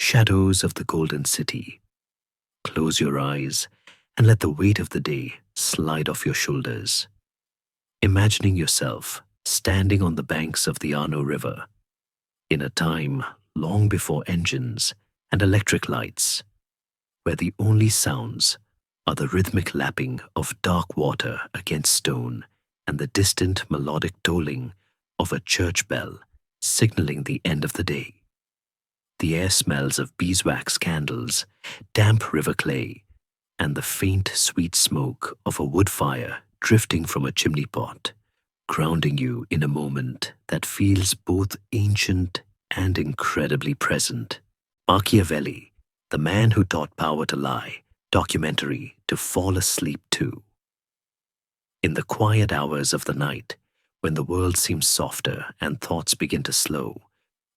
shadows of the golden city. Close your eyes and let the weight of the day slide off your shoulders, imagining yourself standing on the banks of the Arno River, in a time long before engines and electric lights, where the only sounds are the rhythmic lapping of dark water against stone and the distant melodic tolling of a church bell signaling the end of the day. The air smells of beeswax candles, damp river clay, and the faint, sweet smoke of a wood fire drifting from a chimney pot, grounding you in a moment that feels both ancient and incredibly present. Machiavelli, the man who taught power to lie, documentary to fall asleep to. In the quiet hours of the night, when the world seems softer and thoughts begin to slow,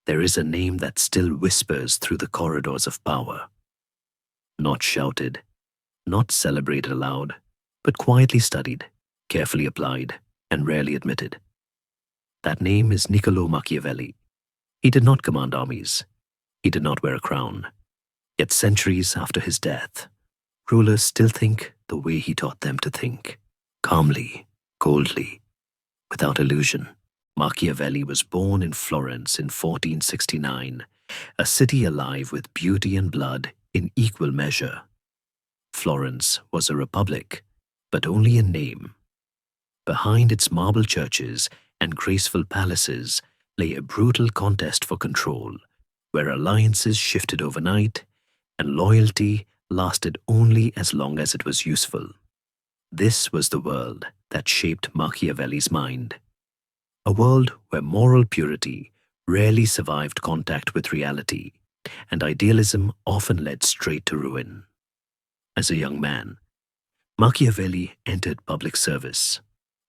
there is a name that still whispers through the corridors of power. Not shouted, not celebrated aloud, but quietly studied, carefully applied, and rarely admitted. That name is Niccolo Machiavelli. He did not command armies. He did not wear a crown. Yet centuries after his death, rulers still think the way he taught them to think, calmly, coldly, without illusion. Machiavelli was born in Florence in 1469, a city alive with beauty and blood in equal measure. Florence was a republic, but only in name. Behind its marble churches and graceful palaces lay a brutal contest for control, where alliances shifted overnight and loyalty lasted only as long as it was useful. This was the world that shaped Machiavelli's mind. A world where moral purity rarely survived contact with reality, and idealism often led straight to ruin. As a young man, Machiavelli entered public service,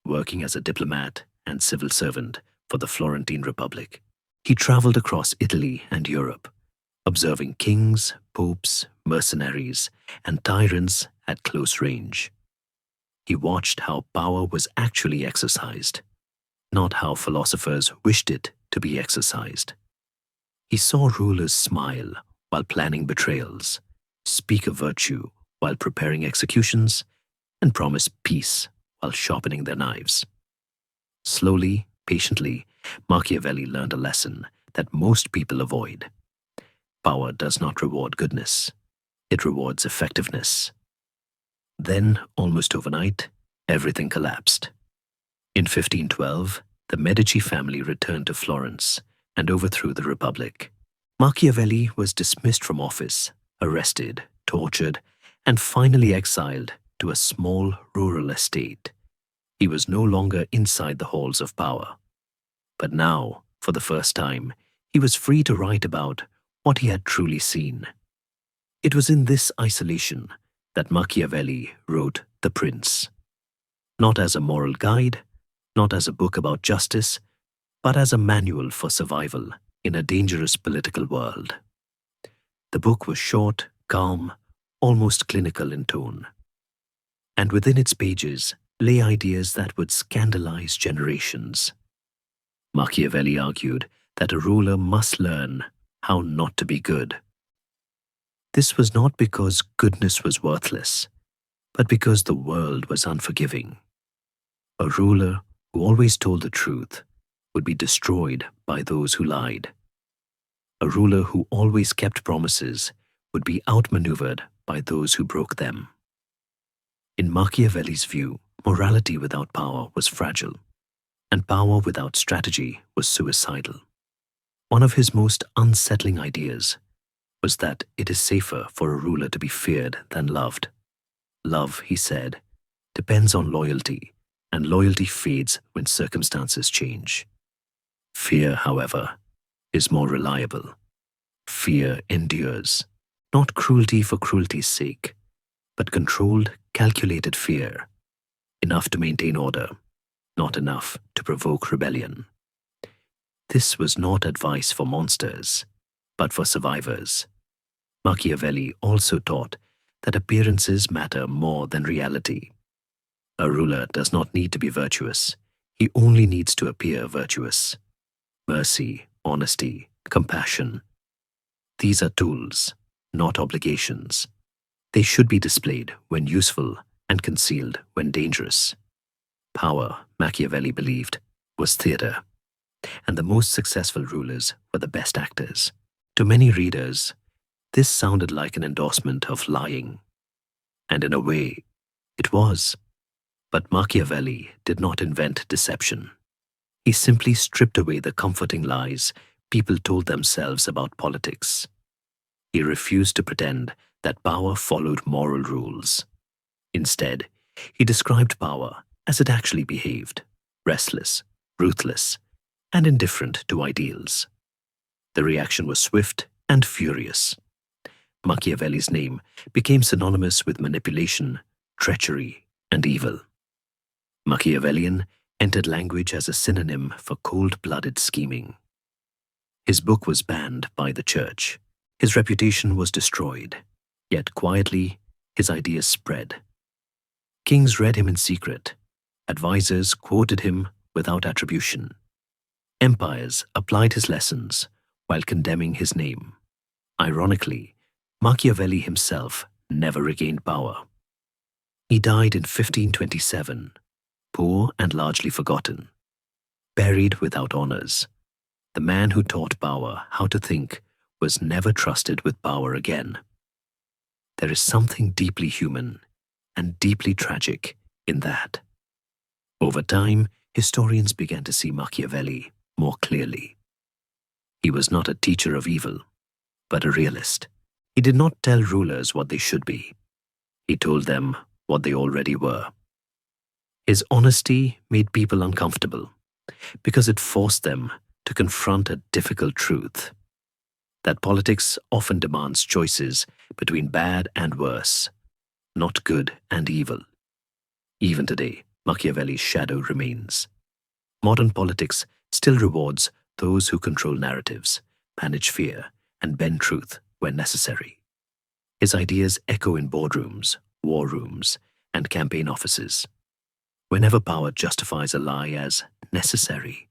working as a diplomat and civil servant for the Florentine Republic. He traveled across Italy and Europe, observing kings, popes, mercenaries, and tyrants at close range. He watched how power was actually exercised, not how philosophers wished it to be exercised. He saw rulers smile while planning betrayals, speak of virtue while preparing executions, and promise peace while sharpening their knives. Slowly, patiently, Machiavelli learned a lesson that most people avoid. Power does not reward goodness. It rewards effectiveness. Then, almost overnight, everything collapsed. In 1512, the Medici family returned to Florence and overthrew the Republic. Machiavelli was dismissed from office, arrested, tortured, and finally exiled to a small rural estate. He was no longer inside the halls of power. But now, for the first time, he was free to write about what he had truly seen. It was in this isolation that Machiavelli wrote The Prince. Not as a moral guide, not as a book about justice, but as a manual for survival in a dangerous political world. The book was short, calm, almost clinical in tone. And within its pages lay ideas that would scandalize generations. Machiavelli argued that a ruler must learn how not to be good. This was not because goodness was worthless, but because the world was unforgiving. A ruler who always told the truth would be destroyed by those who lied. A ruler who always kept promises would be outmaneuvered by those who broke them. In Machiavelli's view, morality without power was fragile, and power without strategy was suicidal. One of his most unsettling ideas was that it is safer for a ruler to be feared than loved. Love, he said, depends on loyalty, and loyalty fades when circumstances change. Fear, however, is more reliable. Fear endures, not cruelty for cruelty's sake, but controlled, calculated fear, enough to maintain order, not enough to provoke rebellion. This was not advice for monsters, but for survivors. Machiavelli also taught that appearances matter more than reality. A ruler does not need to be virtuous. He only needs to appear virtuous. Mercy, honesty, compassion. These are tools, not obligations. They should be displayed when useful and concealed when dangerous. Power, Machiavelli believed, was theatre, and the most successful rulers were the best actors. To many readers, this sounded like an endorsement of lying, and in a way, it was. But Machiavelli did not invent deception. He simply stripped away the comforting lies people told themselves about politics. He refused to pretend that power followed moral rules. Instead, he described power as it actually behaved: restless, ruthless, and indifferent to ideals. The reaction was swift and furious. Machiavelli's name became synonymous with manipulation, treachery, and evil. Machiavellian entered language as a synonym for cold-blooded scheming. His book was banned by the church. His reputation was destroyed. Yet quietly, his ideas spread. Kings read him in secret. Advisors quoted him without attribution. Empires applied his lessons while condemning his name. Ironically, Machiavelli himself never regained power. He died in 1527, poor and largely forgotten, buried without honors. The man who taught power how to think was never trusted with power again. There is something deeply human and deeply tragic in that. Over time, historians began to see Machiavelli more clearly. He was not a teacher of evil, but a realist. He did not tell rulers what they should be. He told them what they already were. His honesty made people uncomfortable because it forced them to confront a difficult truth: that politics often demands choices between bad and worse, not good and evil. Even today, Machiavelli's shadow remains. Modern politics still rewards those who control narratives, manage fear, and bend truth when necessary. His ideas echo in boardrooms, war rooms, and campaign offices. Whenever power justifies a lie as necessary,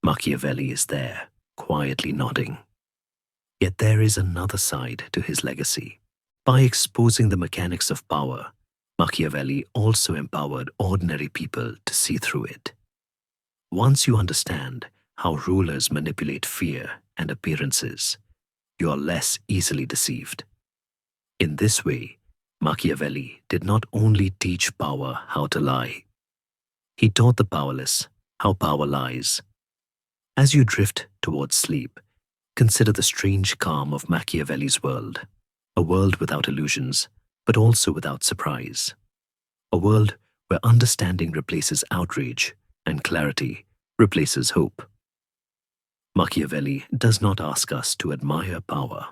Machiavelli is there, quietly nodding. Yet there is another side to his legacy. By exposing the mechanics of power, Machiavelli also empowered ordinary people to see through it. Once you understand how rulers manipulate fear and appearances, you are less easily deceived. In this way, Machiavelli did not only teach power how to lie. He taught the powerless how power lies. As you drift towards sleep, consider the strange calm of Machiavelli's world, a world without illusions, but also without surprise. A world where understanding replaces outrage and clarity replaces hope. Machiavelli does not ask us to admire power.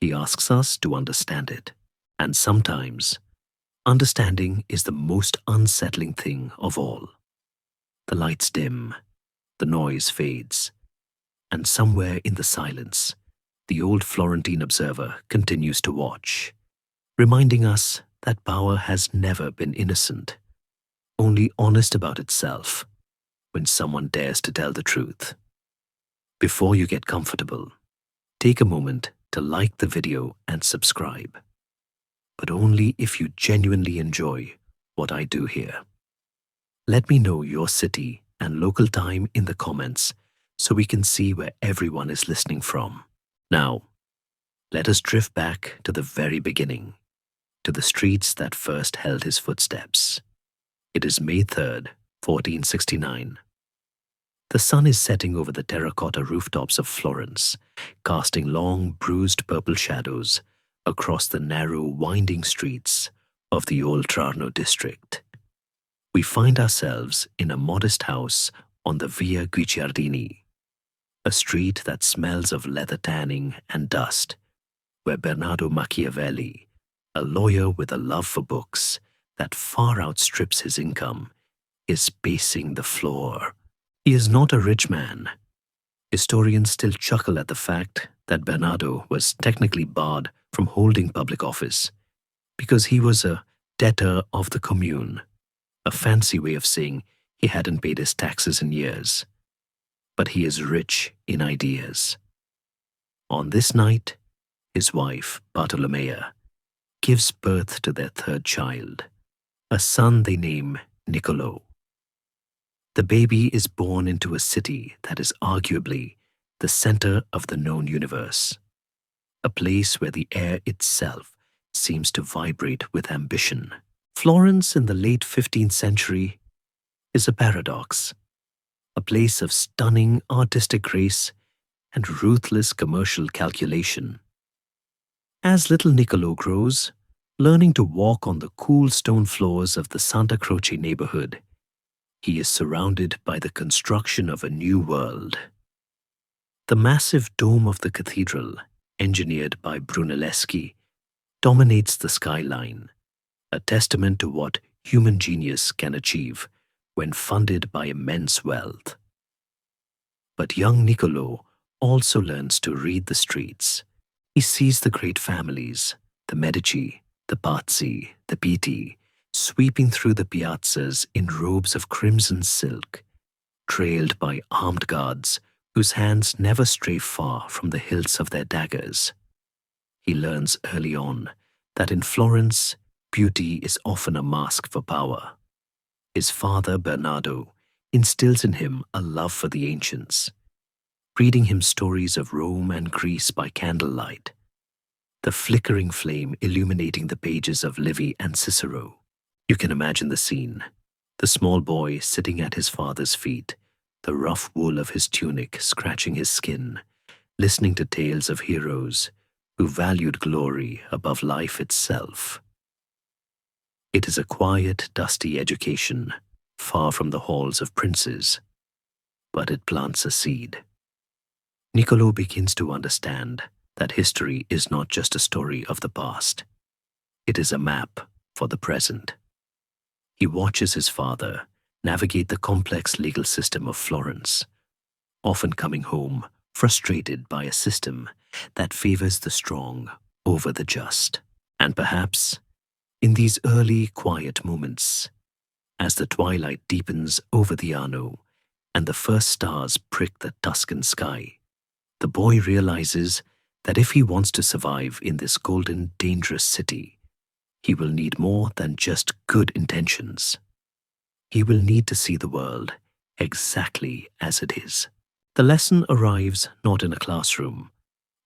He asks us to understand it. And sometimes, understanding is the most unsettling thing of all. The lights dim, the noise fades, and somewhere in the silence, the old Florentine observer continues to watch, reminding us that power has never been innocent, only honest about itself when someone dares to tell the truth. Before you get comfortable, take a moment to like the video and subscribe, but only if you genuinely enjoy what I do here. Let me know your city and local time in the comments so we can see where everyone is listening from. Now, let us drift back to the very beginning, to the streets that first held his footsteps. It is May 3rd, 1469. The sun is setting over the terracotta rooftops of Florence, casting long, bruised purple shadows across the narrow, winding streets of the Oltrarno district. We find ourselves in a modest house on the Via Guicciardini, a street that smells of leather tanning and dust, where Bernardo Machiavelli, a lawyer with a love for books that far outstrips his income, is pacing the floor. He is not a rich man. Historians still chuckle at the fact that Bernardo was technically barred from holding public office because he was a debtor of the commune, a fancy way of saying he hadn't paid his taxes in years. But he is rich in ideas. On this night, his wife, Bartolomea, gives birth to their third child, a son they name Niccolo. The baby is born into a city that is arguably the center of the known universe, a place where the air itself seems to vibrate with ambition. Florence in the late 15th century is a paradox, a place of stunning artistic grace and ruthless commercial calculation. As little Niccolo grows, learning to walk on the cool stone floors of the Santa Croce neighborhood, he is surrounded by the construction of a new world. The massive dome of the cathedral, engineered by Brunelleschi, dominates the skyline, a testament to what human genius can achieve when funded by immense wealth. But young Niccolo also learns to read the streets. He sees the great families, the Medici, the Pazzi, the Pitti, sweeping through the piazzas in robes of crimson silk, trailed by armed guards whose hands never stray far from the hilts of their daggers. He learns early on that in Florence, beauty is often a mask for power. His father, Bernardo, instills in him a love for the ancients, reading him stories of Rome and Greece by candlelight, the flickering flame illuminating the pages of Livy and Cicero. You can imagine the scene, the small boy sitting at his father's feet, the rough wool of his tunic scratching his skin, listening to tales of heroes who valued glory above life itself. It is a quiet, dusty education, far from the halls of princes, but it plants a seed. Niccolo begins to understand that history is not just a story of the past. It is a map for the present. He watches his father navigate the complex legal system of Florence, often coming home frustrated by a system that favors the strong over the just. And perhaps, in these early quiet moments, as the twilight deepens over the Arno and the first stars prick the Tuscan sky, the boy realizes that if he wants to survive in this golden, dangerous city, he will need more than just good intentions. He will need to see the world exactly as it is. The lesson arrives not in a classroom,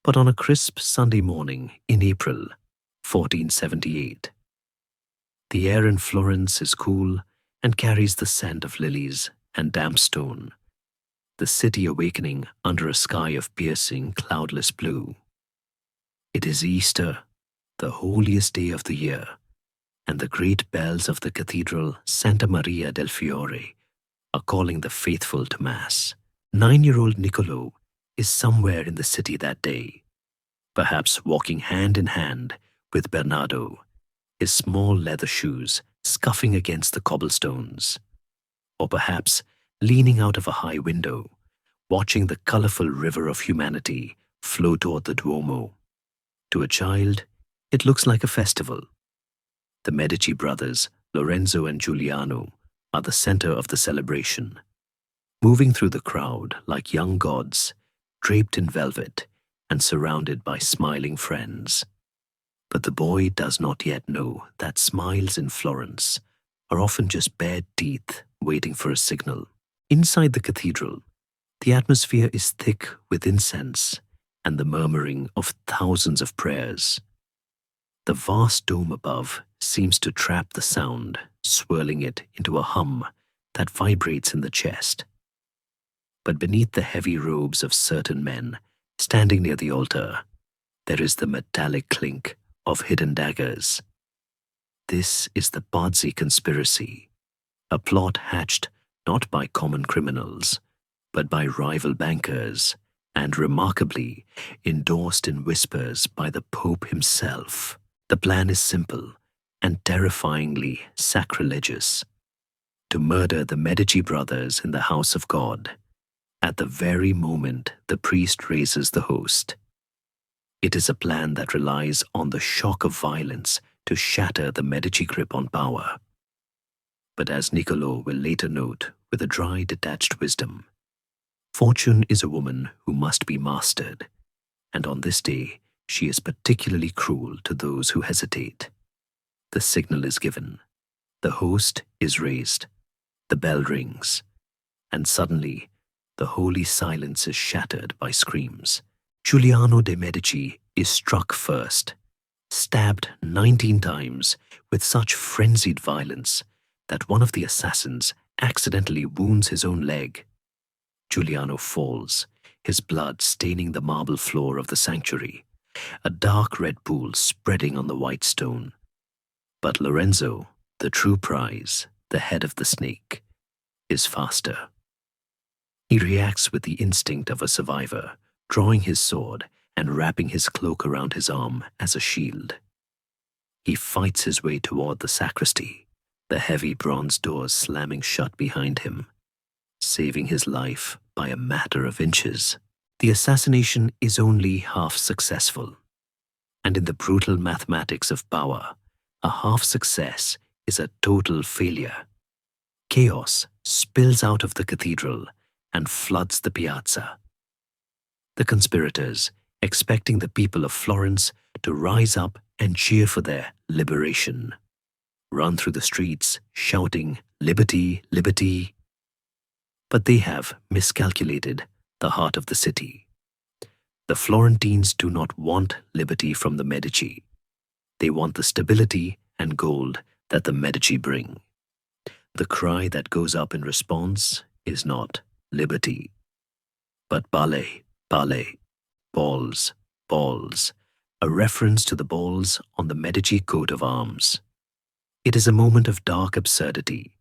but on a crisp Sunday morning in April 1478. The air in Florence is cool and carries the scent of lilies and damp stone, the city awakening under a sky of piercing, cloudless blue. It is Easter, the holiest day of the year, and the great bells of the cathedral Santa Maria del Fiore are calling the faithful to Mass. 9-year-old Niccolo is somewhere in the city that day, perhaps walking hand in hand with Bernardo, his small leather shoes scuffing against the cobblestones, or perhaps leaning out of a high window, watching the colorful river of humanity flow toward the Duomo. To a child, it looks like a festival. The Medici brothers, Lorenzo and Giuliano, are the center of the celebration, moving through the crowd like young gods, draped in velvet and surrounded by smiling friends. But the boy does not yet know that smiles in Florence are often just bared teeth waiting for a signal. Inside the cathedral, the atmosphere is thick with incense and the murmuring of thousands of prayers. The vast dome above seems to trap the sound, swirling it into a hum that vibrates in the chest. But beneath the heavy robes of certain men standing near the altar, there is the metallic clink of hidden daggers. This is the Pazzi conspiracy, a plot hatched not by common criminals, but by rival bankers, and remarkably endorsed in whispers by the Pope himself. The plan is simple and terrifyingly sacrilegious: to murder the Medici brothers in the house of God, at the very moment the priest raises the host. It is a plan that relies on the shock of violence to shatter the Medici grip on power. But as Niccolo will later note with a dry, detached wisdom, fortune is a woman who must be mastered, and on this day she is particularly cruel to those who hesitate. The signal is given. The host is raised. The bell rings. And suddenly, the holy silence is shattered by screams. Giuliano de' Medici is struck first, stabbed 19 times with such frenzied violence that one of the assassins accidentally wounds his own leg. Giuliano falls, his blood staining the marble floor of the sanctuary, a dark red pool spreading on the white stone. But Lorenzo, the true prize, the head of the snake, is faster. He reacts with the instinct of a survivor, drawing his sword and wrapping his cloak around his arm as a shield. He fights his way toward the sacristy, the heavy bronze doors slamming shut behind him, saving his life by a matter of inches. The assassination is only half successful. And in the brutal mathematics of power, a half success is a total failure. Chaos spills out of the cathedral and floods the piazza. The conspirators, expecting the people of Florence to rise up and cheer for their liberation, run through the streets shouting, "Liberty, liberty!" But they have miscalculated the heart of the city. The Florentines do not want liberty from the Medici. They want the stability and gold that the Medici bring. The cry that goes up in response is not liberty, but ballet, ballet, balls, balls, a reference to the balls on the Medici coat of arms. It is a moment of dark absurdity,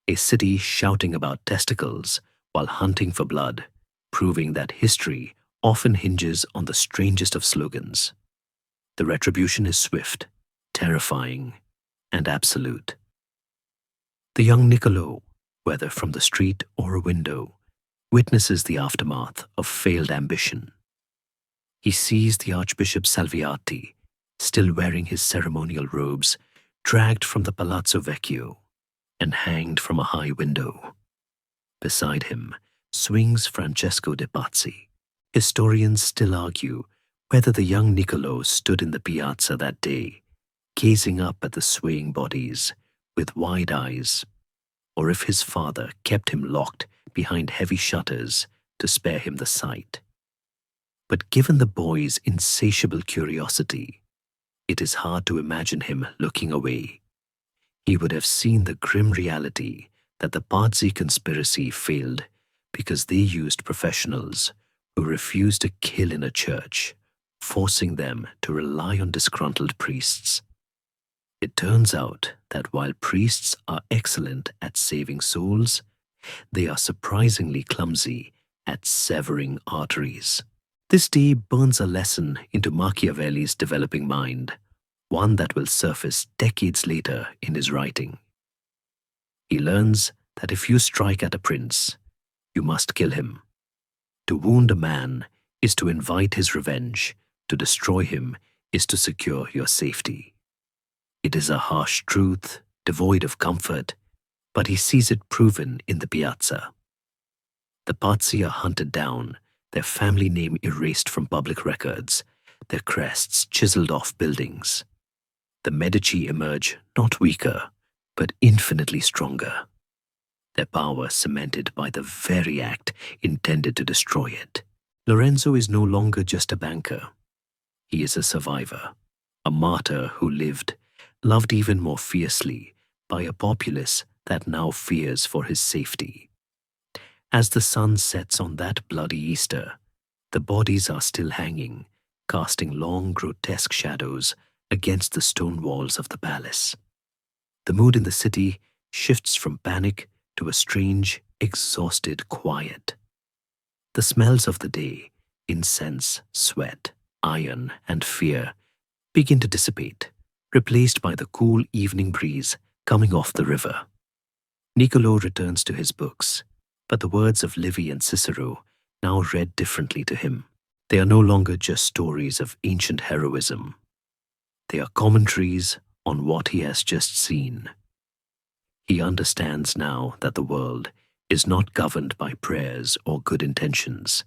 a city shouting about testicles while hunting for blood, proving that history often hinges on the strangest of slogans. The retribution is swift, terrifying, and absolute. The young Niccolo, whether from the street or a window, witnesses the aftermath of failed ambition. He sees the Archbishop Salviati, still wearing his ceremonial robes, dragged from the Palazzo Vecchio and hanged from a high window. Beside him swings Francesco de' Pazzi. Historians still argue whether the young Niccolo stood in the piazza that day, gazing up at the swaying bodies with wide eyes, or if his father kept him locked behind heavy shutters to spare him the sight. But given the boy's insatiable curiosity, it is hard to imagine him looking away. He would have seen the grim reality that the Pazzi conspiracy failed because they used professionals who refused to kill in a church, forcing them to rely on disgruntled priests. It turns out that while priests are excellent at saving souls, they are surprisingly clumsy at severing arteries. This day burns a lesson into Machiavelli's developing mind, one that will surface decades later in his writing. He learns that if you strike at a prince, you must kill him. To wound a man is to invite his revenge. To destroy him is to secure your safety. It is a harsh truth, devoid of comfort, but he sees it proven in the piazza. The Pazzi are hunted down, their family name erased from public records, their crests chiseled off buildings. The Medici emerge not weaker, but infinitely stronger, their power cemented by the very act intended to destroy it. Lorenzo is no longer just a banker. He is a survivor, a martyr who lived, loved even more fiercely by a populace that now fears for his safety. As the sun sets on that bloody Easter, the bodies are still hanging, casting long, grotesque shadows against the stone walls of the palace. The mood in the city shifts from panic to a strange, exhausted quiet. The smells of the day, incense, sweat, iron, and fear, begin to dissipate, replaced by the cool evening breeze coming off the river. Niccolo returns to his books, but the words of Livy and Cicero now read differently to him. They are no longer just stories of ancient heroism. They are commentaries on what he has just seen. He understands now that the world is not governed by prayers or good intentions.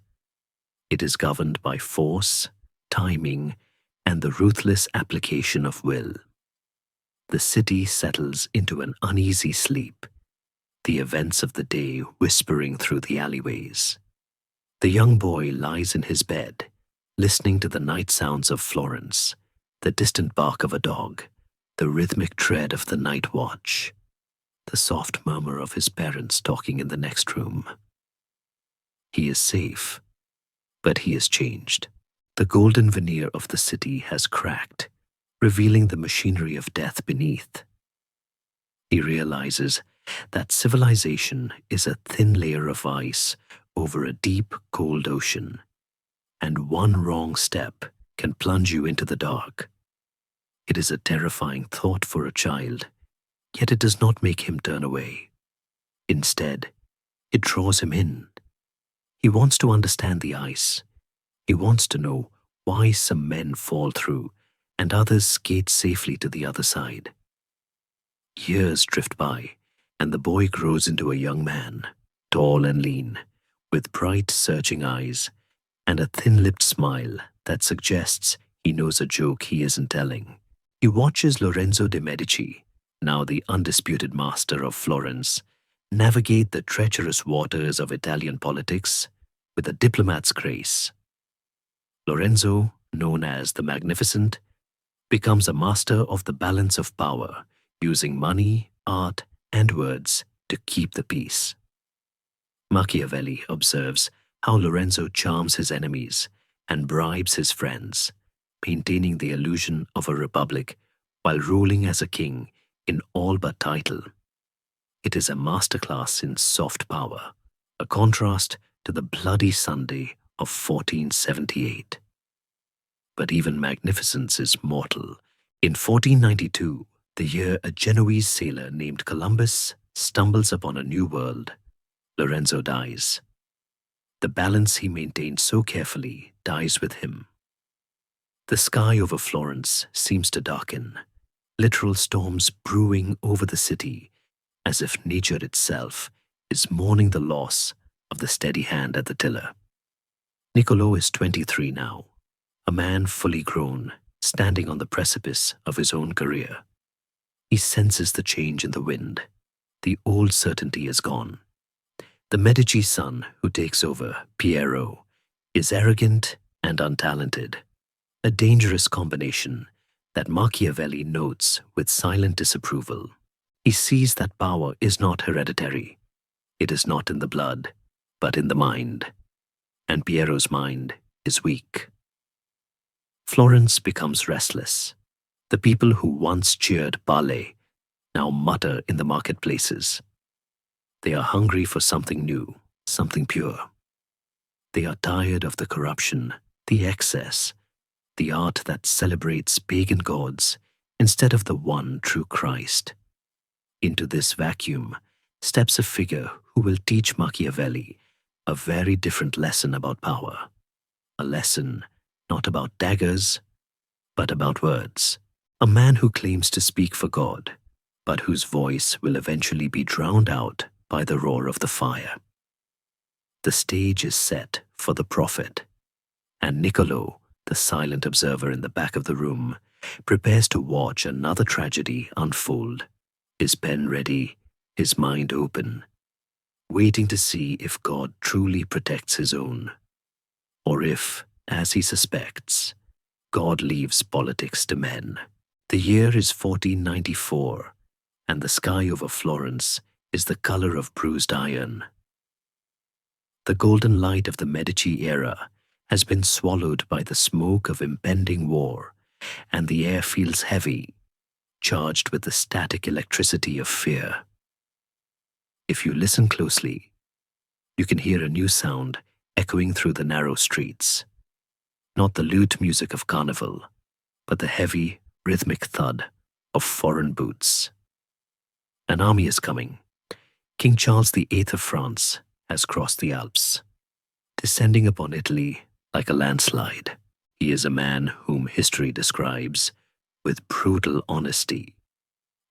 It is governed by force, timing, and the ruthless application of will. The city settles into an uneasy sleep, the events of the day whispering through the alleyways. The young boy lies in his bed, listening to the night sounds of Florence, the distant bark of a dog, the rhythmic tread of the night watch, the soft murmur of his parents talking in the next room. He is safe, but he is changed. The golden veneer of the city has cracked, revealing the machinery of death beneath. He realizes that civilization is a thin layer of ice over a deep, cold ocean, and one wrong step can plunge you into the dark. It is a terrifying thought for a child, yet it does not make him turn away. Instead, it draws him in. He wants to understand the ice. He wants to know why some men fall through and others skate safely to the other side. Years drift by, and the boy grows into a young man, tall and lean, with bright, searching eyes and a thin-lipped smile that suggests he knows a joke he isn't telling. He watches Lorenzo de' Medici, now the undisputed master of Florence, navigate the treacherous waters of Italian politics with a diplomat's grace. Lorenzo, known as the Magnificent, becomes a master of the balance of power, using money, art, and words to keep the peace. Machiavelli observes how Lorenzo charms his enemies and bribes his friends, maintaining the illusion of a republic while ruling as a king in all but title. It is a masterclass in soft power, a contrast to the bloody Sunday of 1478. But even magnificence is mortal. In 1492, the year a Genoese sailor named Columbus stumbles upon a new world, Lorenzo dies. The balance he maintained so carefully dies with him. The sky over Florence seems to darken, literal storms brewing over the city, as if nature itself is mourning the loss of the steady hand at the tiller. Niccolo is 23 now, a man fully grown, standing on the precipice of his own career. He senses the change in the wind. The old certainty is gone. The Medici son who takes over, Piero, is arrogant and untalented, a dangerous combination that Machiavelli notes with silent disapproval. He sees that power is not hereditary. It is not in the blood, but in the mind. And Piero's mind is weak. Florence becomes restless. The people who once cheered ballet now mutter in the marketplaces. They are hungry for something new, something pure. They are tired of the corruption, the excess, the art that celebrates pagan gods instead of the one true Christ. Into this vacuum steps a figure who will teach Machiavelli a very different lesson about power. A lesson not about daggers, but about words. A man who claims to speak for God, but whose voice will eventually be drowned out by the roar of the fire. The stage is set for the prophet, and Niccolo, the silent observer in the back of the room, prepares to watch another tragedy unfold, his pen ready, his mind open, waiting to see if God truly protects his own, or if, as he suspects, God leaves politics to men. The year is 1494, and the sky over Florence is the color of bruised iron. The golden light of the Medici era has been swallowed by the smoke of impending war, and the air feels heavy, charged with the static electricity of fear. If you listen closely, you can hear a new sound echoing through the narrow streets. Not the lute music of carnival, but the heavy, rhythmic thud of foreign boots. An army is coming. King Charles VIII of France has crossed the Alps, descending upon Italy like a landslide. He is a man whom history describes with brutal honesty.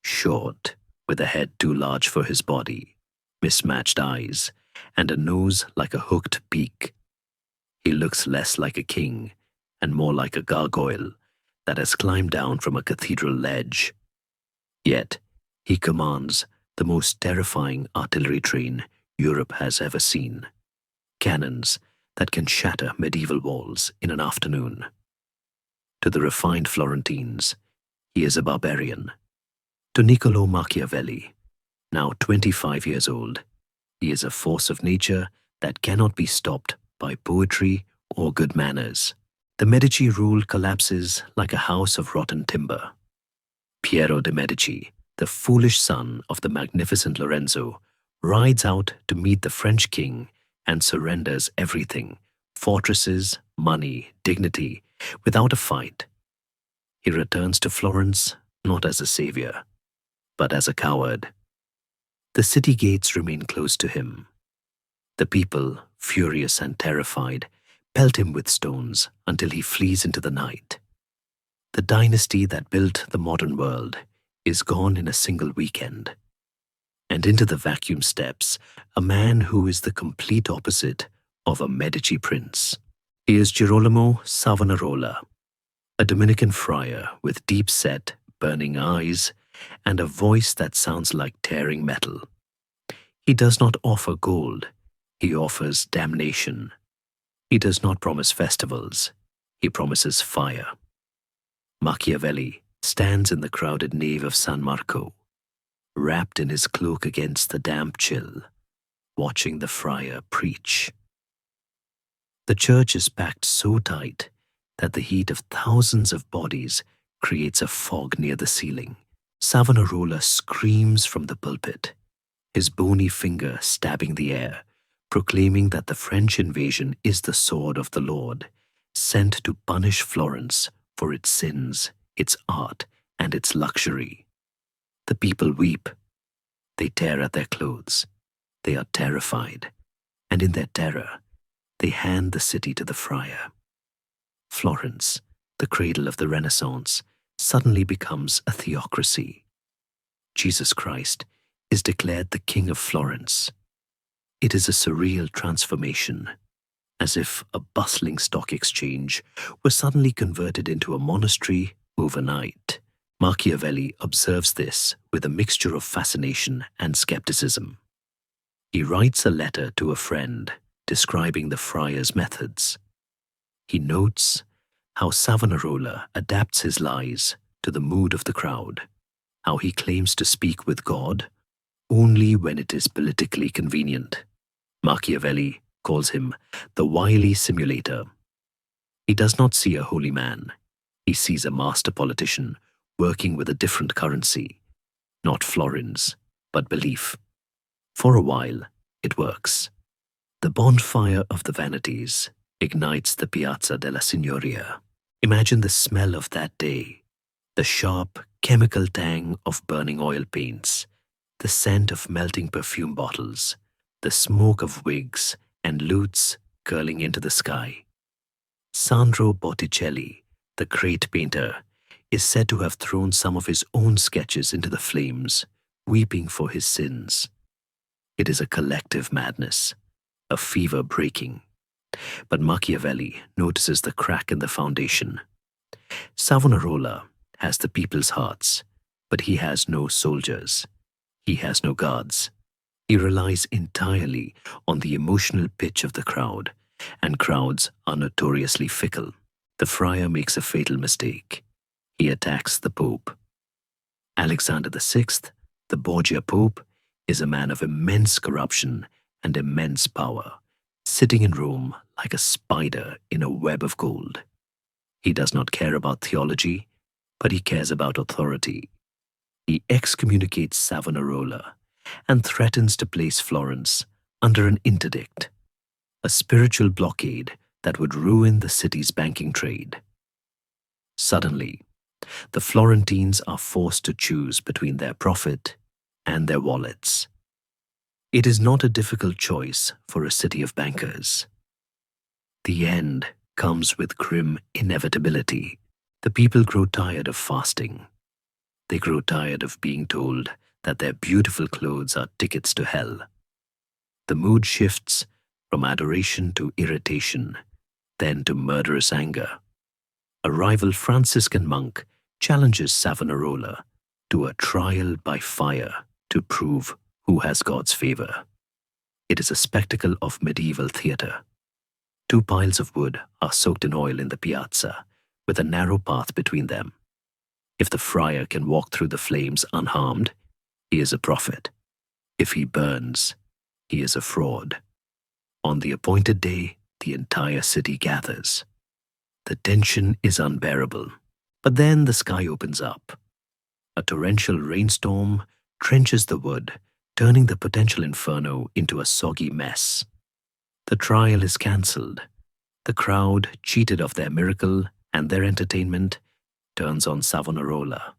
Short, with a head too large for his body, mismatched eyes, and a nose like a hooked beak. He looks less like a king and more like a gargoyle, that has climbed down from a cathedral ledge. Yet, he commands the most terrifying artillery train Europe has ever seen. Cannons that can shatter medieval walls in an afternoon. To the refined Florentines, he is a barbarian. To Niccolo Machiavelli, now 25 years old, he is a force of nature that cannot be stopped by poetry or good manners. The Medici rule collapses like a house of rotten timber. Piero de' Medici, the foolish son of the magnificent Lorenzo, rides out to meet the French king and surrenders everything, fortresses, money, dignity, without a fight. He returns to Florence not as a savior, but as a coward. The city gates remain closed to him. The people, furious and terrified, pelt him with stones until he flees into the night. The dynasty that built the modern world is gone in a single weekend. And into the vacuum steps a man who is the complete opposite of a Medici prince. He is Girolamo Savonarola, a Dominican friar with deep-set, burning eyes and a voice that sounds like tearing metal. He does not offer gold, he offers damnation. He does not promise festivals, he promises fire. Machiavelli stands in the crowded nave of San Marco, wrapped in his cloak against the damp chill, watching the friar preach. The church is packed so tight that the heat of thousands of bodies creates a fog near the ceiling. Savonarola screams from the pulpit, his bony finger stabbing the air, proclaiming that the French invasion is the sword of the Lord, sent to punish Florence for its sins, its art, and its luxury. The people weep. They tear at their clothes. They are terrified, and in their terror, they hand the city to the friar. Florence, the cradle of the Renaissance, suddenly becomes a theocracy. Jesus Christ is declared the King of Florence. It is a surreal transformation, as if a bustling stock exchange were suddenly converted into a monastery overnight. Machiavelli observes this with a mixture of fascination and skepticism. He writes a letter to a friend describing the friar's methods. He notes how Savonarola adapts his lies to the mood of the crowd, how he claims to speak with God only when it is politically convenient. Machiavelli calls him the wily simulator. He does not see a holy man. He sees a master politician working with a different currency, not florins, but belief. For a while, it works. The bonfire of the vanities ignites the Piazza della Signoria. Imagine the smell of that day, the sharp chemical tang of burning oil paints, the scent of melting perfume bottles, the smoke of wigs and lutes curling into the sky. Sandro Botticelli, the great painter, is said to have thrown some of his own sketches into the flames, weeping for his sins. It is a collective madness, a fever breaking. But Machiavelli notices the crack in the foundation. Savonarola has the people's hearts, but he has no soldiers. He has no guards. He relies entirely on the emotional pitch of the crowd, and crowds are notoriously fickle. The friar makes a fatal mistake. He attacks the Pope. Alexander VI, the Borgia Pope, is a man of immense corruption and immense power, sitting in Rome like a spider in a web of gold. He does not care about theology, but he cares about authority. He excommunicates Savonarola and threatens to place Florence under an interdict, a spiritual blockade that would ruin the city's banking trade. Suddenly, the Florentines are forced to choose between their profit and their wallets. It is not a difficult choice for a city of bankers. The end comes with grim inevitability. The people grow tired of fasting. They grow tired of being told that their beautiful clothes are tickets to hell. The mood shifts from adoration to irritation, then to murderous anger. a rival Franciscan monk challenges Savonarola to a trial by fire to prove who has God's favor. It is a spectacle of medieval theater. Two piles of wood are soaked in oil in the piazza, with a narrow path between them. If the friar can walk through the flames unharmed, he is a prophet. If he burns, he is a fraud. On the appointed day, the entire city gathers. The tension is unbearable, but then the sky opens up. A torrential rainstorm trenches the wood, turning the potential inferno into a soggy mess. The trial is cancelled. The crowd, cheated of their miracle and their entertainment, turns on Savonarola.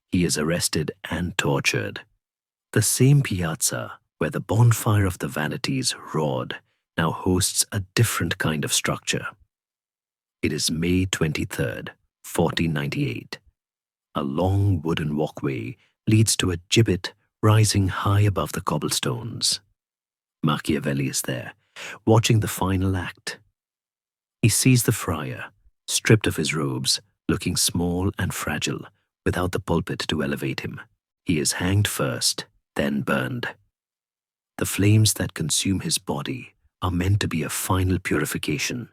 He is arrested and tortured. The same piazza where the bonfire of the vanities roared now hosts a different kind of structure. It is May 23rd, 1498. A long wooden walkway leads to a gibbet rising high above the cobblestones. Machiavelli is there, watching the final act. He sees the friar, stripped of his robes, looking small and fragile, without the pulpit to elevate him. He is hanged first, then burned. The flames that consume his body are meant to be a final purification,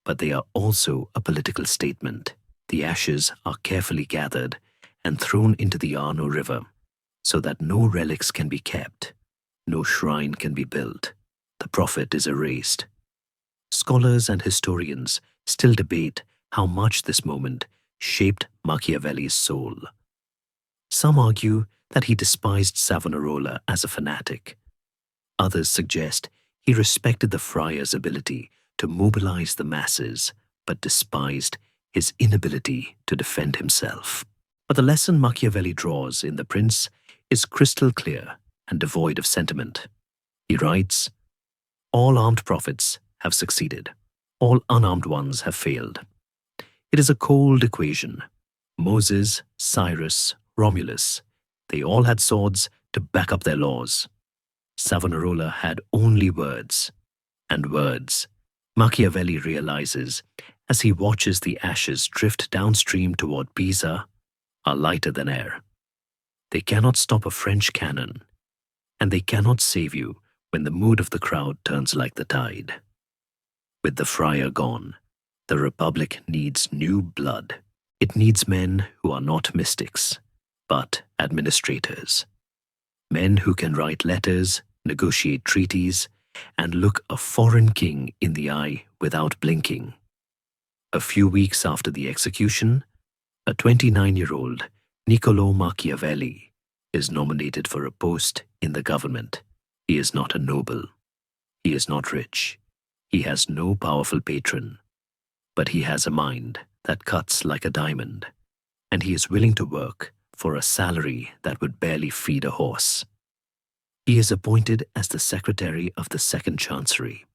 but they are also a political statement. The ashes are carefully gathered and thrown into the Arno River, so that no relics can be kept, no shrine can be built. The prophet is erased. Scholars and historians still debate how much this moment shaped Machiavelli's soul. Some argue that he despised Savonarola as a fanatic. Others suggest he respected the friar's ability to mobilize the masses, but despised his inability to defend himself. But the lesson Machiavelli draws in The Prince is crystal clear and devoid of sentiment. He writes, "All armed prophets have succeeded. All unarmed ones have failed. It is a cold equation. Moses, Cyrus, Romulus, they all had swords to back up their laws. Savonarola had only words, and words, Machiavelli realizes as he watches the ashes drift downstream toward Pisa, are lighter than air. They cannot stop a French cannon, and they cannot save you when the mood of the crowd turns like the tide. With the friar gone, the Republic needs new blood. It needs men who are not mystics, but administrators. Men who can write letters, negotiate treaties, and look a foreign king in the eye without blinking." A few weeks after the execution, a 29-year-old Niccolò Machiavelli is nominated for a post in the government. He is not a noble. He is not rich. He has no powerful patron. But he has a mind that cuts like a diamond, and he is willing to work for a salary that would barely feed a horse. He is appointed as the secretary of the Second Chancery.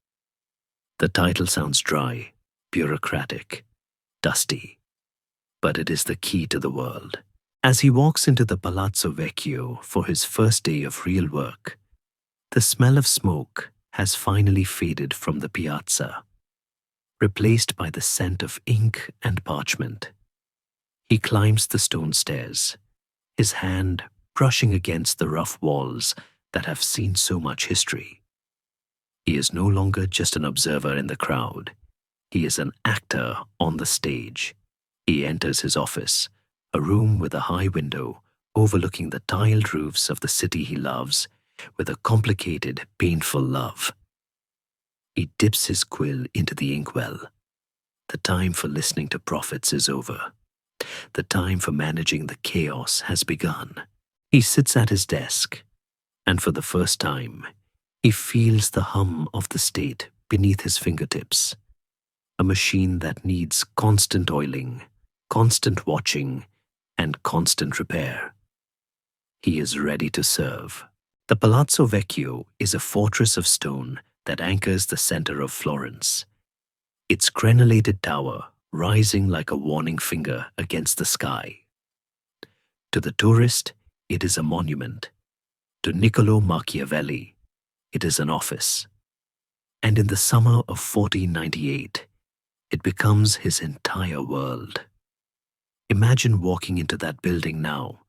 The title sounds dry, bureaucratic, dusty, but it is the key to the world. As he walks into the Palazzo Vecchio for his first day of real work, the smell of smoke has finally faded from the piazza, replaced by the scent of ink and parchment. He climbs the stone stairs, his hand brushing against the rough walls that have seen so much history. He is no longer just an observer in the crowd. He is an actor on the stage. He enters his office, a room with a high window overlooking the tiled roofs of the city he loves, with a complicated, painful love. He dips his quill into the inkwell. The time for listening to prophets is over. The time for managing the chaos has begun. He sits at his desk, and for the first time, he feels the hum of the state beneath his fingertips. A machine that needs constant oiling, constant watching, and constant repair. He is ready to serve. The Palazzo Vecchio is a fortress of stone that anchors the center of Florence, its crenellated tower rising like a warning finger against the sky. To the tourist, it is a monument. To Niccolò Machiavelli, it is an office. And in the summer of 1498, it becomes his entire world. Imagine walking into that building now,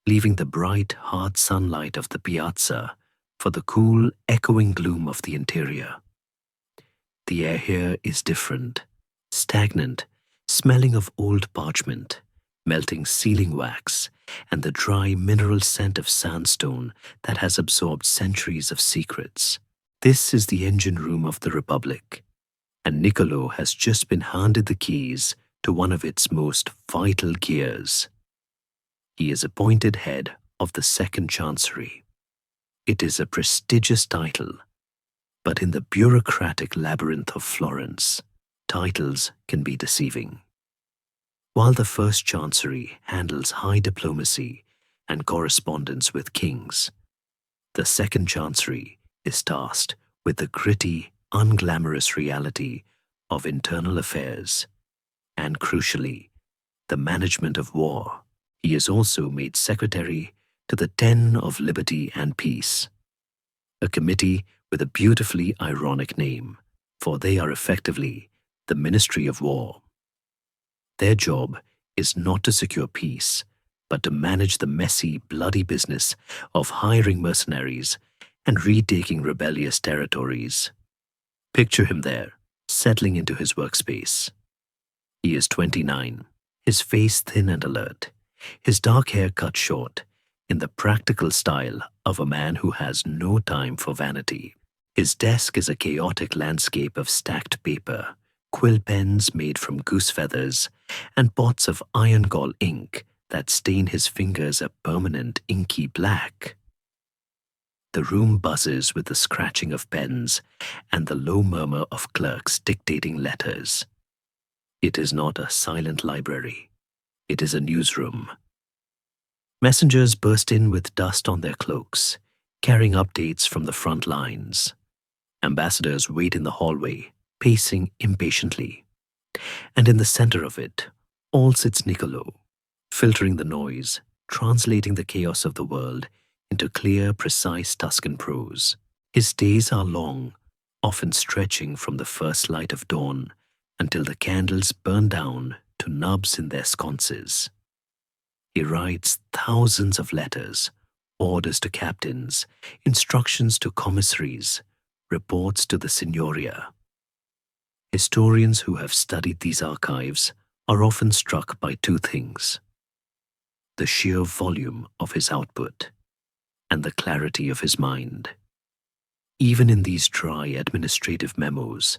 leaving the bright, hard sunlight of the piazza for the cool, echoing gloom of the interior. The air here is different, stagnant, smelling of old parchment, melting sealing wax, and the dry mineral scent of sandstone that has absorbed centuries of secrets. This is the engine room of the Republic, and Niccolo has just been handed the keys to one of its most vital gears. He is appointed head of the Second Chancery. It is a prestigious title, but in the bureaucratic labyrinth of Florence, titles can be deceiving. While the First Chancery handles high diplomacy and correspondence with kings, the Second Chancery is tasked with the gritty, unglamorous reality of internal affairs and, crucially, the management of war. He is also made secretary to the Ten of Liberty and Peace, a committee with a beautifully ironic name, for they are effectively the Ministry of War. Their job is not to secure peace, but to manage the messy, bloody business of hiring mercenaries and retaking rebellious territories. Picture him there, settling into his workspace. He is 29, his face thin and alert, his dark hair cut short, in the practical style of a man who has no time for vanity. His desk is a chaotic landscape of stacked paper, quill pens made from goose feathers, and pots of iron gall ink that stain his fingers a permanent inky black. The room buzzes with the scratching of pens and the low murmur of clerks dictating letters. It is not a silent library. It is a newsroom. Messengers burst in with dust on their cloaks, carrying updates from the front lines. Ambassadors wait in the hallway, pacing impatiently. And in the center of it, all sits Niccolo, filtering the noise, translating the chaos of the world into clear, precise Tuscan prose. His days are long, often stretching from the first light of dawn until the candles burn down to nubs in their sconces. He writes thousands of letters, orders to captains, instructions to commissaries, reports to the Signoria. Historians who have studied these archives are often struck by two things: the sheer volume of his output and the clarity of his mind. Even in these dry administrative memos,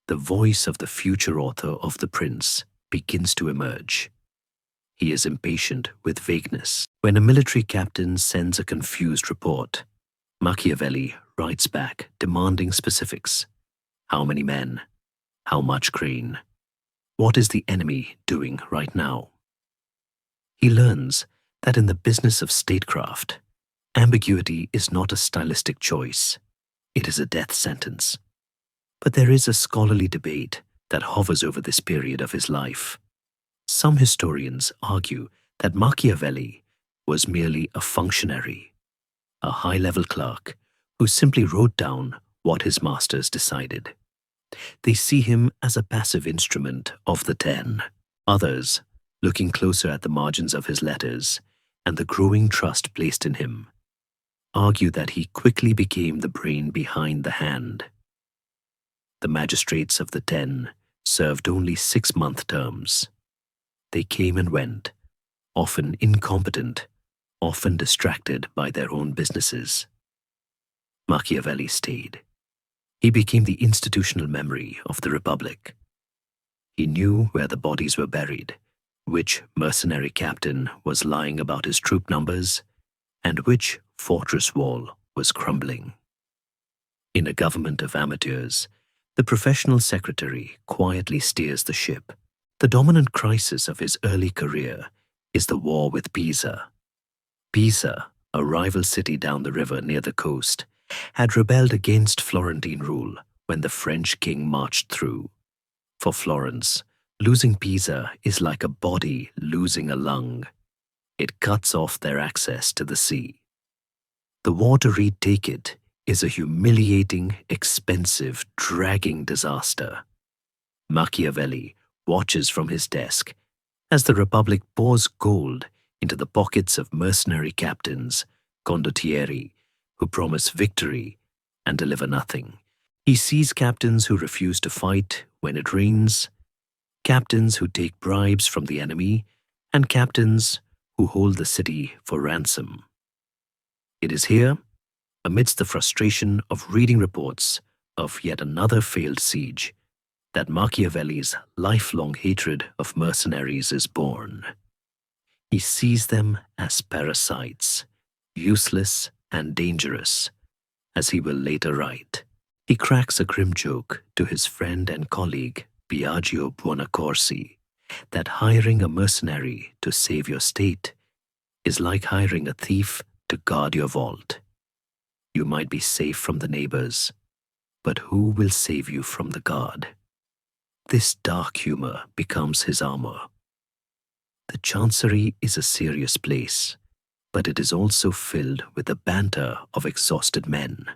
the voice of the future author of The Prince begins to emerge. He is impatient with vagueness. When a military captain sends a confused report, Machiavelli writes back demanding specifics. How many men? How much grain? What is the enemy doing right now? He learns that in the business of statecraft, ambiguity is not a stylistic choice. It is a death sentence. But there is a scholarly debate that hovers over this period of his life. Some historians argue that Machiavelli was merely a functionary, a high-level clerk who simply wrote down what his masters decided. They see him as a passive instrument of the Ten. Others, looking closer at the margins of his letters and the growing trust placed in him, argue that he quickly became the brain behind the hand. The magistrates of the Ten served only 6-month terms. They came and went, often incompetent, often distracted by their own businesses. Machiavelli stayed. He became the institutional memory of the Republic. He knew where the bodies were buried, which mercenary captain was lying about his troop numbers, and which fortress wall was crumbling. In a government of amateurs, the professional secretary quietly steers the ship. The dominant crisis of his early career is the war with Pisa. Pisa, a rival city down the river near the coast, had rebelled against Florentine rule when the French king marched through. For Florence, losing Pisa is like a body losing a lung. It cuts off their access to the sea. The war to retake it is a humiliating, expensive, dragging disaster. Machiavelli watches from his desk as the Republic pours gold into the pockets of mercenary captains, condottieri, who promise victory and deliver nothing. He sees captains who refuse to fight when it rains, captains who take bribes from the enemy, and captains who hold the city for ransom. It is here, amidst the frustration of reading reports of yet another failed siege, that Machiavelli's lifelong hatred of mercenaries is born. He sees them as parasites, useless and dangerous, as he will later write. He cracks a grim joke to his friend and colleague Biagio Buonaccorsi that hiring a mercenary to save your state is like hiring a thief to guard your vault. You might be safe from the neighbors, but who will save you from the guard? This dark humor becomes his armor. The Chancery is a serious place, but it is also filled with the banter of exhausted men.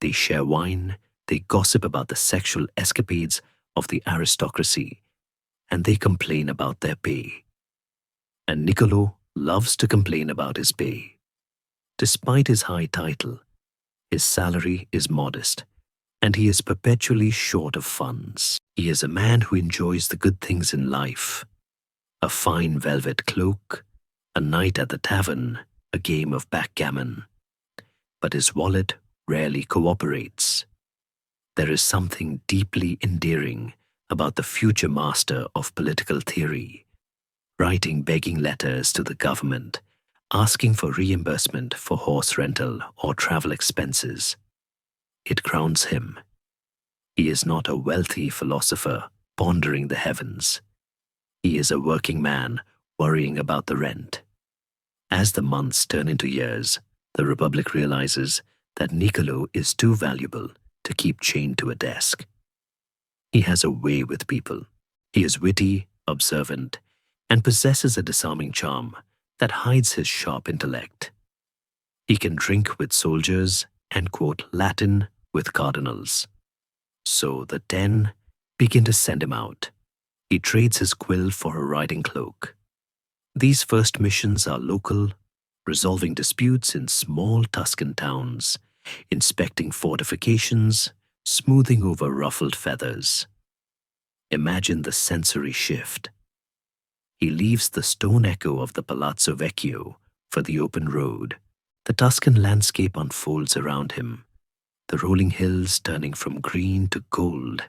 They share wine, they gossip about the sexual escapades of the aristocracy, and they complain about their pay. And Niccolo loves to complain about his pay. Despite his high title, his salary is modest, and he is perpetually short of funds. He is a man who enjoys the good things in life: a fine velvet cloak, a night at the tavern, a game of backgammon. But his wallet rarely cooperates. There is something deeply endearing about the future master of political theory, writing begging letters to the government, asking for reimbursement for horse rental or travel expenses. It crowns him. He is not a wealthy philosopher pondering the heavens. He is a working man worrying about the rent. As the months turn into years, the Republic realizes that Niccolo is too valuable to keep chained to a desk. He has a way with people. He is witty, observant, and possesses a disarming charm that hides his sharp intellect. He can drink with soldiers and quote Latin with cardinals. So the 10 begin to send him out. He trades his quill for a riding cloak. These first missions are local, resolving disputes in small Tuscan towns, inspecting fortifications, smoothing over ruffled feathers. Imagine the sensory shift. He leaves the stone echo of the Palazzo Vecchio for the open road. The Tuscan landscape unfolds around him, the rolling hills turning from green to gold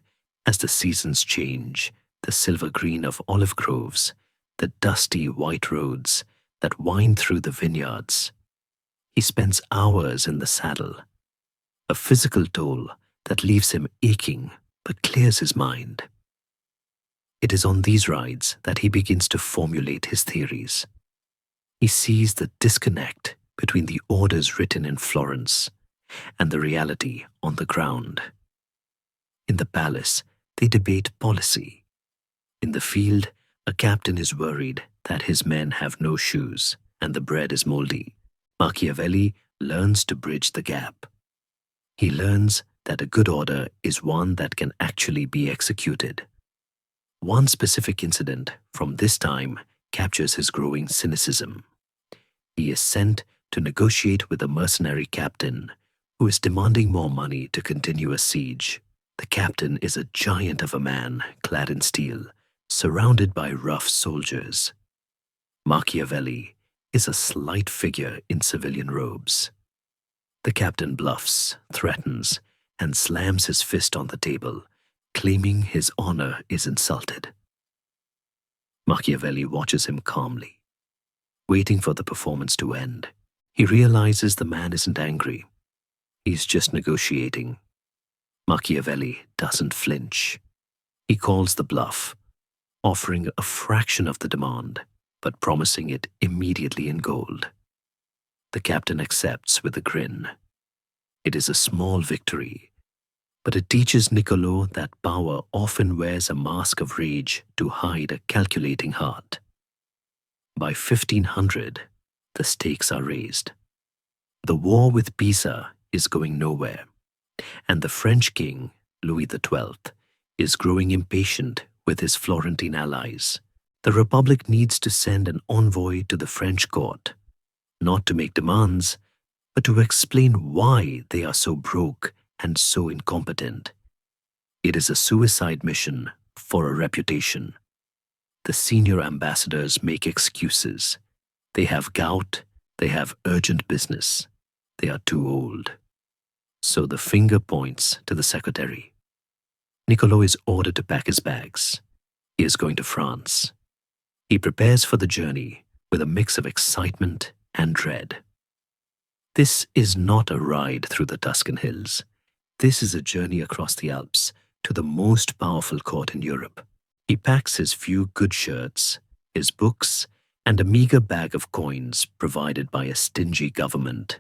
as the seasons change, the silver green of olive groves, the dusty white roads that wind through the vineyards. He spends hours in the saddle, a physical toll that leaves him aching but clears his mind. It is on these rides that he begins to formulate his theories. He sees the disconnect between the orders written in Florence and the reality on the ground. In the palace, they debate policy. In the field, a captain is worried that his men have no shoes and the bread is moldy. Machiavelli learns to bridge the gap. He learns that a good order is one that can actually be executed. One specific incident from this time captures his growing cynicism. He is sent to negotiate with a mercenary captain who is demanding more money to continue a siege. The captain is a giant of a man clad in steel, surrounded by rough soldiers. Machiavelli is a slight figure in civilian robes. The captain bluffs, threatens, and slams his fist on the table, claiming his honor is insulted. Machiavelli watches him calmly, waiting for the performance to end. He realizes the man isn't angry. He's just negotiating. Machiavelli doesn't flinch. He calls the bluff, offering a fraction of the demand, but promising it immediately in gold. The captain accepts with a grin. It is a small victory, but it teaches Niccolo that power often wears a mask of rage to hide a calculating heart. By 1500, the stakes are raised. The war with Pisa is going nowhere, and the French king, Louis XII, is growing impatient with his Florentine allies. The Republic needs to send an envoy to the French court, not to make demands, but to explain why they are so broke and so incompetent. It is a suicide mission for a reputation. The senior ambassadors make excuses. They have gout, they have urgent business, they are too old. So the finger points to the secretary. Niccolo is ordered to pack his bags. He is going to France. He prepares for the journey with a mix of excitement and dread. This is not a ride through the Tuscan hills. This is a journey across the Alps to the most powerful court in Europe. He packs his few good shirts, his books, and a meager bag of coins provided by a stingy government.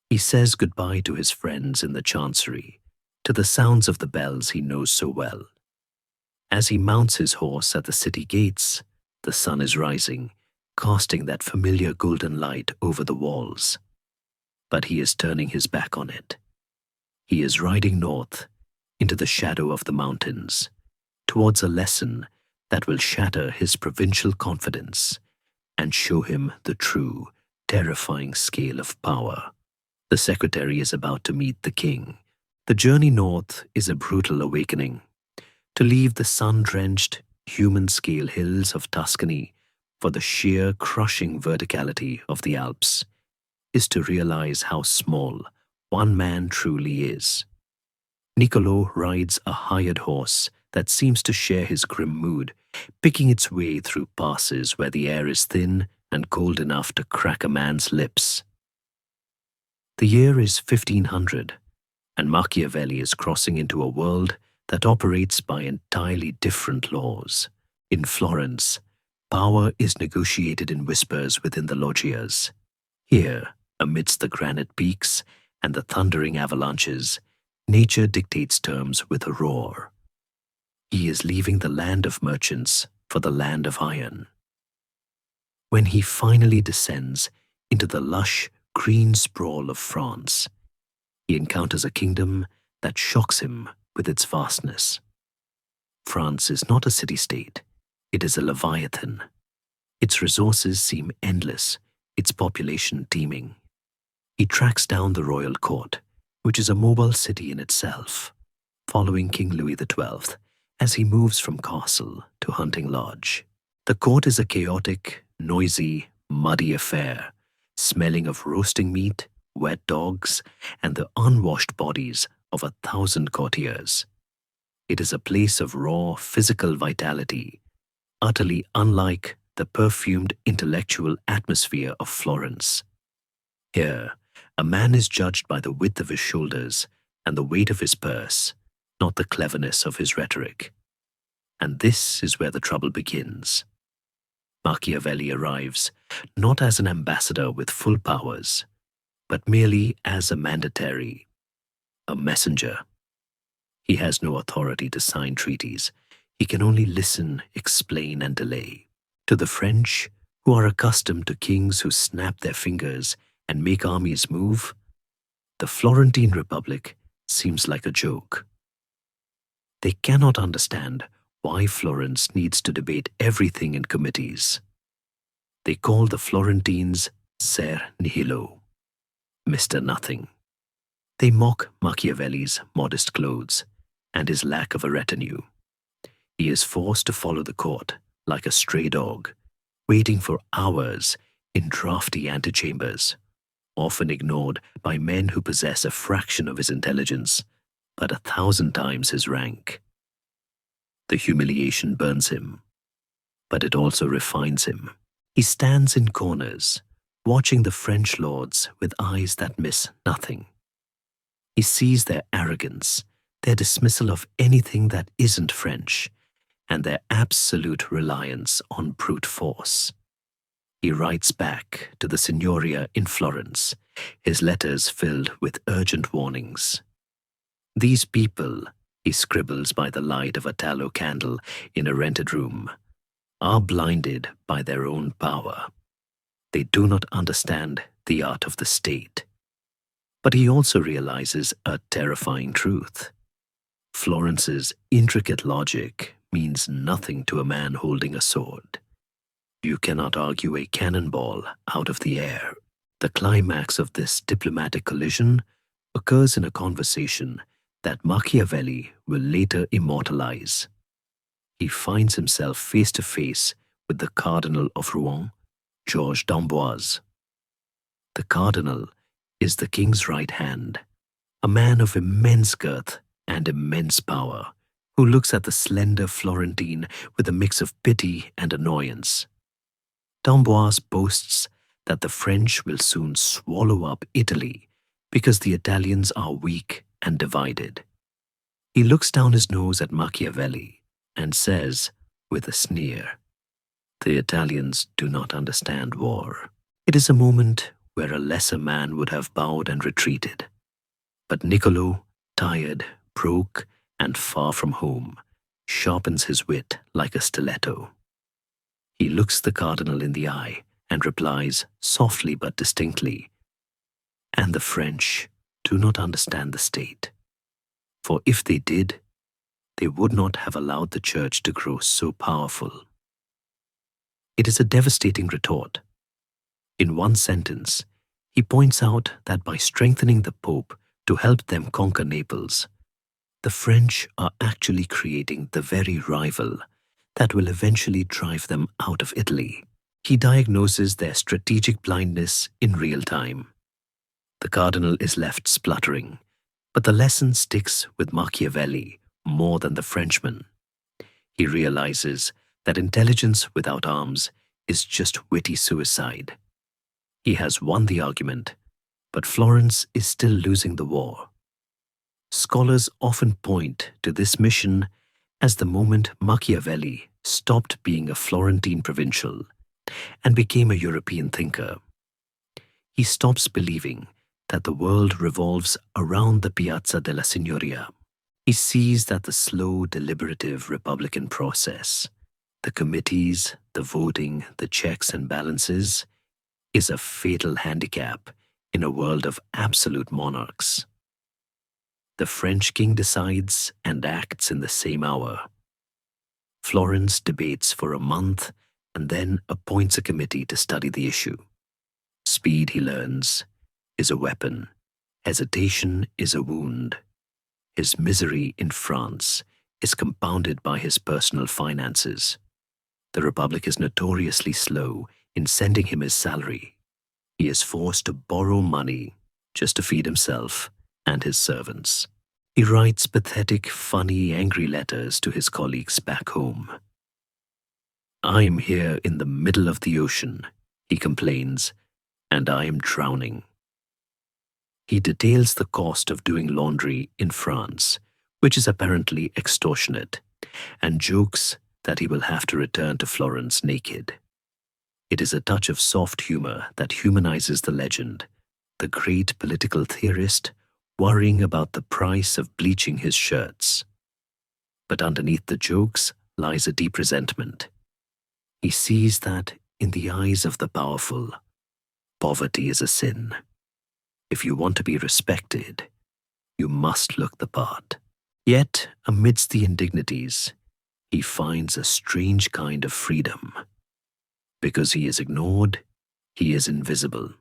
He says goodbye to his friends in the chancery, to the sounds of the bells he knows so well. As he mounts his horse at the city gates, the sun is rising, casting that familiar golden light over the walls. But he is turning his back on it. He is riding north into the shadow of the mountains, towards a lesson that will shatter his provincial confidence and show him the true, terrifying scale of power. The secretary is about to meet the king. The journey north is a brutal awakening. To leave the sun-drenched, human-scale hills of Tuscany for the sheer, crushing verticality of the Alps is to realize how small one man truly is. Niccolo rides a hired horse that seems to share his grim mood, picking its way through passes where the air is thin and cold enough to crack a man's lips. The year is 1500, and Machiavelli is crossing into a world that operates by entirely different laws. In Florence, power is negotiated in whispers within the loggias. Here, amidst the granite peaks and the thundering avalanches, nature dictates terms with a roar. He is leaving the land of merchants for the land of iron. When he finally descends into the lush, green sprawl of France, he encounters a kingdom that shocks him with its vastness. France is not a city-state, it is a leviathan. Its resources seem endless, its population teeming. He tracks down the royal court, which is a mobile city in itself, following King Louis XII as he moves from castle to hunting lodge. The court is a chaotic, noisy, muddy affair, smelling of roasting meat, wet dogs, and the unwashed bodies of 1,000 courtiers. It is a place of raw physical vitality, utterly unlike the perfumed intellectual atmosphere of Florence. Here, a man is judged by the width of his shoulders and the weight of his purse, not the cleverness of his rhetoric. And this is where the trouble begins. Machiavelli arrives not as an ambassador with full powers, but merely as a mandatory, a messenger. He has no authority to sign treaties. He can only listen, explain, and delay. To the French, who are accustomed to kings who snap their fingers and make armies move, the Florentine Republic seems like a joke. They cannot understand why Florence needs to debate everything in committees. They call the Florentines Ser Nihilo, Mr. Nothing. They mock Machiavelli's modest clothes and his lack of a retinue. He is forced to follow the court like a stray dog, waiting for hours in drafty antechambers, often ignored by men who possess a fraction of his intelligence, but 1,000 times his rank. The humiliation burns him, but it also refines him. He stands in corners, watching the French lords with eyes that miss nothing. He sees their arrogance, their dismissal of anything that isn't French, and their absolute reliance on brute force. He writes back to the Signoria in Florence, his letters filled with urgent warnings. These people, he scribbles by the light of a tallow candle in a rented room, are blinded by their own power. They do not understand the art of the state. But he also realizes a terrifying truth. Florence's intricate logic means nothing to a man holding a sword. You cannot argue a cannonball out of the air. The climax of this diplomatic collision occurs in a conversation that Machiavelli will later immortalize. He finds himself face to face with the Cardinal of Rouen, Georges d'Amboise. The Cardinal is the king's right hand, a man of immense girth and immense power, who looks at the slender Florentine with a mix of pity and annoyance. D'Amboise boasts that the French will soon swallow up Italy because the Italians are weak and divided. He looks down his nose at Machiavelli and says, with a sneer, "The Italians do not understand war." It is a moment where a lesser man would have bowed and retreated. But Niccolo, tired, broke, and far from home, sharpens his wit like a stiletto. He looks the cardinal in the eye and replies softly but distinctly, "And the French do not understand the state. For if they did, they would not have allowed the church to grow so powerful." It is a devastating retort. In one sentence, he points out that by strengthening the Pope to help them conquer Naples, the French are actually creating the very rival that will eventually drive them out of Italy. He diagnoses their strategic blindness in real time. The cardinal is left spluttering, but the lesson sticks with Machiavelli more than the Frenchman. He realizes that intelligence without arms is just witty suicide. He has won the argument, but Florence is still losing the war. Scholars often point to this mission as the moment Machiavelli stopped being a Florentine provincial and became a European thinker. He stops believing that the world revolves around the Piazza della Signoria. He sees that the slow, deliberative Republican process, the committees, the voting, the checks and balances, is a fatal handicap in a world of absolute monarchs. The French king decides and acts in the same hour. Florence debates for a month and then appoints a committee to study the issue. Speed, he learns, is a weapon. Hesitation is a wound. His misery in France is compounded by his personal finances. The Republic is notoriously slow in sending him his salary. He is forced to borrow money just to feed himself and his servants. He writes pathetic, funny, angry letters to his colleagues back home. "I am here in the middle of the ocean," he complains, "and I am drowning." He details the cost of doing laundry in France, which is apparently extortionate, and jokes that he will have to return to Florence naked. It is a touch of soft humor that humanizes the legend, the great political theorist worrying about the price of bleaching his shirts. But underneath the jokes lies a deep resentment. He sees that, in the eyes of the powerful, poverty is a sin. If you want to be respected, you must look the part. Yet, amidst the indignities, he finds a strange kind of freedom. Because he is ignored, he is invisible.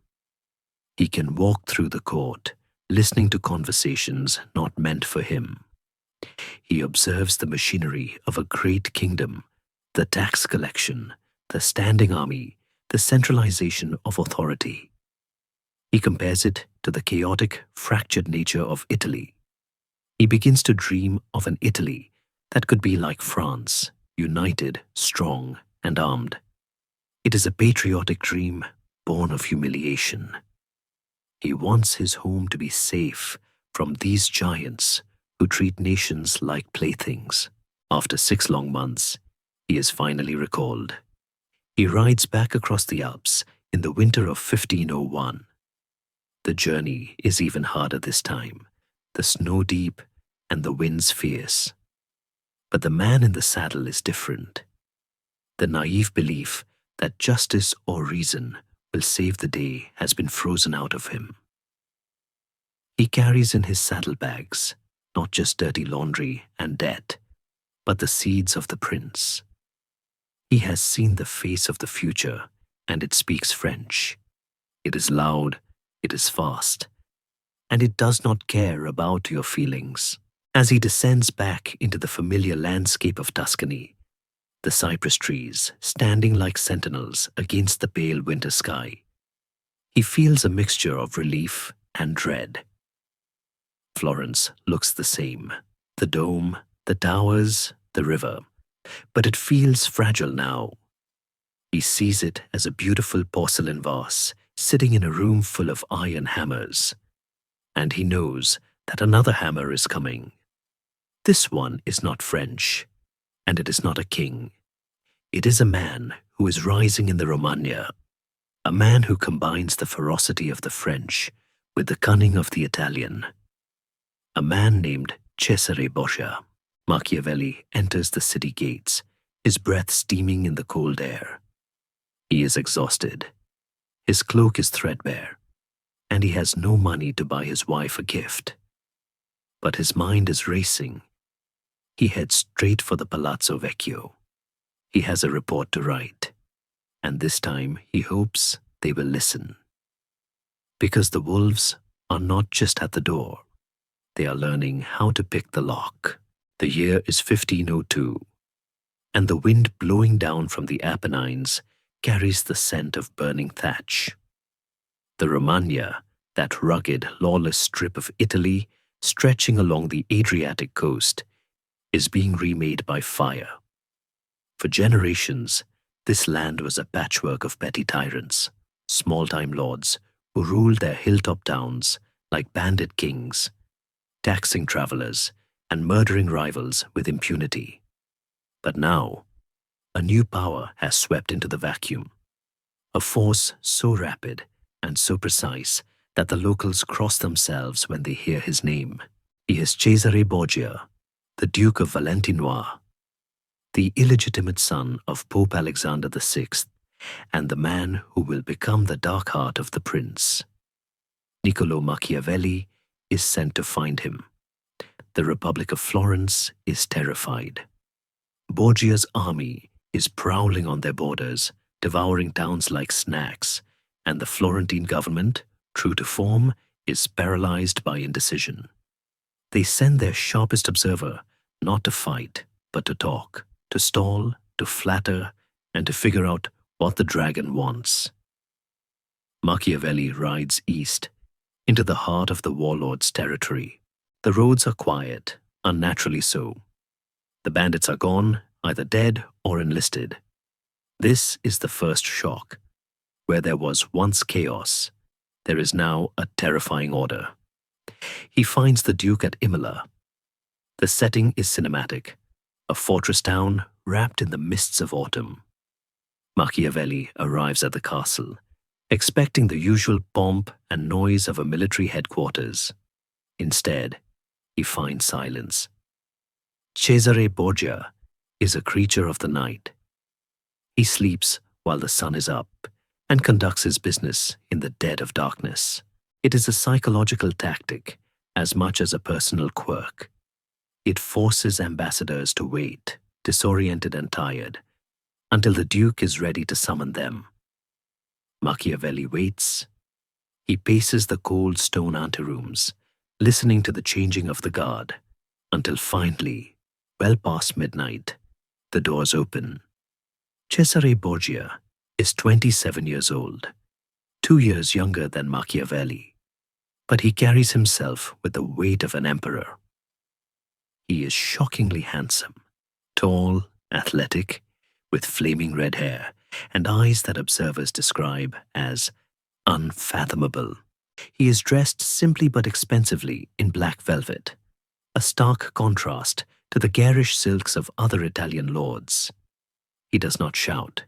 He can walk through the court, listening to conversations not meant for him. He observes the machinery of a great kingdom, the tax collection, the standing army, the centralization of authority. He compares it to the chaotic, fractured nature of Italy. He begins to dream of an Italy that could be like France, united, strong, and armed. It is a patriotic dream born of humiliation. He wants his home to be safe from these giants who treat nations like playthings. After 6 long months, he is finally recalled. He rides back across the Alps in the winter of 1501. The journey is even harder this time, the snow deep and the winds fierce. But the man in the saddle is different. The naive belief that justice or reason will save the day has been frozen out of him. He carries in his saddlebags not just dirty laundry and debt, but the seeds of the prince. He has seen the face of the future, and it speaks French. It is loud, it is fast, and it does not care about your feelings. As he descends back into the familiar landscape of Tuscany, the cypress trees standing like sentinels against the pale winter sky, he feels a mixture of relief and dread. Florence looks the same, the dome, the towers, the river, but it feels fragile now. He sees it as a beautiful porcelain vase sitting in a room full of iron hammers, and he knows that another hammer is coming. This one is not French, and it is not a king. It is a man who is rising in the Romagna, a man who combines the ferocity of the French with the cunning of the Italian. A man named Cesare Borgia. Machiavelli enters the city gates, his breath steaming in the cold air. He is exhausted. His cloak is threadbare, and he has no money to buy his wife a gift. But his mind is racing. He heads straight for the Palazzo Vecchio. He has a report to write, and this time he hopes they will listen. Because the wolves are not just at the door. They are learning how to pick the lock. The year is 1502, and the wind blowing down from the Apennines carries the scent of burning thatch. The Romagna, that rugged, lawless strip of Italy stretching along the Adriatic coast, is being remade by fire. For generations, this land was a patchwork of petty tyrants, small-time lords who ruled their hilltop towns like bandit kings, taxing travelers and murdering rivals with impunity. But now, a new power has swept into the vacuum, a force so rapid and so precise that the locals cross themselves when they hear his name. He is Cesare Borgia, the Duke of Valentinois, the illegitimate son of Pope Alexander VI, and the man who will become the dark heart of the prince. Niccolo Machiavelli is sent to find him. The Republic of Florence is terrified. Borgia's army is prowling on their borders, devouring towns like snacks, and the Florentine government, true to form, is paralyzed by indecision. They send their sharpest observer not to fight, but to talk, to stall, to flatter, and to figure out what the dragon wants. Machiavelli rides east, into the heart of the warlord's territory. The roads are quiet, unnaturally so. The bandits are gone, either dead or enlisted. This is the first shock. Where there was once chaos, there is now a terrifying order. He finds the Duke at Imola. The setting is cinematic, a fortress town wrapped in the mists of autumn. Machiavelli arrives at the castle, expecting the usual pomp and noise of a military headquarters. Instead, he finds silence. Cesare Borgia is a creature of the night. He sleeps while the sun is up and conducts his business in the dead of darkness. It is a psychological tactic as much as a personal quirk. It forces ambassadors to wait, disoriented and tired, until the Duke is ready to summon them. Machiavelli waits. He paces the cold stone anterooms, listening to the changing of the guard, until finally, well past midnight, the doors open. Cesare Borgia is 27 years old, 2 years younger than Machiavelli, but he carries himself with the weight of an emperor. He is shockingly handsome, tall, athletic, with flaming red hair and eyes that observers describe as unfathomable. He is dressed simply but expensively in black velvet, a stark contrast to the garish silks of other Italian lords. He does not shout.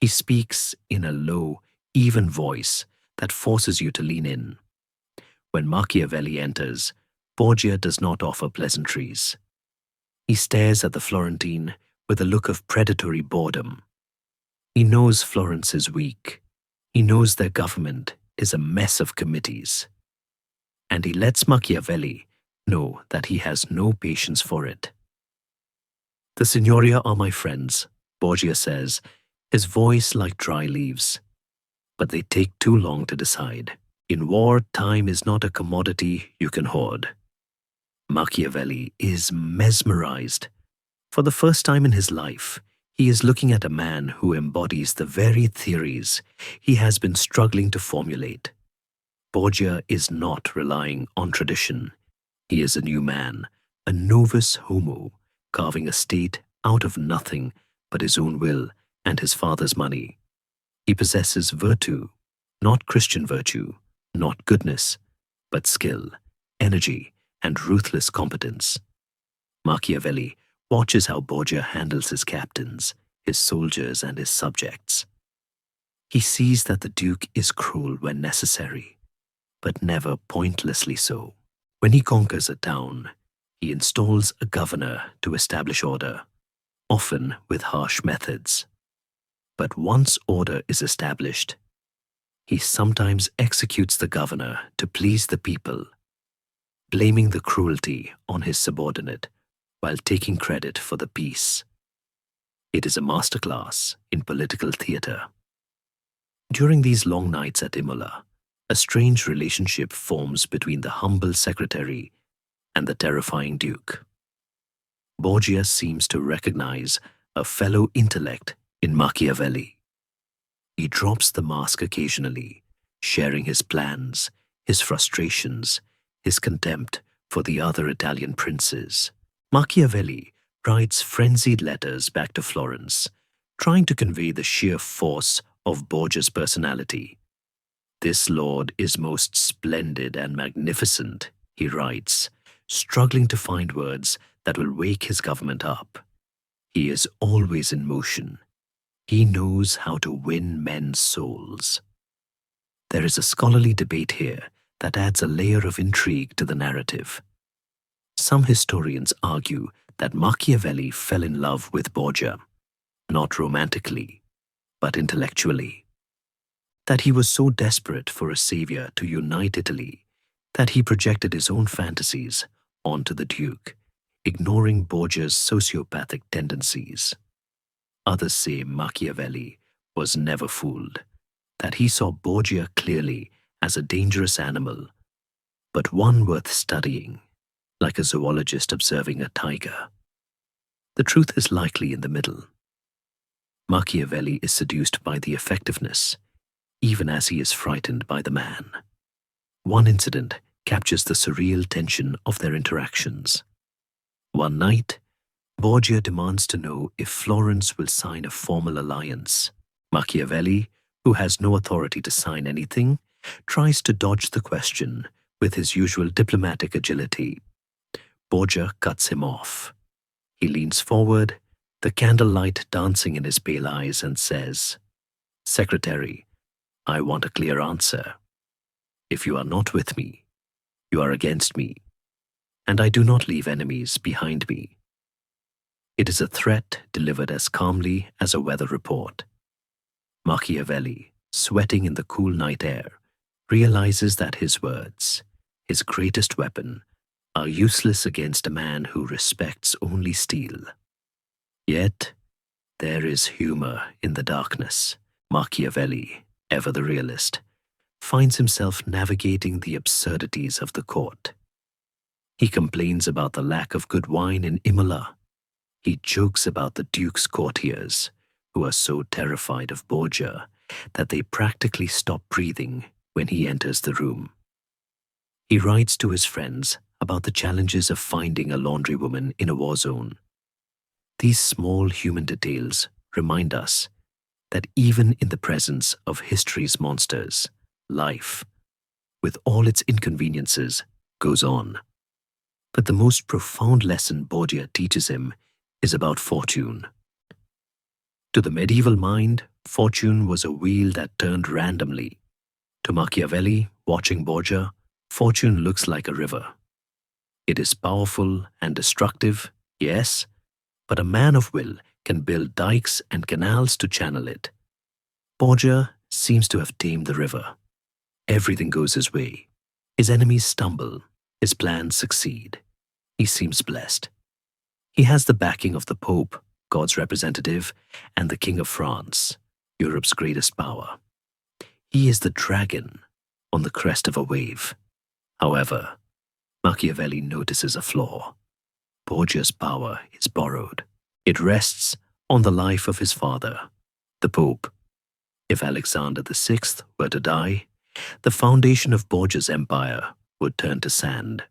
He speaks in a low, even voice that forces you to lean in. When Machiavelli enters, Borgia does not offer pleasantries. He stares at the Florentine with a look of predatory boredom. He knows Florence is weak. He knows their government is a mess of committees. And he lets Machiavelli know that he has no patience for it. The Signoria are my friends, Borgia says, his voice like dry leaves. But they take too long to decide. In war, time is not a commodity you can hoard. Machiavelli is mesmerized. For the first time in his life, he is looking at a man who embodies the very theories he has been struggling to formulate. Borgia is not relying on tradition. He is a new man, a novus homo, carving a state out of nothing but his own will and his father's money. He possesses virtue, not Christian virtue, not goodness, but skill, energy, and ruthless competence. Machiavelli watches how Borgia handles his captains, his soldiers, and his subjects. He sees that the Duke is cruel when necessary, but never pointlessly so. When he conquers a town, he installs a governor to establish order, often with harsh methods. But once order is established, he sometimes executes the governor to please the people, blaming the cruelty on his subordinate while taking credit for the peace. It is a masterclass in political theater. During these long nights at Imola, a strange relationship forms between the humble secretary and the terrifying Duke. Borgia seems to recognize a fellow intellect in Machiavelli. He drops the mask occasionally, sharing his plans, his frustrations, his contempt for the other Italian princes. Machiavelli writes frenzied letters back to Florence, trying to convey the sheer force of Borgia's personality. "This lord is most splendid and magnificent," he writes, struggling to find words that will wake his government up. "He is always in motion. He knows how to win men's souls." There is a scholarly debate here that adds a layer of intrigue to the narrative. Some historians argue that Machiavelli fell in love with Borgia, not romantically, but intellectually. That he was so desperate for a savior to unite Italy that he projected his own fantasies onto the Duke, ignoring Borgia's sociopathic tendencies. Others say Machiavelli was never fooled, that he saw Borgia clearly as a dangerous animal, but one worth studying, like a zoologist observing a tiger. The truth is likely in the middle. Machiavelli is seduced by the effectiveness, even as he is frightened by the man. One incident captures the surreal tension of their interactions. One night, Borgia demands to know if Florence will sign a formal alliance. Machiavelli, who has no authority to sign anything, tries to dodge the question with his usual diplomatic agility. Borgia cuts him off. He leans forward, the candlelight dancing in his pale eyes, and says, "Secretary, I want a clear answer. If you are not with me, you are against me, and I do not leave enemies behind me." It is a threat delivered as calmly as a weather report. Machiavelli, sweating in the cool night air, realizes that his words, his greatest weapon, are useless against a man who respects only steel. Yet, there is humor in the darkness. Machiavelli, ever the realist, finds himself navigating the absurdities of the court. He complains about the lack of good wine in Imola. He jokes about the Duke's courtiers, who are so terrified of Borgia that they practically stop breathing when he enters the room. He writes to his friends about the challenges of finding a laundrywoman in a war zone. These small human details remind us that even in the presence of history's monsters, life, with all its inconveniences, goes on. But the most profound lesson Borgia teaches him is about fortune. To the medieval mind, fortune was a wheel that turned randomly. To Machiavelli, watching Borgia, fortune looks like a river. It is powerful and destructive, yes, but a man of will can build dikes and canals to channel it. Borgia seems to have tamed the river. Everything goes his way. His enemies stumble, his plans succeed. He seems blessed. He has the backing of the Pope, God's representative, and the King of France, Europe's greatest power. He is the dragon on the crest of a wave. However, Machiavelli notices a flaw. Borgia's power is borrowed. It rests on the life of his father, the Pope. If Alexander VI were to die, the foundation of Borgia's empire would turn to sand.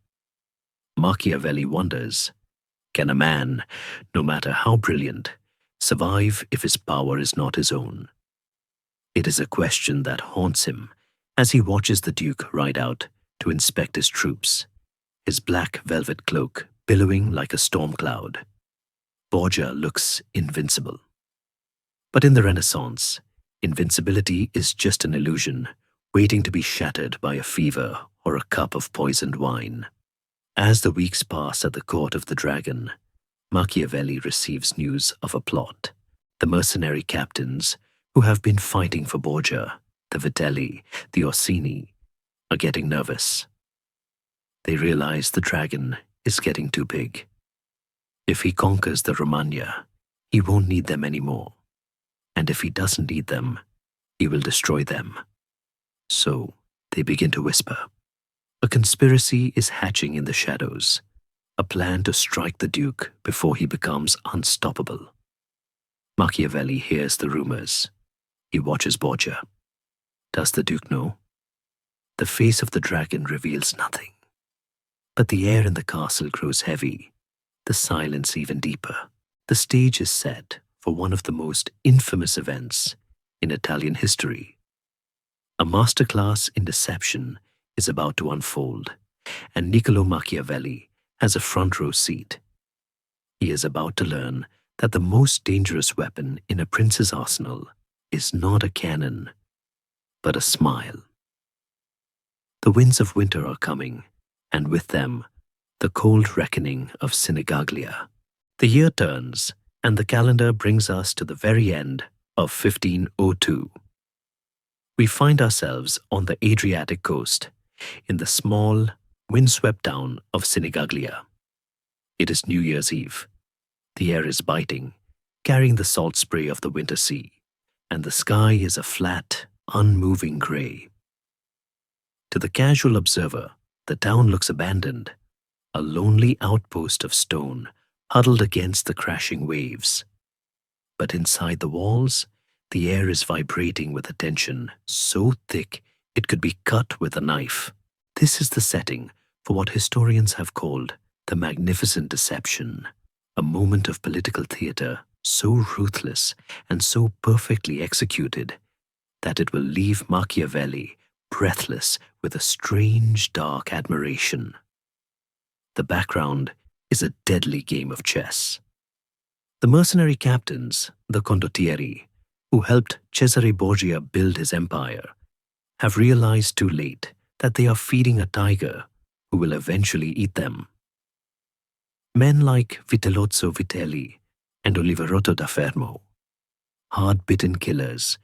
Machiavelli wonders, can a man, no matter how brilliant, survive if his power is not his own? It is a question that haunts him as he watches the Duke ride out to inspect his troops, his black velvet cloak billowing like a storm cloud. Borgia looks invincible. But in the Renaissance, invincibility is just an illusion waiting to be shattered by a fever or a cup of poisoned wine. As the weeks pass at the court of the dragon, Machiavelli receives news of a plot. The mercenary captains who have been fighting for Borgia, the Vitelli, the Orsini, are getting nervous. They realize the dragon is getting too big. If he conquers the Romagna, he won't need them anymore. And if he doesn't need them, he will destroy them. So they begin to whisper. A conspiracy is hatching in the shadows, a plan to strike the Duke before he becomes unstoppable. Machiavelli hears the rumors. He watches Borgia. Does the Duke know? The face of the dragon reveals nothing. But the air in the castle grows heavy, the silence even deeper. The stage is set for one of the most infamous events in Italian history. A masterclass in deception is about to unfold, and Niccolo Machiavelli has a front row seat. He is about to learn that the most dangerous weapon in a prince's arsenal is not a cannon, but a smile. The winds of winter are coming, and with them, the cold reckoning of Sinigaglia. The year turns, and the calendar brings us to the very end of 1502. We find ourselves on the Adriatic coast, in the small, windswept town of Sinigaglia. It is New Year's Eve. The air is biting, carrying the salt spray of the winter sea, and the sky is a flat, unmoving gray. To the casual observer, the town looks abandoned, a lonely outpost of stone huddled against the crashing waves. But inside the walls, the air is vibrating with a tension so thick it could be cut with a knife. This is the setting for what historians have called the Magnificent Deception, a moment of political theater so ruthless and so perfectly executed that it will leave Machiavelli breathless with a strange, dark admiration. The background is a deadly game of chess. The mercenary captains, the condottieri, who helped Cesare Borgia build his empire, have realized too late that they are feeding a tiger who will eventually eat them. Men like Vitellozzo Vitelli and Oliverotto da Fermo, hard-bitten killers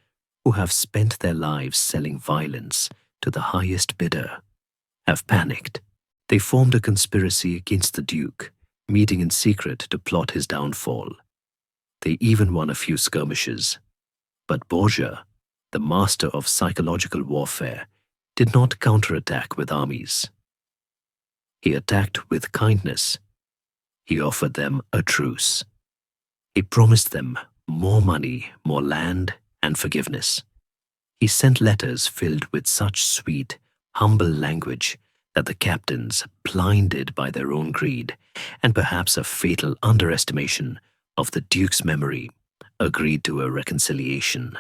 who have spent their lives selling violence to the highest bidder, have panicked. They formed a conspiracy against the Duke, meeting in secret to plot his downfall. They even won a few skirmishes. But Borgia, the master of psychological warfare, did not counterattack with armies. He attacked with kindness. He offered them a truce. He promised them more money, more land, and forgiveness. He sent letters filled with such sweet, humble language that the captains, blinded by their own greed and perhaps a fatal underestimation of the Duke's memory, agreed to a reconciliation.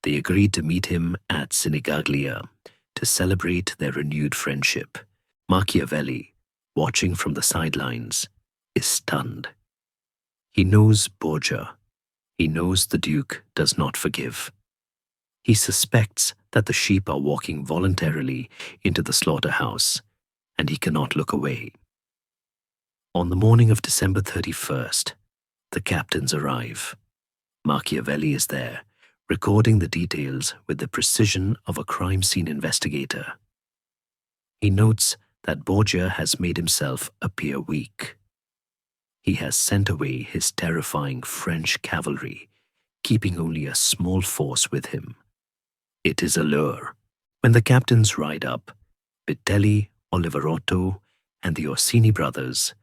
They agreed to meet him at Sinigaglia to celebrate their renewed friendship. Machiavelli, watching from the sidelines, is stunned. He knows Borgia. He knows the Duke does not forgive. He suspects that the sheep are walking voluntarily into the slaughterhouse, and he cannot look away. On the morning of December 31st, the captains arrive. Machiavelli is there, recording the details with the precision of a crime scene investigator. He notes that Borgia has made himself appear weak. he has sent away his terrifying French cavalry, keeping only a small force with him. It is a lure. When the captains ride up, Vitelli, Oliverotto, and the Orsini brothers,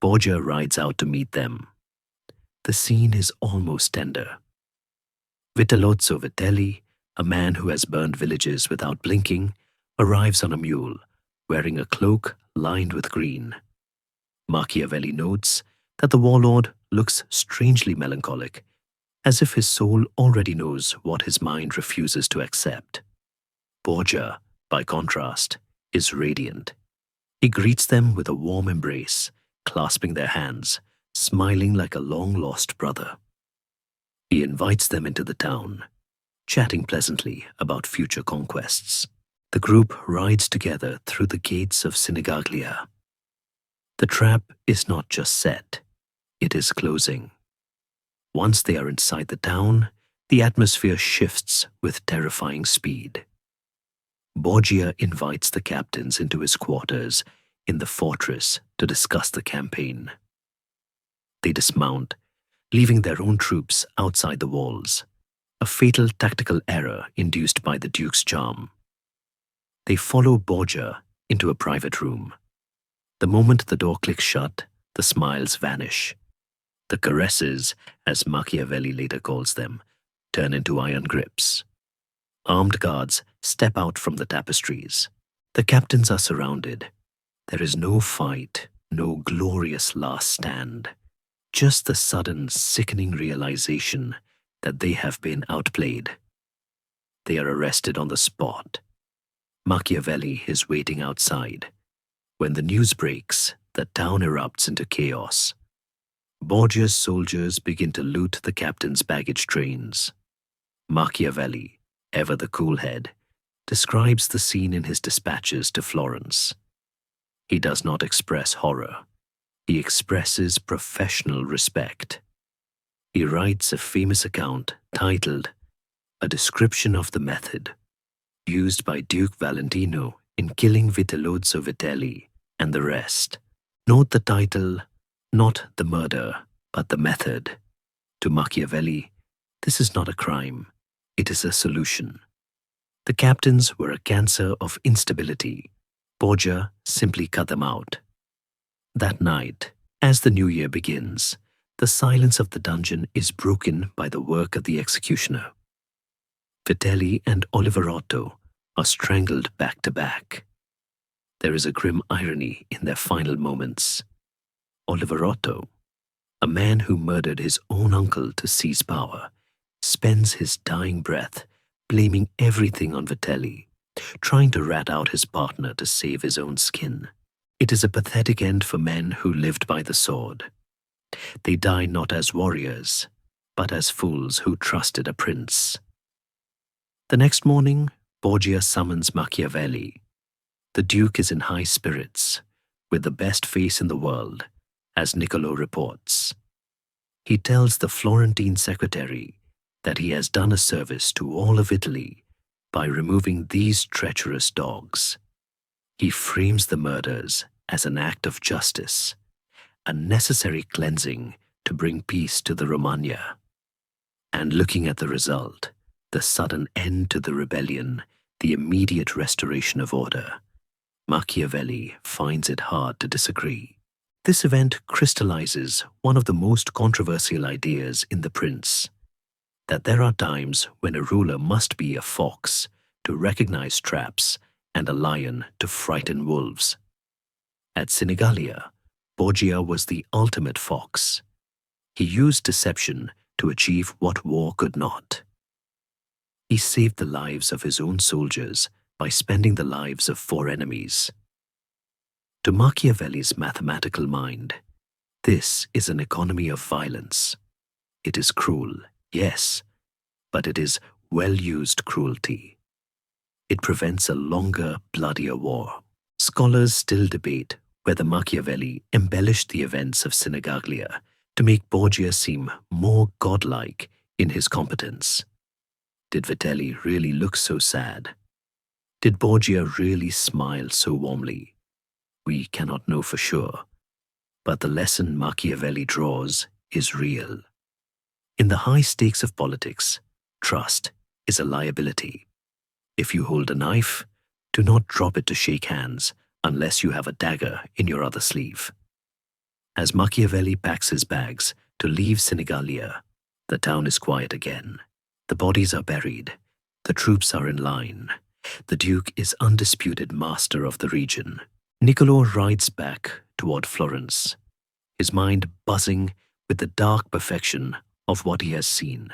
Borgia rides out to meet them. The scene is almost tender. Vitellozzo Vitelli, a man who has burned villages without blinking, arrives on a mule, wearing a cloak lined with green. Machiavelli notes that the warlord looks strangely melancholic, as if his soul already knows what his mind refuses to accept. Borgia, by contrast, is radiant. He greets them with a warm embrace, clasping their hands, smiling like a long-lost brother. He invites them into the town, chatting pleasantly about future conquests. The group rides together through the gates of Sinigaglia. The trap is not just set, it is closing. Once they are inside the town, the atmosphere shifts with terrifying speed. Borgia invites the captains into his quarters in the fortress to discuss the campaign. They dismount, leaving their own troops outside the walls, a fatal tactical error induced by the Duke's charm. They follow Borgia into a private room. The moment the door clicks shut, the smiles vanish. The caresses, as Machiavelli later calls them, turn into iron grips. Armed guards step out from the tapestries. The captains are surrounded. There is no fight, no glorious last stand, just the sudden, sickening realization that they have been outplayed. They are arrested on the spot. Machiavelli is waiting outside. When the news breaks, the town erupts into chaos. Borgia's soldiers begin to loot the captain's baggage trains. Machiavelli, ever the cool head, describes the scene in his dispatches to Florence. He does not express horror. He expresses professional respect. He writes a famous account titled A Description of the Method used by Duke Valentino in killing Vitellozzo Vitelli and the rest. Note the title, not the murder, but the method. To Machiavelli, this is not a crime, it is a solution. The captains were a cancer of instability. Borgia simply cut them out. That night, as the new year begins, the silence of the dungeon is broken by the work of the executioner. Vitelli and Oliverotto are strangled back to back. There is a grim irony in their final moments. Oliverotto, a man who murdered his own uncle to seize power, spends his dying breath blaming everything on Vitelli, trying to rat out his partner to save his own skin. It is a pathetic end for men who lived by the sword. They die not as warriors, but as fools who trusted a prince. The next morning, Borgia summons Machiavelli. The Duke is in high spirits, with the best face in the world, as Niccolo reports. He tells the Florentine secretary that he has done a service to all of Italy by removing these treacherous dogs. He frames the murders as an act of justice, a necessary cleansing to bring peace to the Romagna. And looking at the result, the sudden end to the rebellion, the immediate restoration of order, Machiavelli finds it hard to disagree. This event crystallizes one of the most controversial ideas in The Prince, that there are times when a ruler must be a fox to recognize traps and a lion to frighten wolves. At Sinigaglia, Borgia was the ultimate fox. He used deception to achieve what war could not. He saved the lives of his own soldiers by spending the lives of 4 enemies. To Machiavelli's mathematical mind, this is an economy of violence. It is cruel, yes, but it is well-used cruelty. It prevents a longer, bloodier war. Scholars still debate whether Machiavelli embellished the events of Sinigaglia to make Borgia seem more godlike in his competence. Did Vitelli really look so sad? Did Borgia really smile so warmly? We cannot know for sure. But the lesson Machiavelli draws is real. In the high stakes of politics, trust is a liability. If you hold a knife, do not drop it to shake hands unless you have a dagger in your other sleeve. As Machiavelli packs his bags to leave Senigalia, the town is quiet again. The bodies are buried. The troops are in line. The Duke is undisputed master of the region. Niccolo rides back toward Florence, his mind buzzing with the dark perfection of what he has seen.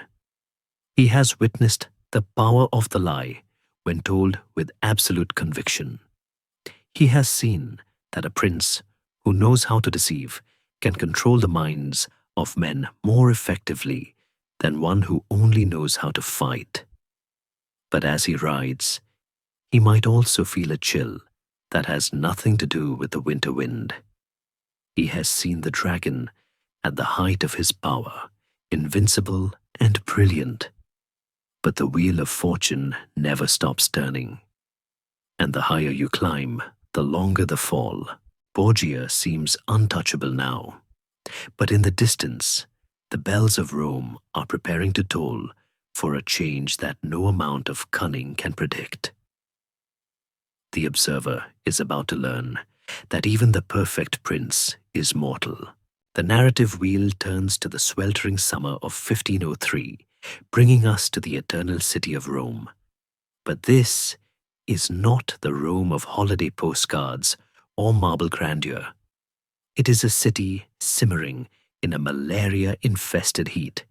He has witnessed the power of the lie when told with absolute conviction. He has seen that a prince who knows how to deceive can control the minds of men more effectively than one who only knows how to fight. But as he rides, he might also feel a chill that has nothing to do with the winter wind. He has seen the dragon at the height of his power, invincible and brilliant. But the wheel of fortune never stops turning. And the higher you climb, the longer the fall. Borgia seems untouchable now. But in the distance, the bells of Rome are preparing to toll for a change that no amount of cunning can predict. The observer is about to learn that even the perfect prince is mortal. The narrative wheel turns to the sweltering summer of 1503, bringing us to the eternal city of Rome. But this is not the Rome of holiday postcards or marble grandeur. It is a city simmering in a malaria-infested heat,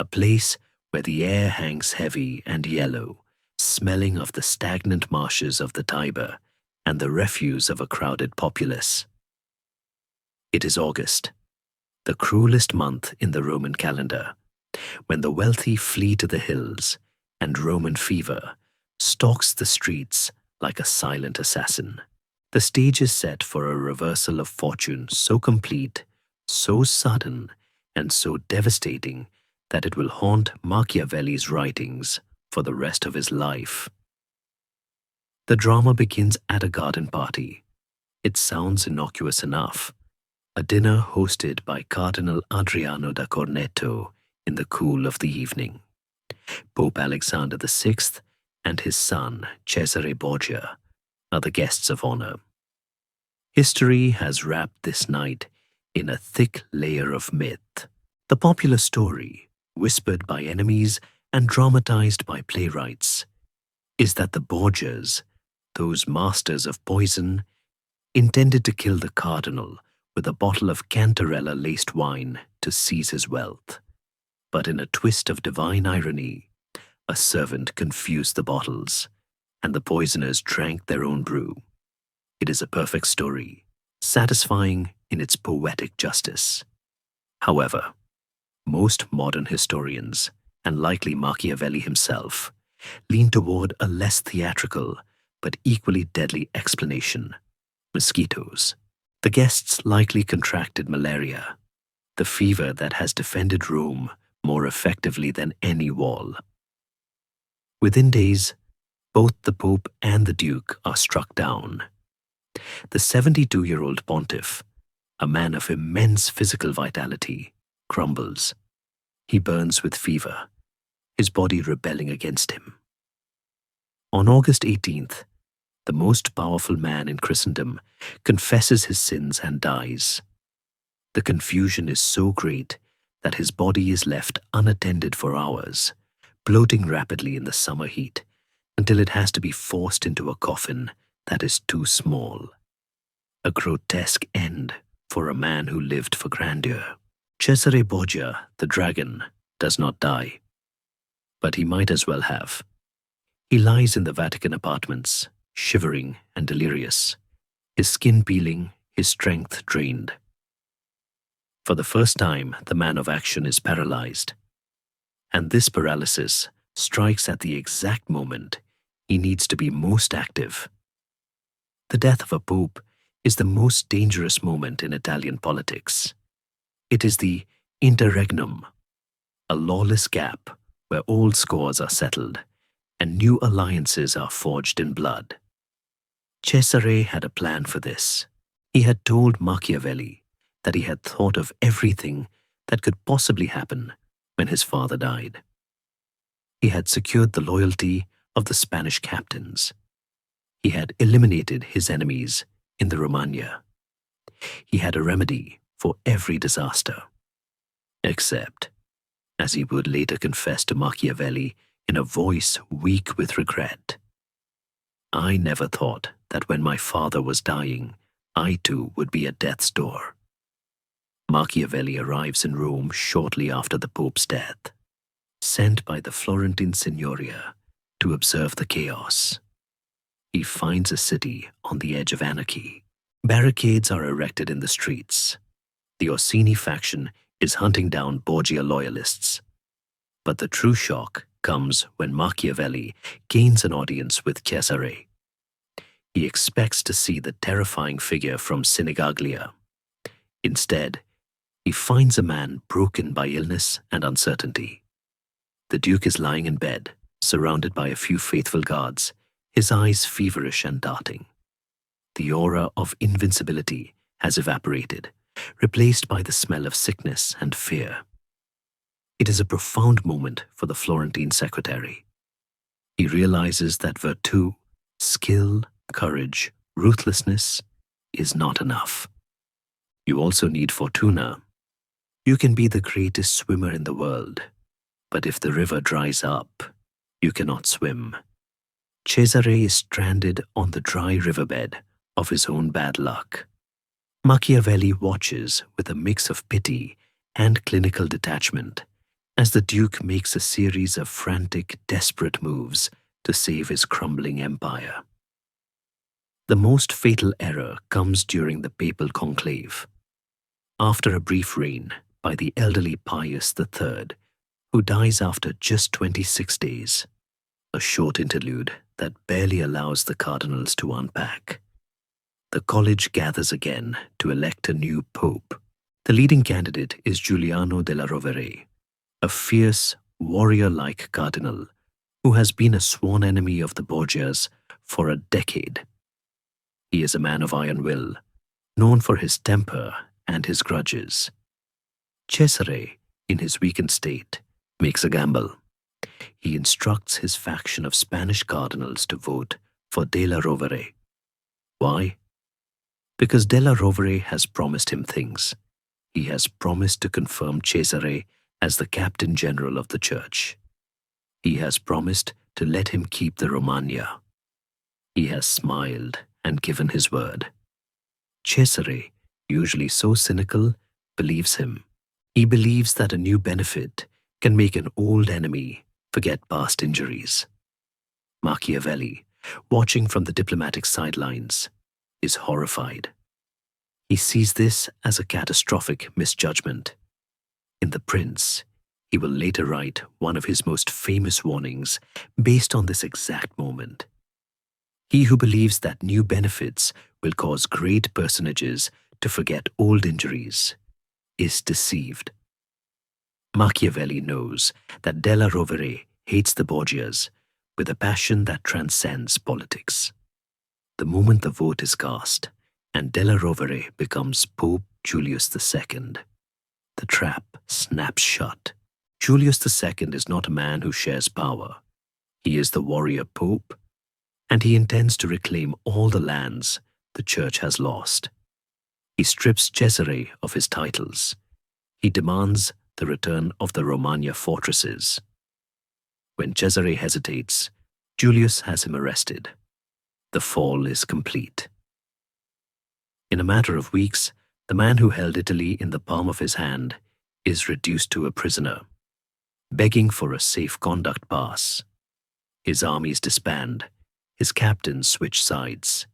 a place where the air hangs heavy and yellow, smelling of the stagnant marshes of the Tiber and the refuse of a crowded populace. It is August, the cruelest month in the Roman calendar, when the wealthy flee to the hills and Roman fever stalks the streets like a silent assassin. The stage is set for a reversal of fortune so complete, so sudden, and so devastating that it will haunt Machiavelli's writings for the rest of his life. The drama begins at a garden party. It sounds innocuous enough. A dinner hosted by Cardinal Adriano da Corneto in the cool of the evening. Pope Alexander VI and his son Cesare Borgia are the guests of honor. History has wrapped this night in a thick layer of myth. The popular story, whispered by enemies and dramatized by playwrights, is that the Borgias, those masters of poison, intended to kill the cardinal with a bottle of Cantarella-laced wine to seize his wealth. But in a twist of divine irony, a servant confused the bottles, and the poisoners drank their own brew. It is a perfect story, satisfying in its poetic justice. However, most modern historians, and likely Machiavelli himself, lean toward a less theatrical but equally deadly explanation: mosquitoes. The guests likely contracted malaria, the fever that has defended Rome more effectively than any wall. Within days, both the Pope and the Duke are struck down. The 72-year-old pontiff, a man of immense physical vitality, crumbles. He burns with fever, his body rebelling against him. On August 18th, the most powerful man in Christendom confesses his sins and dies. The confusion is so great that his body is left unattended for hours, bloating rapidly in the summer heat until it has to be forced into a coffin that is too small. A grotesque end for a man who lived for grandeur. Cesare Borgia, the dragon, does not die. But he might as well have. He lies in the Vatican apartments, shivering and delirious, his skin peeling, his strength drained. For the first time, the man of action is paralyzed. And this paralysis strikes at the exact moment he needs to be most active. The death of a pope is the most dangerous moment in Italian politics. It is the interregnum, a lawless gap where old scores are settled and new alliances are forged in blood. Cesare had a plan for this. He had told Machiavelli that he had thought of everything that could possibly happen when his father died. He had secured the loyalty of the Spanish captains. He had eliminated his enemies in the Romagna. He had a remedy for every disaster. Except, as he would later confess to Machiavelli in a voice weak with regret, I never thought that when my father was dying, I too would be at death's door. Machiavelli arrives in Rome shortly after the Pope's death, sent by the Florentine Signoria to observe the chaos. He finds a city on the edge of anarchy. Barricades are erected in the streets. The Orsini faction is hunting down Borgia loyalists. But the true shock comes when Machiavelli gains an audience with Cesare. He expects to see the terrifying figure from Sinigaglia. Instead, he finds a man broken by illness and uncertainty. The Duke is lying in bed, surrounded by a few faithful guards, his eyes feverish and darting. The aura of invincibility has evaporated, replaced by the smell of sickness and fear. It is a profound moment for the Florentine secretary. He realizes that virtue, skill, courage, ruthlessness is not enough. You also need fortuna. You can be the greatest swimmer in the world, but if the river dries up, you cannot swim. Cesare is stranded on the dry riverbed of his own bad luck. Machiavelli watches with a mix of pity and clinical detachment as the Duke makes a series of frantic, desperate moves to save his crumbling empire. The most fatal error comes during the papal conclave. After a brief reign by the elderly Pius III, who dies after just 26 days, a short interlude that barely allows the cardinals to unpack. The college gathers again to elect a new pope. The leading candidate is Giuliano della Rovere, a fierce, warrior-like cardinal who has been a sworn enemy of the Borgias for a decade. He is a man of iron will, known for his temper and his grudges. Cesare, in his weakened state, makes a gamble. He instructs his faction of Spanish cardinals to vote for della Rovere. Why? Because della Rovere has promised him things. He has promised to confirm Cesare as the captain general of the church. He has promised to let him keep the Romagna. He has smiled and given his word. Cesare, usually so cynical, believes him. He believes that a new benefit can make an old enemy forget past injuries. Machiavelli, watching from the diplomatic sidelines, is horrified. He sees this as a catastrophic misjudgment. In The Prince, he will later write one of his most famous warnings based on this exact moment. He who believes that new benefits will cause great personages to forget old injuries is deceived. Machiavelli knows that della Rovere hates the Borgias with a passion that transcends politics. The moment the vote is cast and della Rovere becomes Pope Julius II, the trap snaps shut. Julius II is not a man who shares power. He is the warrior pope, and he intends to reclaim all the lands the church has lost. He strips Cesare of his titles. He demands the return of the Romagna fortresses. When Cesare hesitates, Julius has him arrested. The fall is complete. In a matter of weeks, the man who held Italy in the palm of his hand is reduced to a prisoner, begging for a safe conduct pass. His armies disband, his captains switch sides,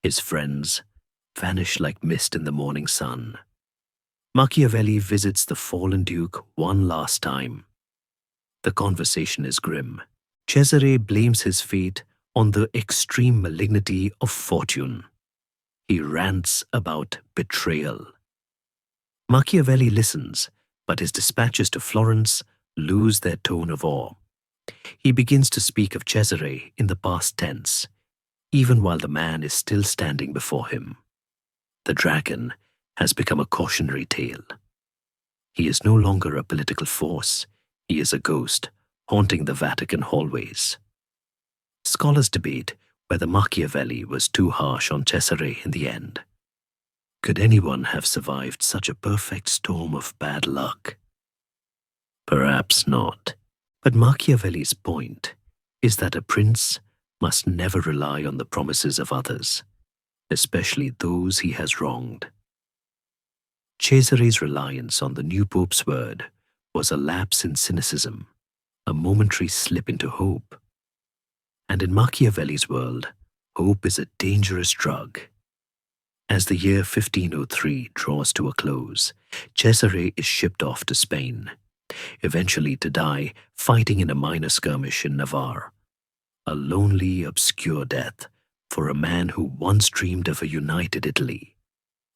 his friends vanish like mist in the morning sun. Machiavelli visits the fallen duke one last time. The conversation is grim. Cesare blames his fate on the extreme malignity of fortune. He rants about betrayal. Machiavelli listens, but his dispatches to Florence lose their tone of awe. He begins to speak of Cesare in the past tense, even while the man is still standing before him. The dragon has become a cautionary tale. He is no longer a political force. He is a ghost haunting the Vatican hallways. Scholars debate whether Machiavelli was too harsh on Cesare in the end. Could anyone have survived such a perfect storm of bad luck? Perhaps not. But Machiavelli's point is that a prince must never rely on the promises of others, especially those he has wronged. Cesare's reliance on the new pope's word was a lapse in cynicism, a momentary slip into hope. And in Machiavelli's world, hope is a dangerous drug. As the year 1503 draws to a close, Cesare is shipped off to Spain, eventually to die fighting in a minor skirmish in Navarre. A lonely, obscure death for a man who once dreamed of a united Italy.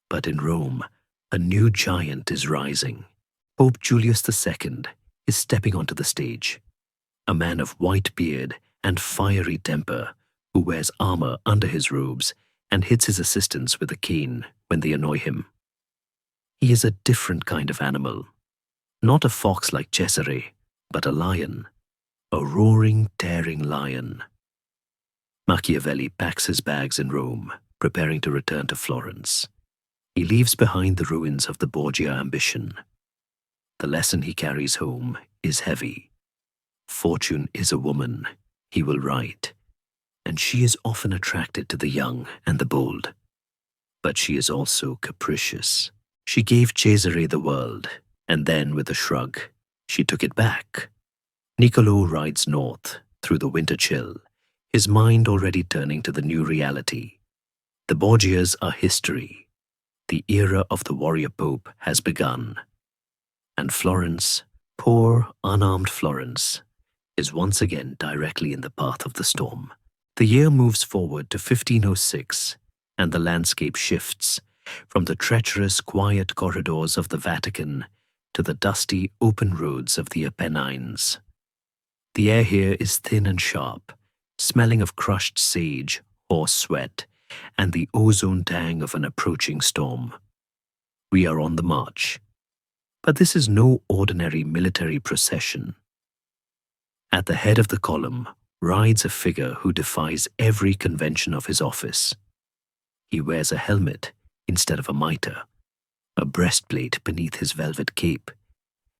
But in Rome, a new giant is rising. Pope Julius II is stepping onto the stage, a man of white beard and fiery temper who wears armor under his robes and hits his assistants with a cane when they annoy him. He is a different kind of animal, not a fox like Cesare, but a lion, a roaring, tearing lion. Machiavelli packs his bags in Rome, preparing to return to Florence. He leaves behind the ruins of the Borgia ambition. The lesson he carries home is heavy. Fortune is a woman, he will write, and she is often attracted to the young and the bold. But she is also capricious. She gave Cesare the world, and then with a shrug, she took it back. Niccolo rides north through the winter chill, his mind already turning to the new reality. The Borgias are history. The era of the warrior pope has begun. And Florence, poor, unarmed Florence, is once again directly in the path of the storm. The year moves forward to 1506, and the landscape shifts from the treacherous, quiet corridors of the Vatican to the dusty, open roads of the Apennines. The air here is thin and sharp, smelling of crushed sage, horse sweat, and the ozone tang of an approaching storm. We are on the march. But this is no ordinary military procession. At the head of the column rides a figure who defies every convention of his office. He wears a helmet instead of a mitre, a breastplate beneath his velvet cape,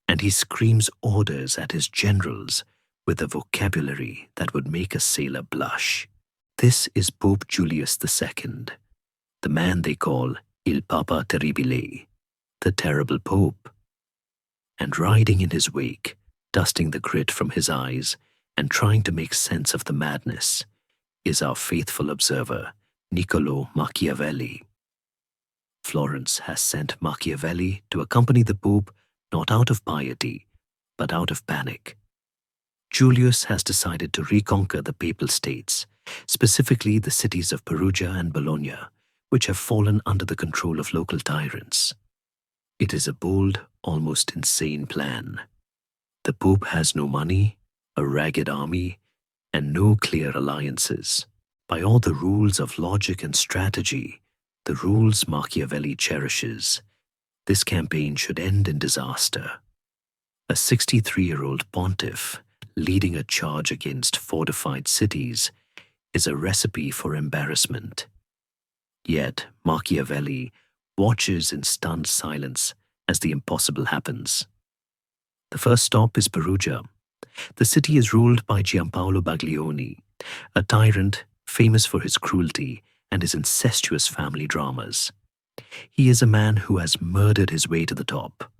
and he screams orders at his generals with a vocabulary that would make a sailor blush. This is Pope Julius II, the man they call Il Papa Terribile, the terrible Pope. And riding in his wake, dusting the grit from his eyes and trying to make sense of the madness, is our faithful observer, Niccolo Machiavelli. Florence has sent Machiavelli to accompany the Pope not out of piety, but out of panic. Julius has decided to reconquer the Papal States, specifically the cities of Perugia and Bologna, which have fallen under the control of local tyrants. It is a bold, almost insane plan. The Pope has no money, a ragged army, and no clear alliances. By all the rules of logic and strategy, the rules Machiavelli cherishes, this campaign should end in disaster. A 63-year-old pontiff leading a charge against fortified cities is a recipe for embarrassment. Yet Machiavelli watches in stunned silence as the impossible happens. The first stop is Perugia. The city is ruled by Giampaolo Baglioni, a tyrant famous for his cruelty and his incestuous family dramas. He is a man who has murdered his way to the top,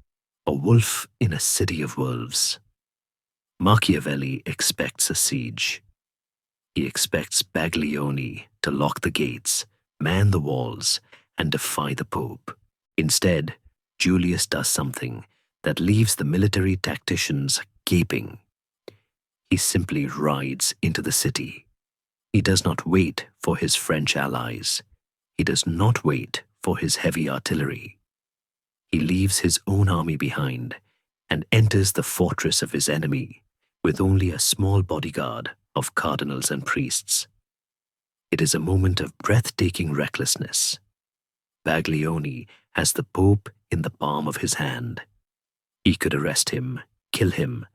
a wolf in a city of wolves. Machiavelli expects a siege. He expects Baglioni to lock the gates, man the walls, and defy the Pope. Instead, Julius does something that leaves the military tacticians gaping. He simply rides into the city. He does not wait for his French allies. He does not wait for his heavy artillery. He leaves his own army behind and enters the fortress of his enemy with only a small bodyguard of cardinals and priests. It is a moment of breathtaking recklessness. Baglioni has the Pope in the palm of his hand. He could arrest him, kill him,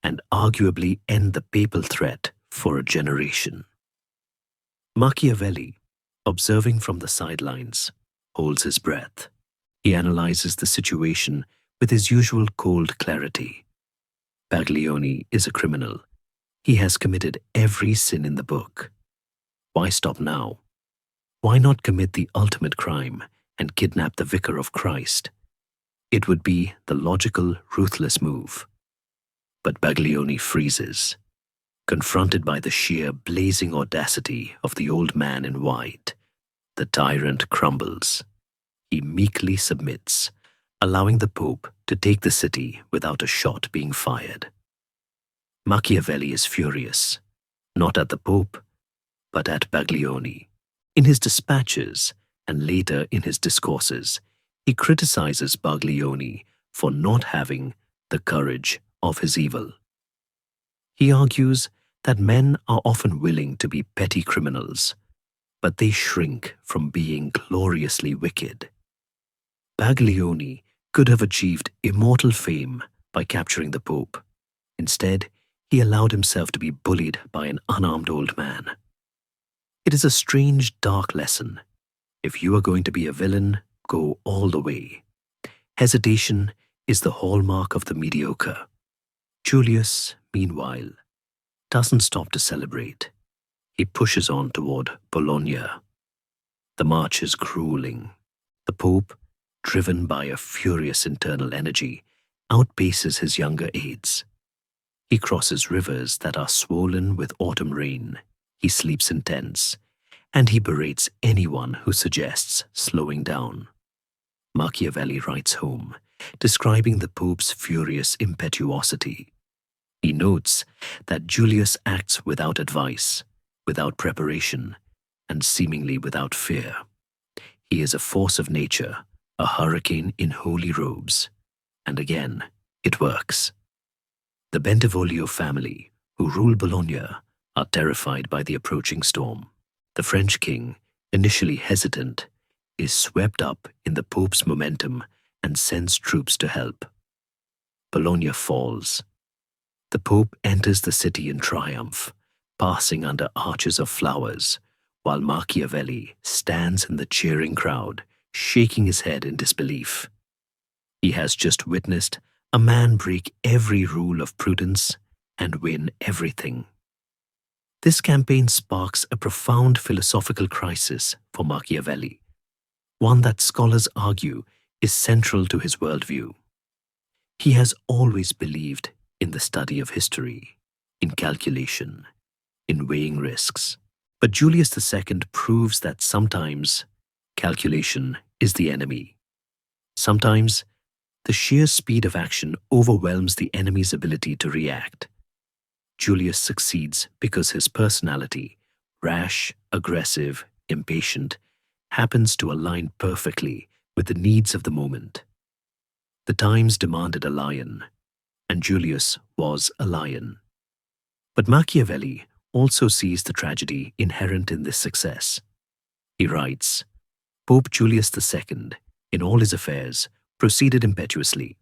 and arguably end the papal threat for a generation. Machiavelli, observing from the sidelines, holds his breath. He analyzes the situation with his usual cold clarity. Baglioni is a criminal. He has committed every sin in the book. Why stop now? Why not commit the ultimate crime and kidnap the Vicar of Christ? It would be the logical, ruthless move. But Baglioni freezes, confronted by the sheer blazing audacity of the old man in white. The tyrant crumbles. He meekly submits, allowing the Pope to take the city without a shot being fired. Machiavelli is furious, not at the Pope, but at Baglioni. In his dispatches and later in his discourses, he criticizes Baglioni for not having the courage of his evil. He argues that men are often willing to be petty criminals, but they shrink from being gloriously wicked. Baglioni could have achieved immortal fame by capturing the Pope. Instead, he allowed himself to be bullied by an unarmed old man. It is a strange, dark lesson. If you are going to be a villain, go all the way. Hesitation is the hallmark of the mediocre. Julius, meanwhile, doesn't stop to celebrate. He pushes on toward Bologna. The march is grueling. The Pope, driven by a furious internal energy, outpaces his younger aides. He crosses rivers that are swollen with autumn rain. He sleeps in tents, and he berates anyone who suggests slowing down. Machiavelli writes home, describing the Pope's furious impetuosity. He notes that Julius acts without advice, without preparation, and seemingly without fear. He is a force of nature, a hurricane in holy robes. And again, it works. The Bentivoglio family, who rule Bologna, are terrified by the approaching storm. The French king, initially hesitant, is swept up in the Pope's momentum and sends troops to help. Bologna falls. The Pope enters the city in triumph, passing under arches of flowers, while Machiavelli stands in the cheering crowd, shaking his head in disbelief. He has just witnessed a man break every rule of prudence and win everything. This campaign sparks a profound philosophical crisis for Machiavelli, one that scholars argue is central to his worldview. He has always believed in the study of history, in calculation, in weighing risks. But Julius II proves that sometimes calculation is the enemy. Sometimes the sheer speed of action overwhelms the enemy's ability to react. Julius succeeds because his personality, rash, aggressive, impatient, happens to align perfectly with the needs of the moment. The times demanded a lion, and Julius was a lion. But Machiavelli also sees the tragedy inherent in this success. He writes, Pope Julius II, in all his affairs, proceeded impetuously,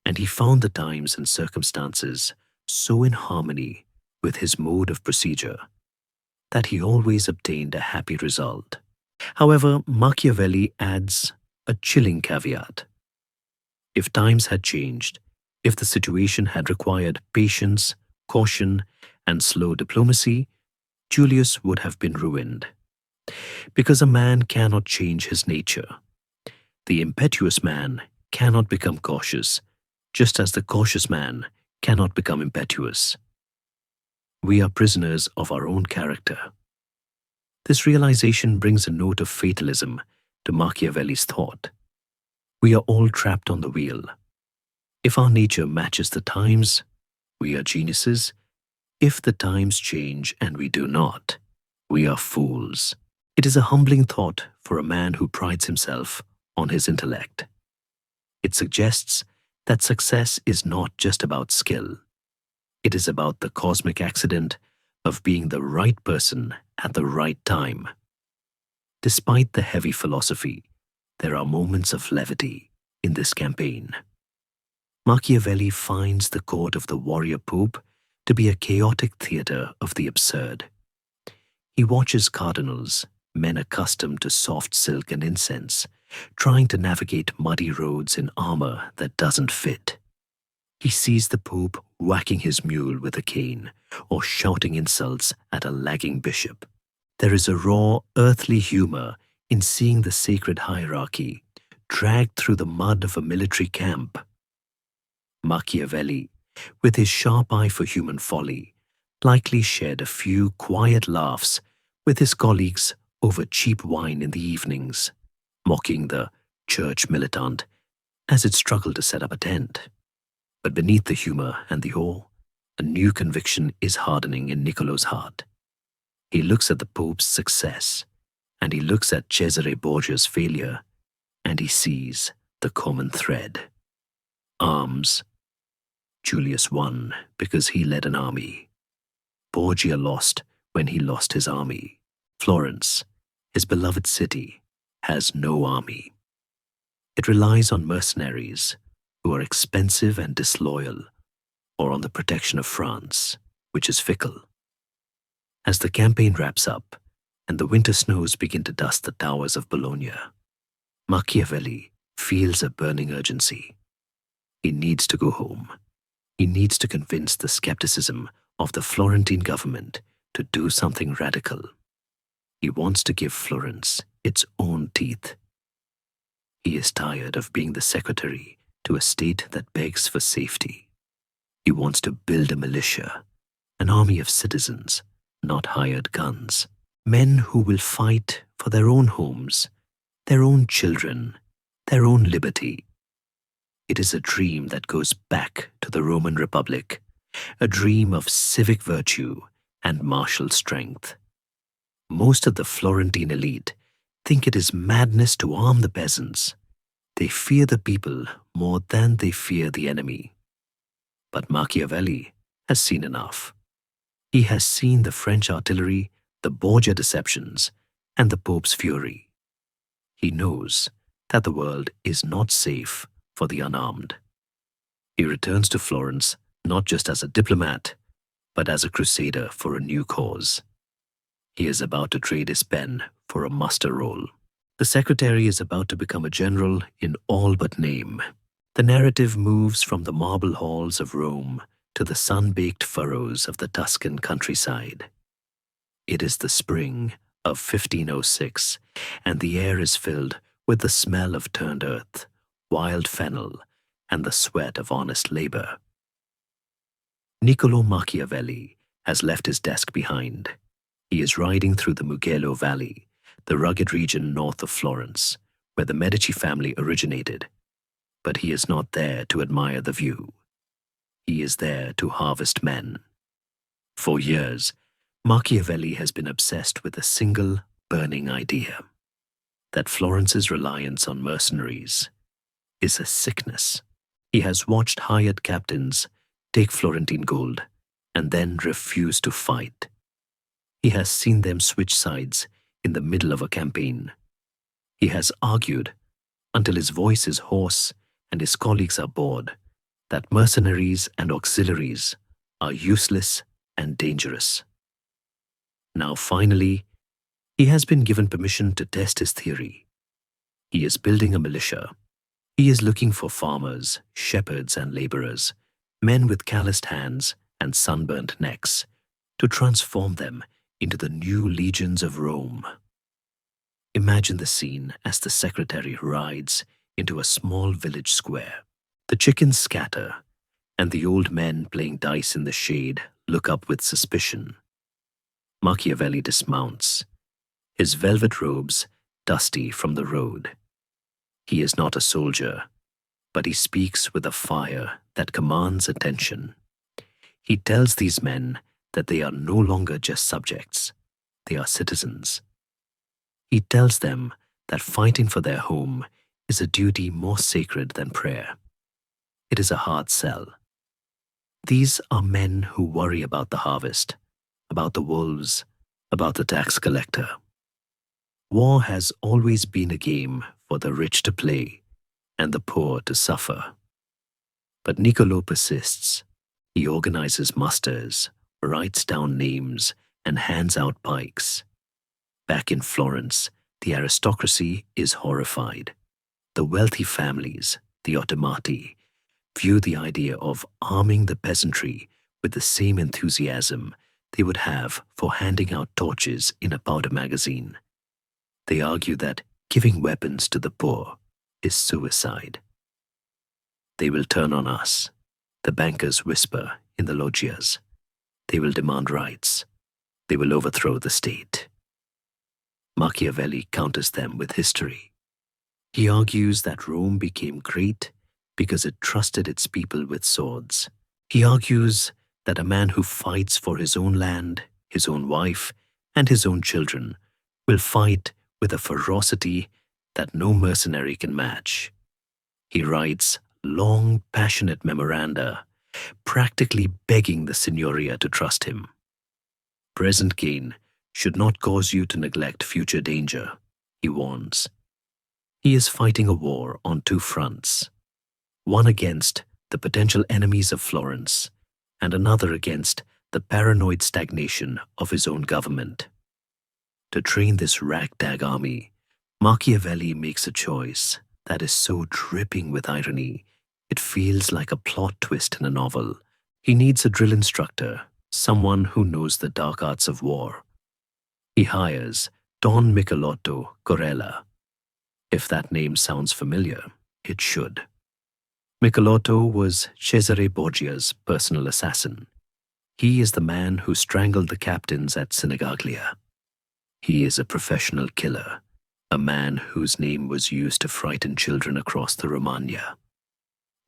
and he found the times and circumstances so in harmony with his mode of procedure that he always obtained a happy result. However, Machiavelli adds a chilling caveat. If times had changed, if the situation had required patience, caution, and slow diplomacy, Julius would have been ruined. Because a man cannot change his nature. The impetuous man cannot become cautious, just as the cautious man cannot become impetuous. We are prisoners of our own character. This realization brings a note of fatalism to Machiavelli's thought. We are all trapped on the wheel. If our nature matches the times, we are geniuses. If the times change and we do not, we are fools. It is a humbling thought for a man who prides himself on his intellect. It suggests that success is not just about skill. It is about the cosmic accident of being the right person at the right time. Despite the heavy philosophy, there are moments of levity in this campaign. Machiavelli finds the court of the warrior pope to be a chaotic theatre of the absurd. He watches cardinals, men accustomed to soft silk and incense, trying to navigate muddy roads in armor that doesn't fit. He sees the pope whacking his mule with a cane or shouting insults at a lagging bishop. There is a raw, earthly humor in seeing the sacred hierarchy dragged through the mud of a military camp. Machiavelli, with his sharp eye for human folly, likely shared a few quiet laughs with his colleagues over cheap wine in the evenings, mocking the church militant as it struggled to set up a tent. But beneath the humor and the awe, a new conviction is hardening in Niccolo's heart. He looks at the Pope's success, and he looks at Cesare Borgia's failure, and he sees the common thread. Arms. Julius won because he led an army. Borgia lost when he lost his army. Florence, his beloved city, has no army. It relies on mercenaries who are expensive and disloyal, or on the protection of France, which is fickle. As the campaign wraps up and the winter snows begin to dust the towers of Bologna, Machiavelli feels a burning urgency. He needs to go home. He needs to convince the skepticism of the Florentine government to do something radical. He wants to give Florence its own teeth. He is tired of being the secretary to a state that begs for safety. He wants to build a militia, an army of citizens, not hired guns, men who will fight for their own homes, their own children, their own liberty. It is a dream that goes back to the Roman Republic, a dream of civic virtue and martial strength. Most of the Florentine elite think it is madness to arm the peasants. They fear the people more than they fear the enemy. But Machiavelli has seen enough. He has seen the French artillery, the Borgia deceptions, and the Pope's fury. He knows that the world is not safe for the unarmed. He returns to Florence not just as a diplomat, but as a crusader for a new cause. He is about to trade his pen for a muster roll. The secretary is about to become a general in all but name. The narrative moves from the marble halls of Rome to the sun-baked furrows of the Tuscan countryside. It is the spring of 1506, and the air is filled with the smell of turned earth, wild fennel, and the sweat of honest labor. Niccolo Machiavelli has left his desk behind. He is riding through the Mugello Valley, the rugged region north of Florence, where the Medici family originated. But he is not there to admire the view. He is there to harvest men. For years, Machiavelli has been obsessed with a single burning idea: that Florence's reliance on mercenaries is a sickness. He has watched hired captains take Florentine gold and then refuse to fight. He has seen them switch sides in the middle of a campaign. He has argued until his voice is hoarse and his colleagues are bored that mercenaries and auxiliaries are useless and dangerous. Now finally, he has been given permission to test his theory. He is building a militia. He is looking for farmers, shepherds, and laborers, men with calloused hands and sunburnt necks, to transform them into the new legions of Rome. Imagine the scene as the secretary rides into a small village square. The chickens scatter, and the old men playing dice in the shade look up with suspicion. Machiavelli dismounts, his velvet robes dusty from the road. He is not a soldier, but he speaks with a fire that commands attention. He tells these men that they are no longer just subjects, they are citizens. He tells them that fighting for their home is a duty more sacred than prayer. It is a hard sell. These are men who worry about the harvest, about the wolves, about the tax collector. War has always been a game for the rich to play and the poor to suffer. But Niccolo persists. He organizes musters, writes down names, and hands out pikes. Back in Florence, the aristocracy is horrified. The wealthy families, the ottomati, view the idea of arming the peasantry with the same enthusiasm they would have for handing out torches in a powder magazine. They argue that giving weapons to the poor is suicide. They will turn on us, the bankers whisper in the loggias. They will demand rights. They will overthrow the state. Machiavelli counters them with history. He argues that Rome became great because it trusted its people with swords. He argues that a man who fights for his own land, his own wife, and his own children will fight with a ferocity that no mercenary can match. He writes long, passionate memoranda, practically begging the signoria to trust him. Present gain should not cause you to neglect future danger, he warns. He is fighting a war on two fronts, one against the potential enemies of Florence, and another against the paranoid stagnation of his own government. To train this ragtag army, Machiavelli makes a choice that is so dripping with irony, it feels like a plot twist in a novel. He needs a drill instructor, someone who knows the dark arts of war. He hires Don Michelotto Corella. If that name sounds familiar, it should. Michelotto was Cesare Borgia's personal assassin. He is the man who strangled the captains at Sinigaglia. He is a professional killer, a man whose name was used to frighten children across the Romagna.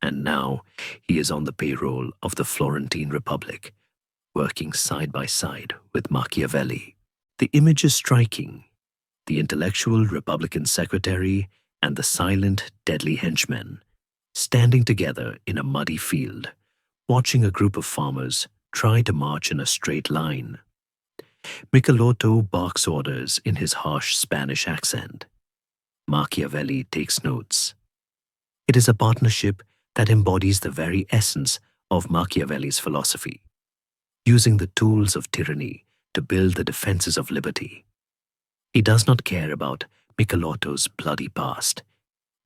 And now he is on the payroll of the Florentine Republic, working side by side with Machiavelli. The image is striking. The intellectual Republican secretary and the silent, deadly henchmen, standing together in a muddy field, watching a group of farmers try to march in a straight line. Michelotto barks orders in his harsh Spanish accent. Machiavelli takes notes. It is a partnership that embodies the very essence of Machiavelli's philosophy, using the tools of tyranny to build the defenses of liberty. He does not care about Michelotto's bloody past.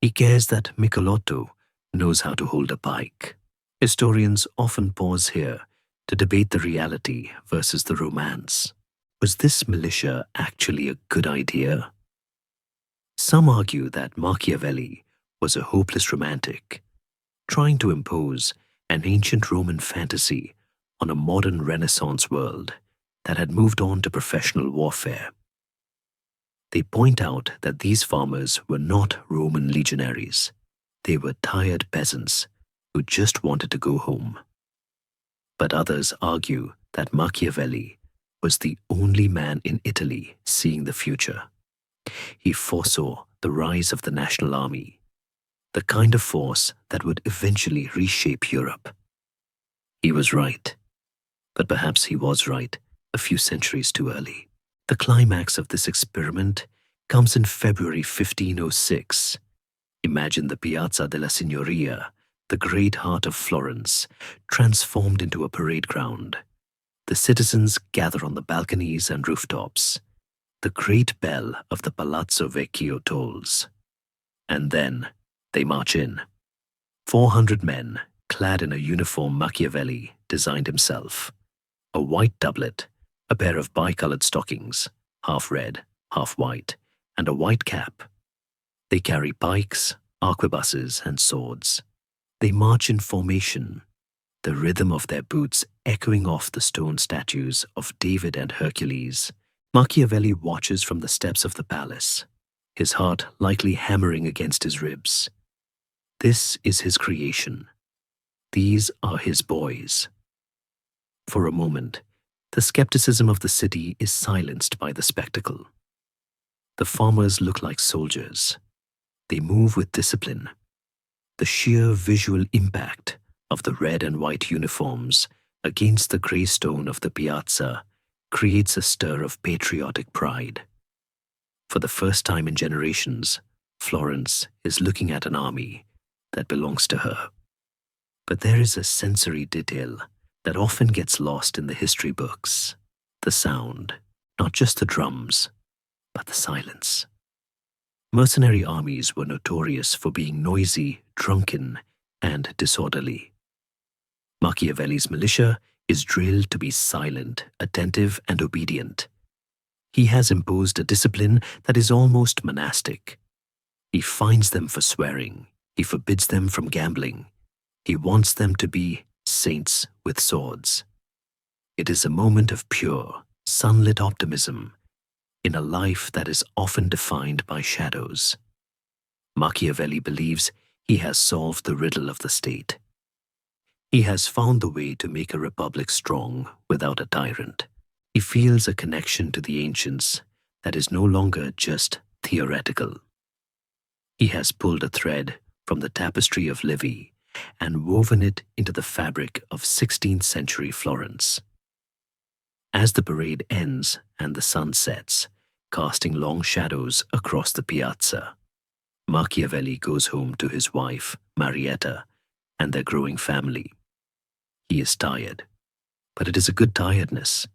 He cares that Michelotto knows how to hold a pike. Historians often pause here to debate the reality versus the romance. Was this militia actually a good idea? Some argue that Machiavelli was a hopeless romantic, trying to impose an ancient Roman fantasy on a modern Renaissance world that had moved on to professional warfare. They point out that these farmers were not Roman legionaries. They were tired peasants who just wanted to go home. But others argue that Machiavelli was the only man in Italy seeing the future. He foresaw the rise of the national army, the kind of force that would eventually reshape Europe. He was right, but perhaps he was right a few centuries too early. The climax of this experiment comes in February 1506. Imagine the Piazza della Signoria, the great heart of Florence, transformed into a parade ground. The citizens gather on the balconies and rooftops. The great bell of the Palazzo Vecchio tolls. And then they march in. 400 men, clad in a uniform Machiavelli designed himself. A white doublet, a pair of bicolored stockings, half red, half white, and a white cap. They carry pikes, arquebuses, and swords. They march in formation, the rhythm of their boots echoing off the stone statues of David and Hercules. Machiavelli watches from the steps of the palace, his heart lightly hammering against his ribs. This is his creation. These are his boys. For a moment, the skepticism of the city is silenced by the spectacle. The farmers look like soldiers. They move with discipline. The sheer visual impact of the red and white uniforms against the grey stone of the piazza creates a stir of patriotic pride. For the first time in generations, Florence is looking at an army that belongs to her. But there is a sensory detail that often gets lost in the history books. The sound, not just the drums, but the silence. Mercenary armies were notorious for being noisy, drunken, and disorderly. Machiavelli's militia is drilled to be silent, attentive, and obedient. He has imposed a discipline that is almost monastic. He fines them for swearing. He forbids them from gambling. He wants them to be saints with swords. It is a moment of pure, sunlit optimism in a life that is often defined by shadows. Machiavelli believes he has solved the riddle of the state. He has found the way to make a republic strong without a tyrant. He feels a connection to the ancients that is no longer just theoretical. He has pulled a thread from the tapestry of Livy and woven it into the fabric of 16th century Florence. As the parade ends and the sun sets, casting long shadows across the piazza, Machiavelli goes home to his wife, Marietta, and their growing family. He is tired, but it is a good tiredness.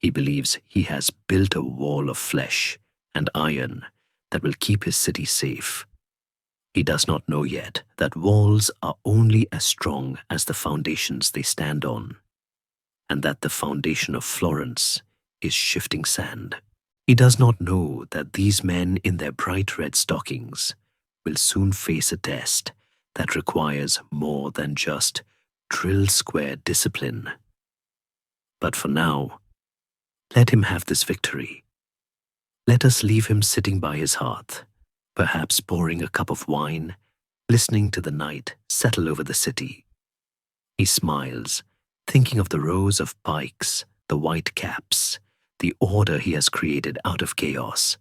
He believes he has built a wall of flesh and iron that will keep his city safe. He does not know yet that walls are only as strong as the foundations they stand on, and that the foundation of Florence is shifting sand. He does not know that these men in their bright red stockings will soon face a test that requires more than just drill square discipline. But for now, let him have this victory. Let us leave him sitting by his hearth, perhaps pouring a cup of wine, listening to the night settle over the city. He smiles, thinking of the rows of pikes, the white caps, the order he has created out of chaos.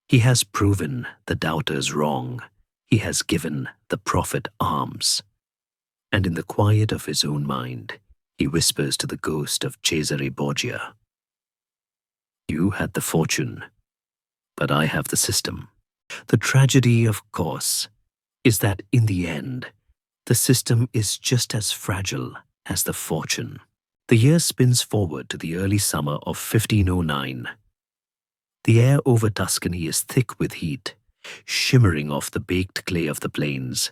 He has proven the doubters wrong. He has given the prophet arms. And in the quiet of his own mind, he whispers to the ghost of Cesare Borgia, "You had the fortune, but I have the system." The tragedy, of course, is that in the end, the system is just as fragile as the fortune. The year spins forward to the early summer of 1509. The air over Tuscany is thick with heat, shimmering off the baked clay of the plains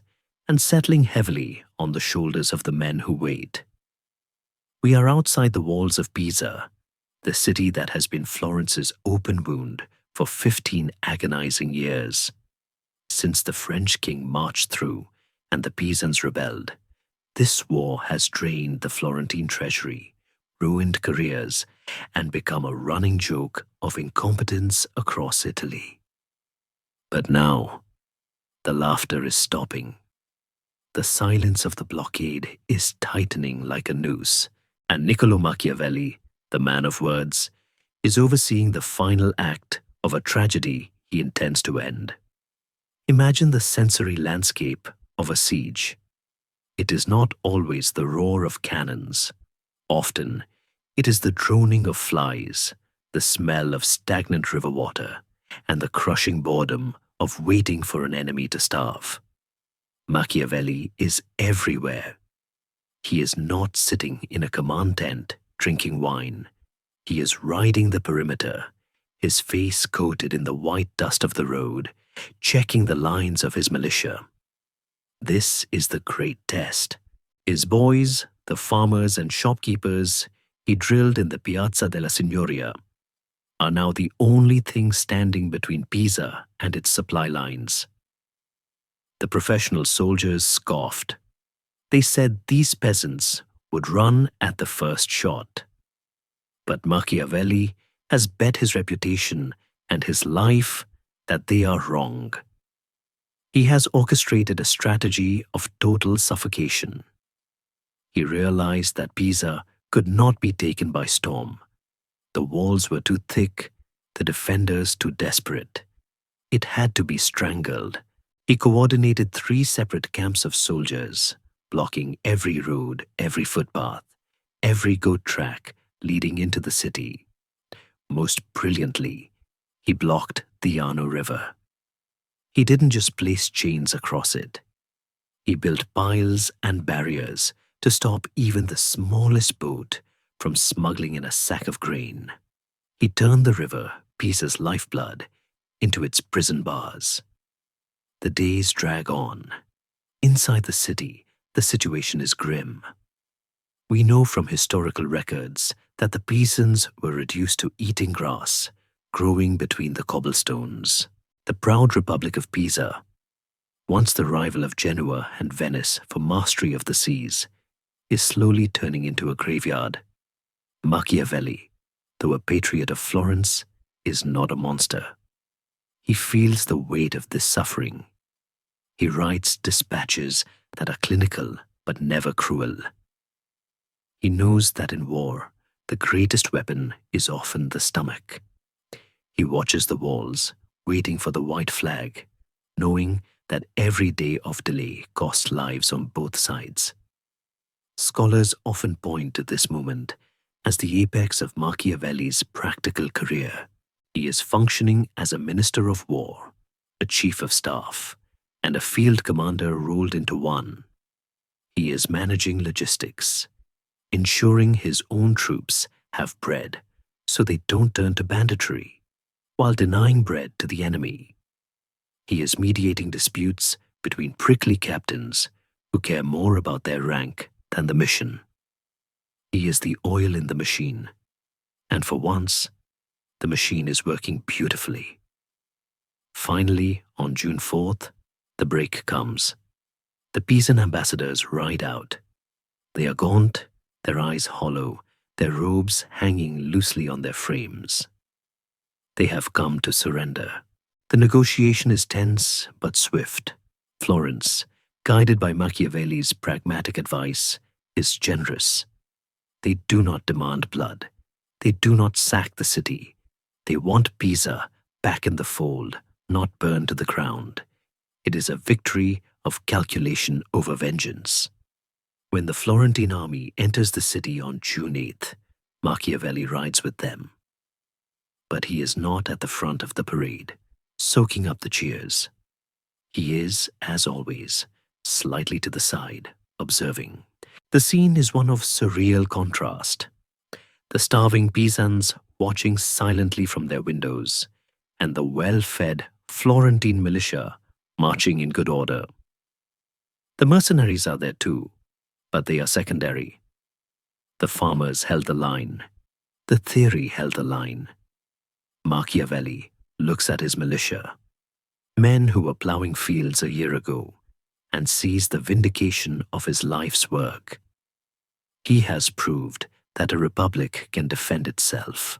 and settling heavily on the shoulders of the men who wait. We are outside the walls of Pisa, the city that has been Florence's open wound for 15 agonizing years. Since the French king marched through and the Pisans rebelled, this war has drained the Florentine treasury, ruined careers, and become a running joke of incompetence across Italy. But now, the laughter is stopping. The silence of the blockade is tightening like a noose, and Niccolo Machiavelli, the man of words, is overseeing the final act of a tragedy he intends to end. Imagine the sensory landscape of a siege. It is not always the roar of cannons. Often, it is the droning of flies, the smell of stagnant river water, and the crushing boredom of waiting for an enemy to starve. Machiavelli is everywhere. He is not sitting in a command tent drinking wine. He is riding the perimeter, his face coated in the white dust of the road, checking the lines of his militia. This is the great test. His boys, the farmers and shopkeepers he drilled in the Piazza della Signoria, are now the only thing standing between Pisa and its supply lines. The professional soldiers scoffed. They said these peasants would run at the first shot. But Machiavelli has bet his reputation and his life that they are wrong. He has orchestrated a strategy of total suffocation. He realized that Pisa could not be taken by storm. The walls were too thick, the defenders too desperate. It had to be strangled. He coordinated 3 separate camps of soldiers, blocking every road, every footpath, every goat track leading into the city. Most brilliantly, he blocked the Arno River. He didn't just place chains across it. He built piles and barriers to stop even the smallest boat from smuggling in a sack of grain. He turned the river, Pisa's lifeblood, into its prison bars. The days drag on. Inside the city, the situation is grim. We know from historical records that the peasants were reduced to eating grass, growing between the cobblestones. The proud Republic of Pisa, once the rival of Genoa and Venice for mastery of the seas, is slowly turning into a graveyard. Machiavelli, though a patriot of Florence, is not a monster. He feels the weight of this suffering. He writes dispatches that are clinical but never cruel. He knows that in war, the greatest weapon is often the stomach. He watches the walls, waiting for the white flag, knowing that every day of delay costs lives on both sides. Scholars often point to this moment as the apex of Machiavelli's practical career. He is functioning as a minister of war, a chief of staff, and a field commander rolled into one. He is managing logistics, ensuring his own troops have bread so they don't turn to banditry, while denying bread to the enemy. He is mediating disputes between prickly captains who care more about their rank than the mission. He is the oil in the machine, and for once, the machine is working beautifully. Finally, on June 4th, the break comes. The Pisan ambassadors ride out. They are gaunt, their eyes hollow, their robes hanging loosely on their frames. They have come to surrender. The negotiation is tense but swift. Florence, guided by Machiavelli's pragmatic advice, is generous. They do not demand blood. They do not sack the city. They want Pisa back in the fold, not burned to the ground. It is a victory of calculation over vengeance. When the Florentine army enters the city on June 8th, Machiavelli rides with them. But he is not at the front of the parade, soaking up the cheers. He is, as always, slightly to the side, observing. The scene is one of surreal contrast. The starving Pisans watching silently from their windows, and the well-fed Florentine militia marching in good order. The mercenaries are there too, but they are secondary. The farmers held the line. The theory held the line. Machiavelli looks at his militia, men who were plowing fields a year ago, and sees the vindication of his life's work. He has proved that a republic can defend itself.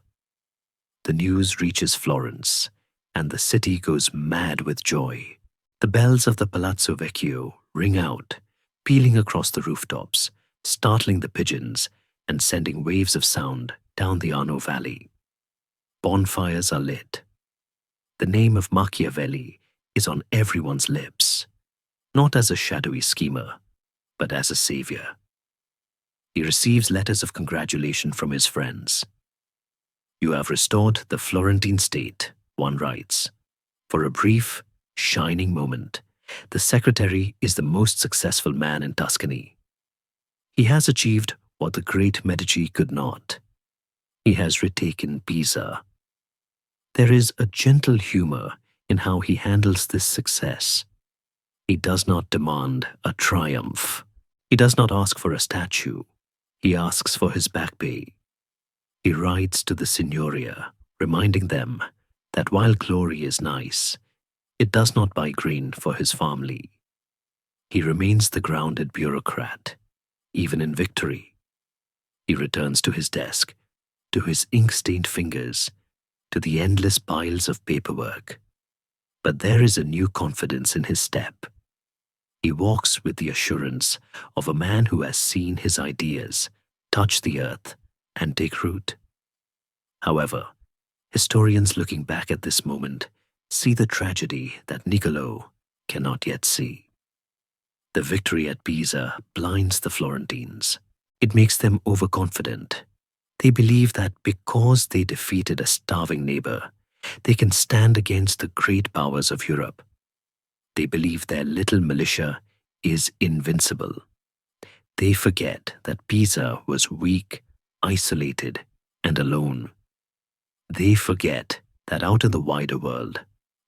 The news reaches Florence, and the city goes mad with joy. The bells of the Palazzo Vecchio ring out, pealing across the rooftops, startling the pigeons and sending waves of sound down the Arno Valley. Bonfires are lit. The name of Machiavelli is on everyone's lips, not as a shadowy schemer, but as a savior. He receives letters of congratulation from his friends. "You have restored the Florentine state," one writes. For a brief, shining moment, the secretary is the most successful man in Tuscany. He has achieved what the great Medici could not. He has retaken Pisa. There is a gentle humor in how he handles this success. He does not demand a triumph. He does not ask for a statue. He asks for his back pay. He writes to the Signoria, reminding them that while glory is nice, it does not buy grain for his family. He remains the grounded bureaucrat, even in victory. He returns to his desk, to his ink-stained fingers, to the endless piles of paperwork. But there is a new confidence in his step. He walks with the assurance of a man who has seen his ideas touch the earth and take root. However, historians looking back at this moment see the tragedy that Niccolò cannot yet see. The victory at Pisa blinds the Florentines. It makes them overconfident. They believe that because they defeated a starving neighbor, they can stand against the great powers of Europe. They believe their little militia is invincible. They forget that Pisa was weak, isolated, and alone. They forget that out in the wider world,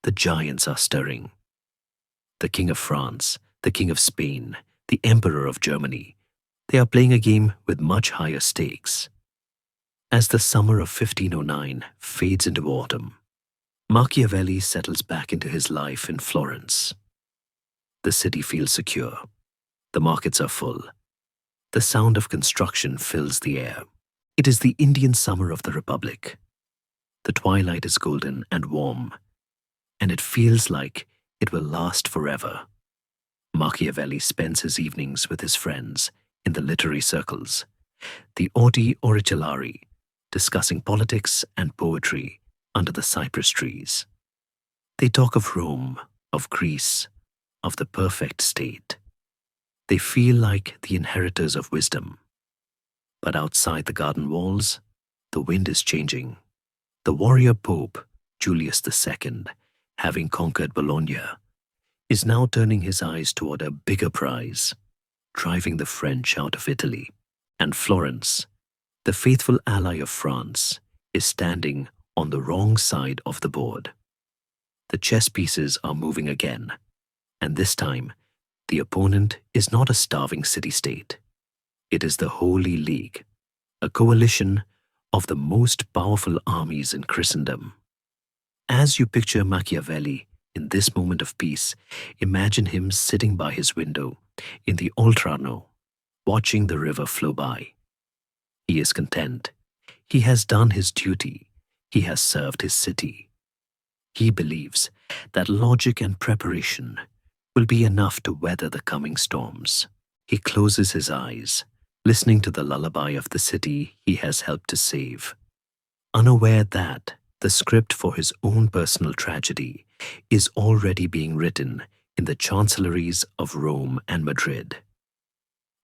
the giants are stirring. The King of France, the King of Spain, the Emperor of Germany, they are playing a game with much higher stakes. As the summer of 1509 fades into autumn, Machiavelli settles back into his life in Florence. The city feels secure. The markets are full. The sound of construction fills the air. It is the Indian summer of the Republic. The twilight is golden and warm, and it feels like it will last forever. Machiavelli spends his evenings with his friends in the literary circles, the audiobook-style, discussing politics and poetry under the cypress trees. They talk of Rome, of Greece, of the perfect state. They feel like the inheritors of wisdom. But outside the garden walls, the wind is changing. The warrior Pope, Julius II, having conquered Bologna, is now turning his eyes toward a bigger prize, driving the French out of Italy. And Florence, the faithful ally of France, is standing on the wrong side of the board. The chess pieces are moving again, and this time, the opponent is not a starving city-state. It is the Holy League, a coalition of the most powerful armies in Christendom. As you picture Machiavelli in this moment of peace, imagine him sitting by his window in the Oltrarno, watching the river flow by. He is content. He has done his duty. He has served his city. He believes that logic and preparation will be enough to weather the coming storms. He closes his eyes, listening to the lullaby of the city he has helped to save, unaware that the script for his own personal tragedy is already being written in the chancelleries of Rome and Madrid.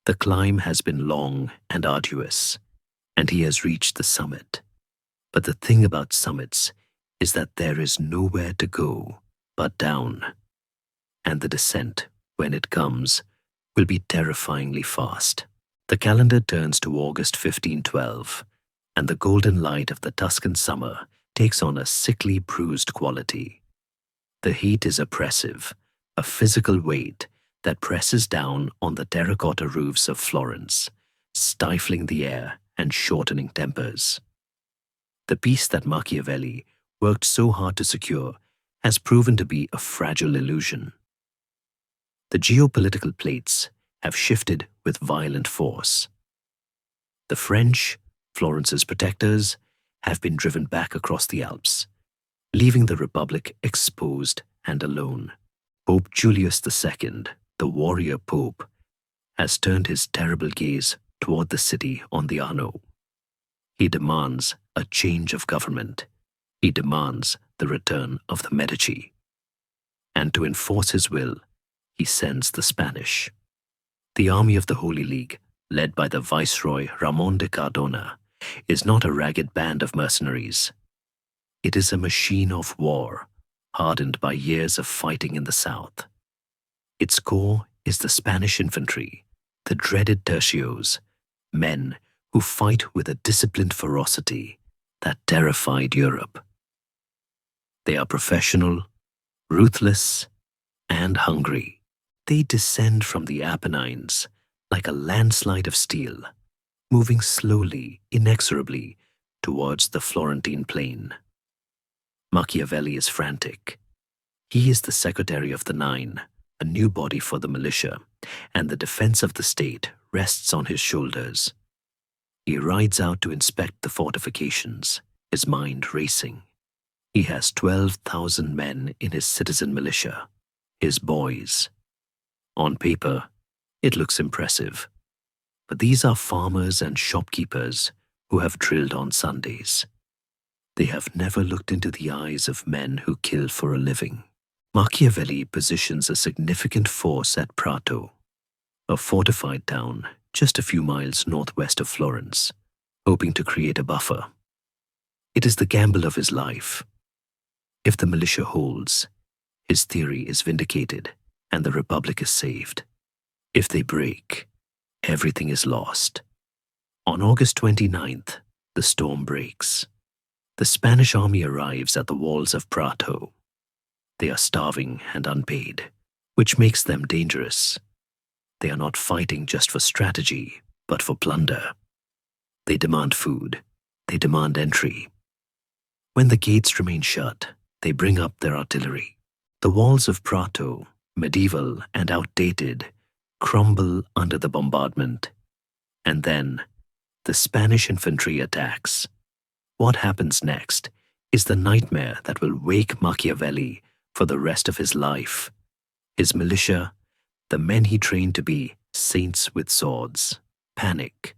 The climb has been long and arduous, and he has reached the summit. But the thing about summits is that there is nowhere to go but down, and the descent, when it comes, will be terrifyingly fast. The calendar turns to August 1512, and the golden light of the Tuscan summer takes on a sickly, bruised quality. The heat is oppressive, a physical weight that presses down on the terracotta roofs of Florence, stifling the air and shortening tempers. The peace that Machiavelli worked so hard to secure has proven to be a fragile illusion. The geopolitical plates have shifted with violent force. The French, Florence's protectors, have been driven back across the Alps, leaving the Republic exposed and alone. Pope Julius II, the warrior pope, has turned his terrible gaze toward the city on the Arno. He demands a change of government. He demands the return of the Medici. And to enforce his will, he sends the Spanish. The army of the Holy League, led by the Viceroy Ramon de Cardona, is not a ragged band of mercenaries. It is a machine of war, hardened by years of fighting in the south. Its core is the Spanish infantry, the dreaded tercios, men who fight with a disciplined ferocity that terrified Europe. They are professional, ruthless, and hungry. They descend from the Apennines like a landslide of steel, moving slowly, inexorably towards the Florentine plain. Machiavelli is frantic. He is the Secretary of the Nine, a new body for the militia, and the defense of the state rests on his shoulders. He rides out to inspect the fortifications, his mind racing. He has 12,000 men in his citizen militia, his boys. On paper, it looks impressive, but these are farmers and shopkeepers who have drilled on Sundays. They have never looked into the eyes of men who kill for a living. Machiavelli positions a significant force at Prato, a fortified town just a few miles northwest of Florence, hoping to create a buffer. It is the gamble of his life. If the militia holds, his theory is vindicated and the Republic is saved. If they break, everything is lost. On August 29th, the storm breaks. The Spanish army arrives at the walls of Prato. They are starving and unpaid, which makes them dangerous. They are not fighting just for strategy, but for plunder. They demand food. They demand entry. When the gates remain shut, they bring up their artillery. The walls of Prato, medieval and outdated, crumble under the bombardment. And then, the Spanish infantry attacks. What happens next is the nightmare that will wake Machiavelli for the rest of his life. His militia, the men he trained to be saints with swords, panic.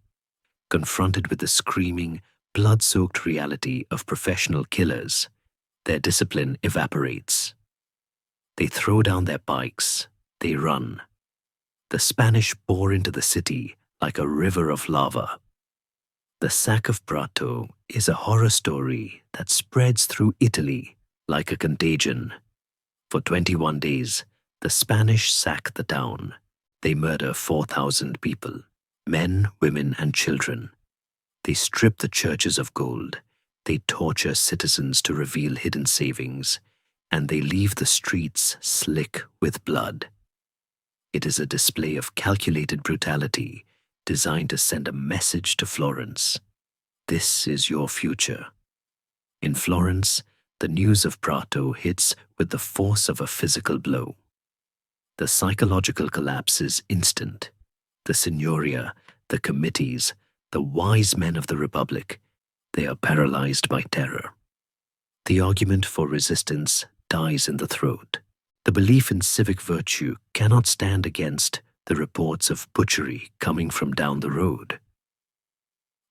Confronted with the screaming, blood-soaked reality of professional killers, their discipline evaporates. They throw down their pikes, they run. The Spanish pour into the city like a river of lava. The sack of Prato is a horror story that spreads through Italy like a contagion. For 21 days, the Spanish sack the town. They murder 4,000 people, men, women, and children. They strip the churches of gold. They torture citizens to reveal hidden savings, and they leave the streets slick with blood. It is a display of calculated brutality designed to send a message to Florence. This is your future. In Florence, the news of Prato hits with the force of a physical blow. The psychological collapse is instant. The signoria, the committees, the wise men of the Republic, they are paralyzed by terror. The argument for resistance dies in the throat. The belief in civic virtue cannot stand against the reports of butchery coming from down the road.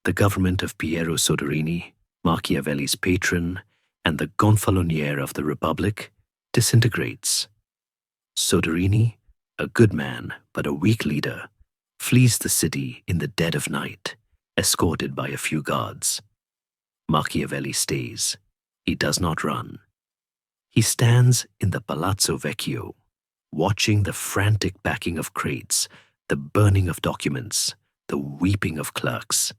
The government of Piero Soderini, Machiavelli's patron, and the gonfaloniere of the Republic disintegrates. Soderini, a good man but a weak leader, flees the city in the dead of night, escorted by a few guards. Machiavelli stays. He does not run. He stands in the Palazzo Vecchio, watching the frantic packing of crates, the burning of documents, the weeping of clerks.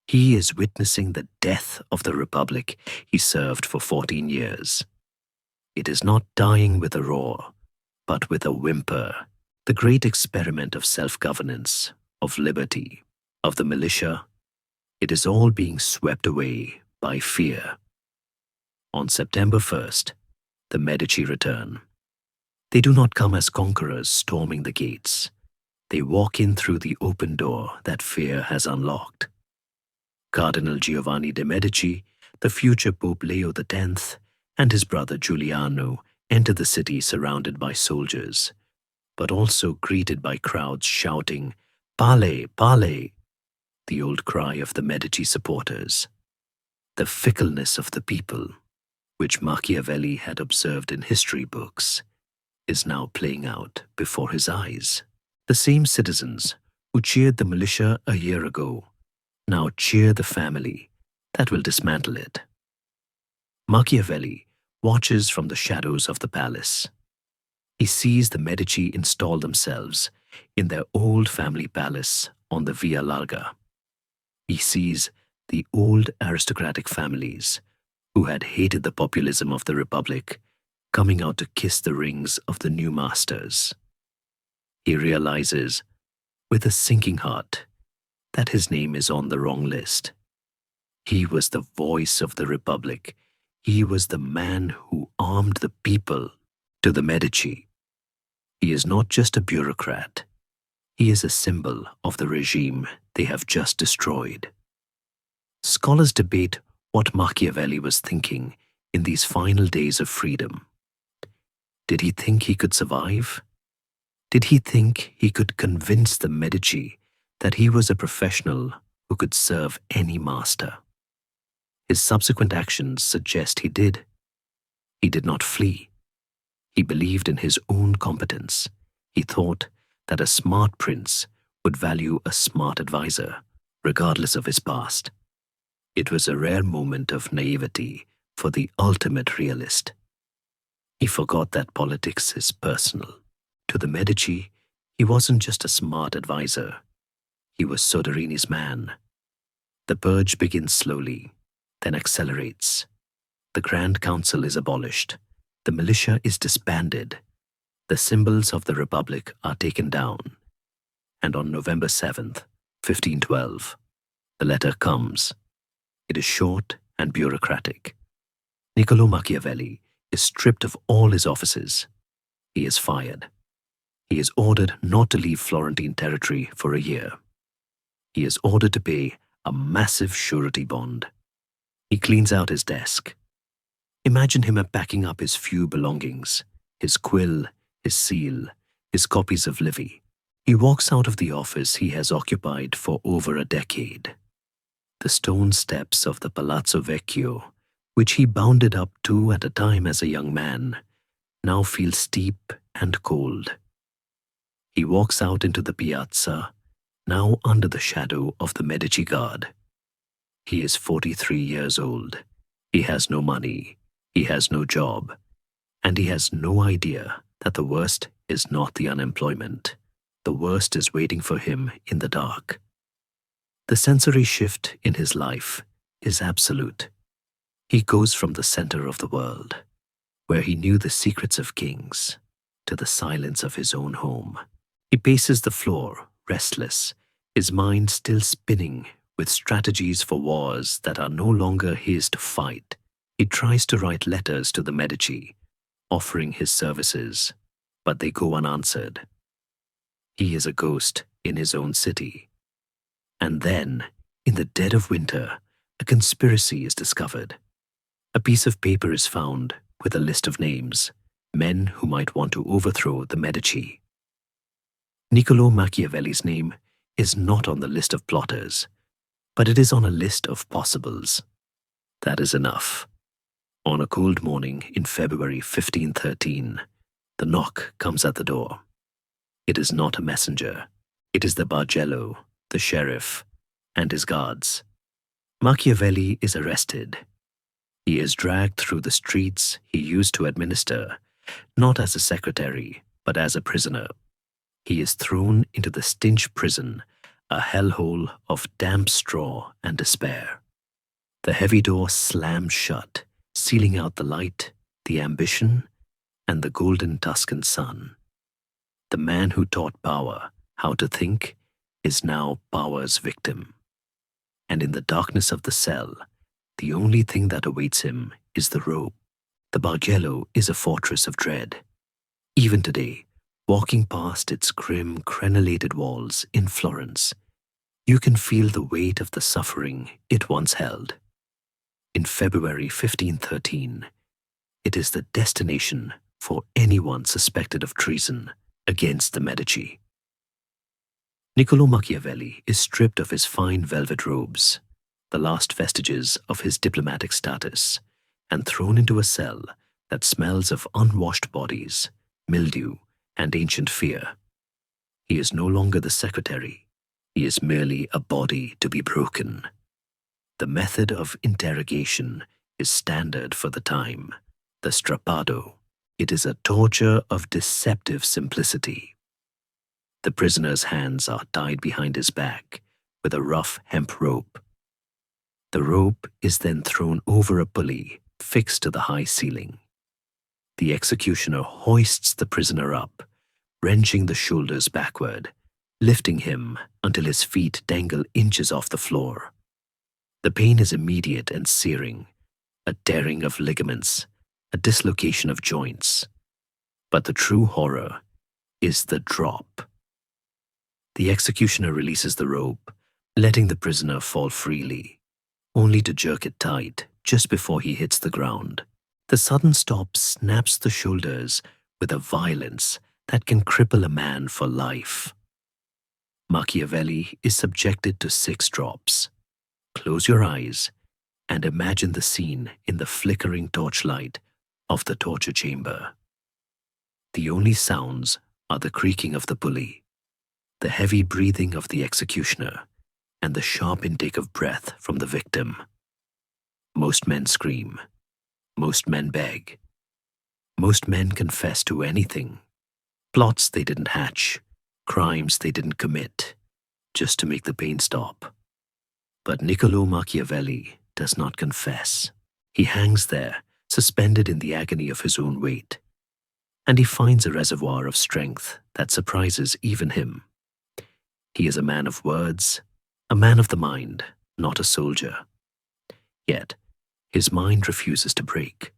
He is witnessing the death of the Republic he served for 14 years. It is not dying with a roar, but with a whimper. The great experiment of self-governance, of liberty, of the militia, it is all being swept away by fear. On September 1st, the Medici return. They do not come as conquerors storming the gates. They walk in through the open door that fear has unlocked. Cardinal Giovanni de' Medici, the future Pope Leo X, and his brother Giuliano enter the city surrounded by soldiers, but also greeted by crowds shouting, "Palle, palle," the old cry of the Medici supporters. The fickleness of the people, which Machiavelli had observed in history books, is now playing out before his eyes. The same citizens who cheered the militia a year ago now cheer the family that will dismantle it. Machiavelli watches from the shadows of the palace. He sees the Medici install themselves in their old family palace on the Via Larga. He sees the old aristocratic families who had hated the populism of the Republic coming out to kiss the rings of the new masters. He realizes, with a sinking heart, that his name is on the wrong list. He was the voice of the Republic. He was the man who armed the people. To the Medici, he is not just a bureaucrat. He is a symbol of the regime they have just destroyed. Scholars debate what Machiavelli was thinking in these final days of freedom. Did he think he could survive? Did he think he could convince the Medici that he was a professional who could serve any master? His subsequent actions suggest he did. He did not flee. He believed in his own competence. He thought that a smart prince would value a smart advisor, regardless of his past. It was a rare moment of naivety for the ultimate realist. He forgot that politics is personal. To the Medici, he wasn't just a smart advisor. He was Soderini's man. The purge begins slowly, then accelerates. The Grand Council is abolished. The militia is disbanded. The symbols of the Republic are taken down. And on November 7th, 1512, the letter comes. It is short and bureaucratic. Niccolo Machiavelli is stripped of all his offices. He is fired. He is ordered not to leave Florentine territory for a year. He is ordered to pay a massive surety bond. He cleans out his desk. Imagine him packing up his few belongings, his quill, his seal, his copies of Livy. He walks out of the office he has occupied for over a decade. The stone steps of the Palazzo Vecchio, which he bounded up 2 at a time as a young man, now feel steep and cold. He walks out into the piazza, now under the shadow of the Medici Guard. He is 43 years old. He has no money. He has no job. And he has no idea that the worst is not the unemployment. The worst is waiting for him in the dark. The sensory shift in his life is absolute. He goes from the center of the world, where he knew the secrets of kings, to the silence of his own home. He paces the floor, restless, his mind still spinning with strategies for wars that are no longer his to fight. He tries to write letters to the Medici, offering his services, but they go unanswered. He is a ghost in his own city. And then, in the dead of winter, a conspiracy is discovered. A piece of paper is found with a list of names, men who might want to overthrow the Medici. Niccolo Machiavelli's name is not on the list of plotters, but it is on a list of possibles. That is enough. On a cold morning in February 1513, the knock comes at the door. It is not a messenger. It is the Bargello, the sheriff, and his guards. Machiavelli is arrested. He is dragged through the streets he used to administer, not as a secretary, but as a prisoner. He is thrown into the Stinch prison, a hellhole of damp straw and despair. The heavy door slams shut, sealing out the light, the ambition, and the golden Tuscan sun. The man who taught power how to think is now power's victim. And in the darkness of the cell, the only thing that awaits him is the rope. The Bargello is a fortress of dread. Even today, walking past its grim, crenellated walls in Florence, you can feel the weight of the suffering it once held. In February 1513, it is the destination for anyone suspected of treason against the Medici. Niccolo Machiavelli is stripped of his fine velvet robes, the last vestiges of his diplomatic status, and thrown into a cell that smells of unwashed bodies, mildew, and ancient fear. He is no longer the secretary. He is merely a body to be broken. The method of interrogation is standard for the time, the strappado. It is a torture of deceptive simplicity. The prisoner's hands are tied behind his back with a rough hemp rope. The rope is then thrown over a pulley fixed to the high ceiling. The executioner hoists the prisoner up, wrenching the shoulders backward, lifting him until his feet dangle inches off the floor. The pain is immediate and searing, a tearing of ligaments, a dislocation of joints. But the true horror is the drop. The executioner releases the rope, letting the prisoner fall freely, only to jerk it tight just before he hits the ground. The sudden stop snaps the shoulders with a violence that can cripple a man for life. Machiavelli is subjected to 6 drops. Close your eyes and imagine the scene in the flickering torchlight of the torture chamber. The only sounds are the creaking of the pulley, the heavy breathing of the executioner, and the sharp intake of breath from the victim. Most men scream. Most men beg. Most men confess to anything: plots they didn't hatch, crimes they didn't commit, just to make the pain stop. But Niccolo Machiavelli does not confess. He hangs there, suspended in the agony of his own weight. And he finds a reservoir of strength that surprises even him. He is a man of words, a man of the mind, not a soldier. Yet, his mind refuses to break.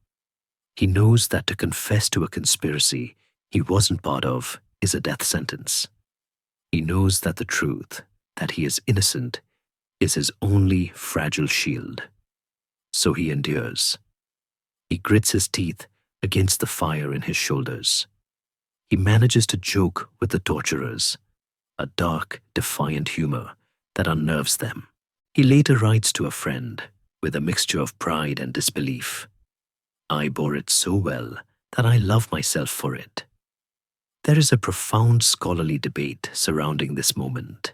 He knows that to confess to a conspiracy he wasn't part of is a death sentence. He knows that the truth, that he is innocent, is his only fragile shield. So he endures. He grits his teeth against the fire in his shoulders. He manages to joke with the torturers, a dark, defiant humor that unnerves them. He later writes to a friend with a mixture of pride and disbelief: "I bore it so well that I love myself for it." There is a profound scholarly debate surrounding this moment.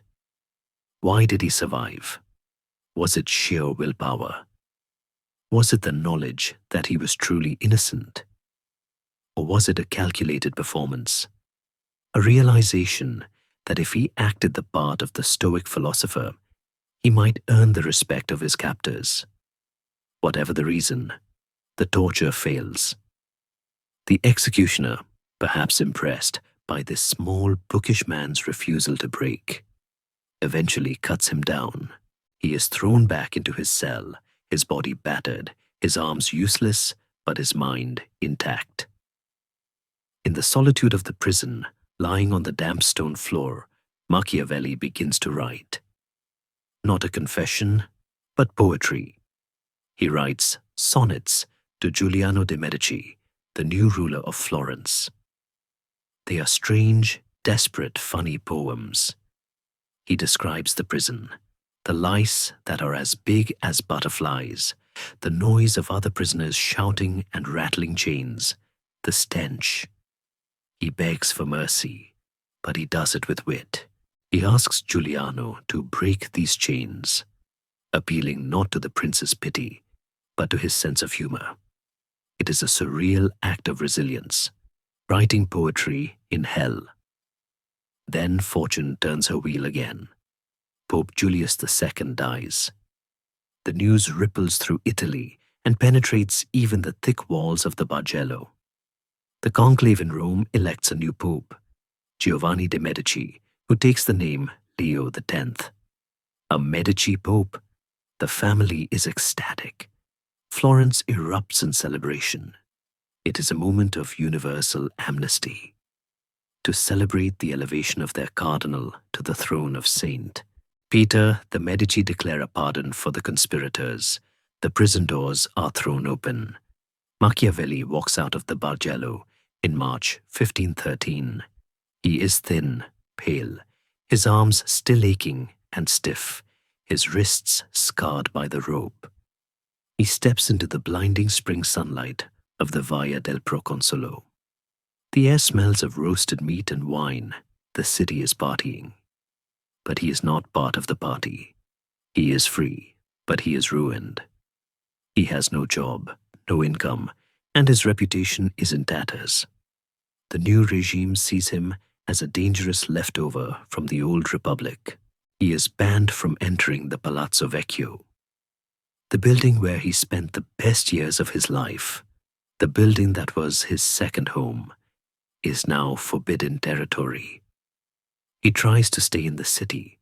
Why did he survive? Was it sheer willpower? Was it the knowledge that he was truly innocent? Or was it a calculated performance? A realization that if he acted the part of the Stoic philosopher, he might earn the respect of his captors. Whatever the reason, the torture fails. The executioner, perhaps impressed by this small, bookish man's refusal to break, eventually cuts him down. He is thrown back into his cell, his body battered, his arms useless, but his mind intact. In the solitude of the prison, lying on the damp stone floor, Machiavelli begins to write. Not a confession, but poetry. He writes sonnets to Giuliano de' Medici, the new ruler of Florence. They are strange, desperate, funny poems. He describes the prison, the lice that are as big as butterflies, the noise of other prisoners shouting and rattling chains, the stench. He begs for mercy, but he does it with wit. He asks Giuliano to break these chains, appealing not to the prince's pity, but to his sense of humor. It is a surreal act of resilience, writing poetry in hell. Then fortune turns her wheel again. Pope Julius II dies. The news ripples through Italy and penetrates even the thick walls of the Bargello. The conclave in Rome elects a new pope, Giovanni de' Medici, who takes the name Leo X. A Medici pope? The family is ecstatic. Florence erupts in celebration. It is a moment of universal amnesty. To celebrate the elevation of their cardinal to the throne of Saint Peter, the Medici declare a pardon for the conspirators. The prison doors are thrown open. Machiavelli walks out of the Bargello in March 1513. He is thin, pale, his arms still aching and stiff, his wrists scarred by the rope. He steps into the blinding spring sunlight of the Via del Proconsolo. The air smells of roasted meat and wine. The city is partying. But he is not part of the party. He is free, but he is ruined. He has no job, no income, and his reputation is in tatters. The new regime sees him as a dangerous leftover from the old republic. He is banned from entering the Palazzo Vecchio, the building where he spent the best years of his life. The building that was his second home is now forbidden territory. He tries to stay in the city,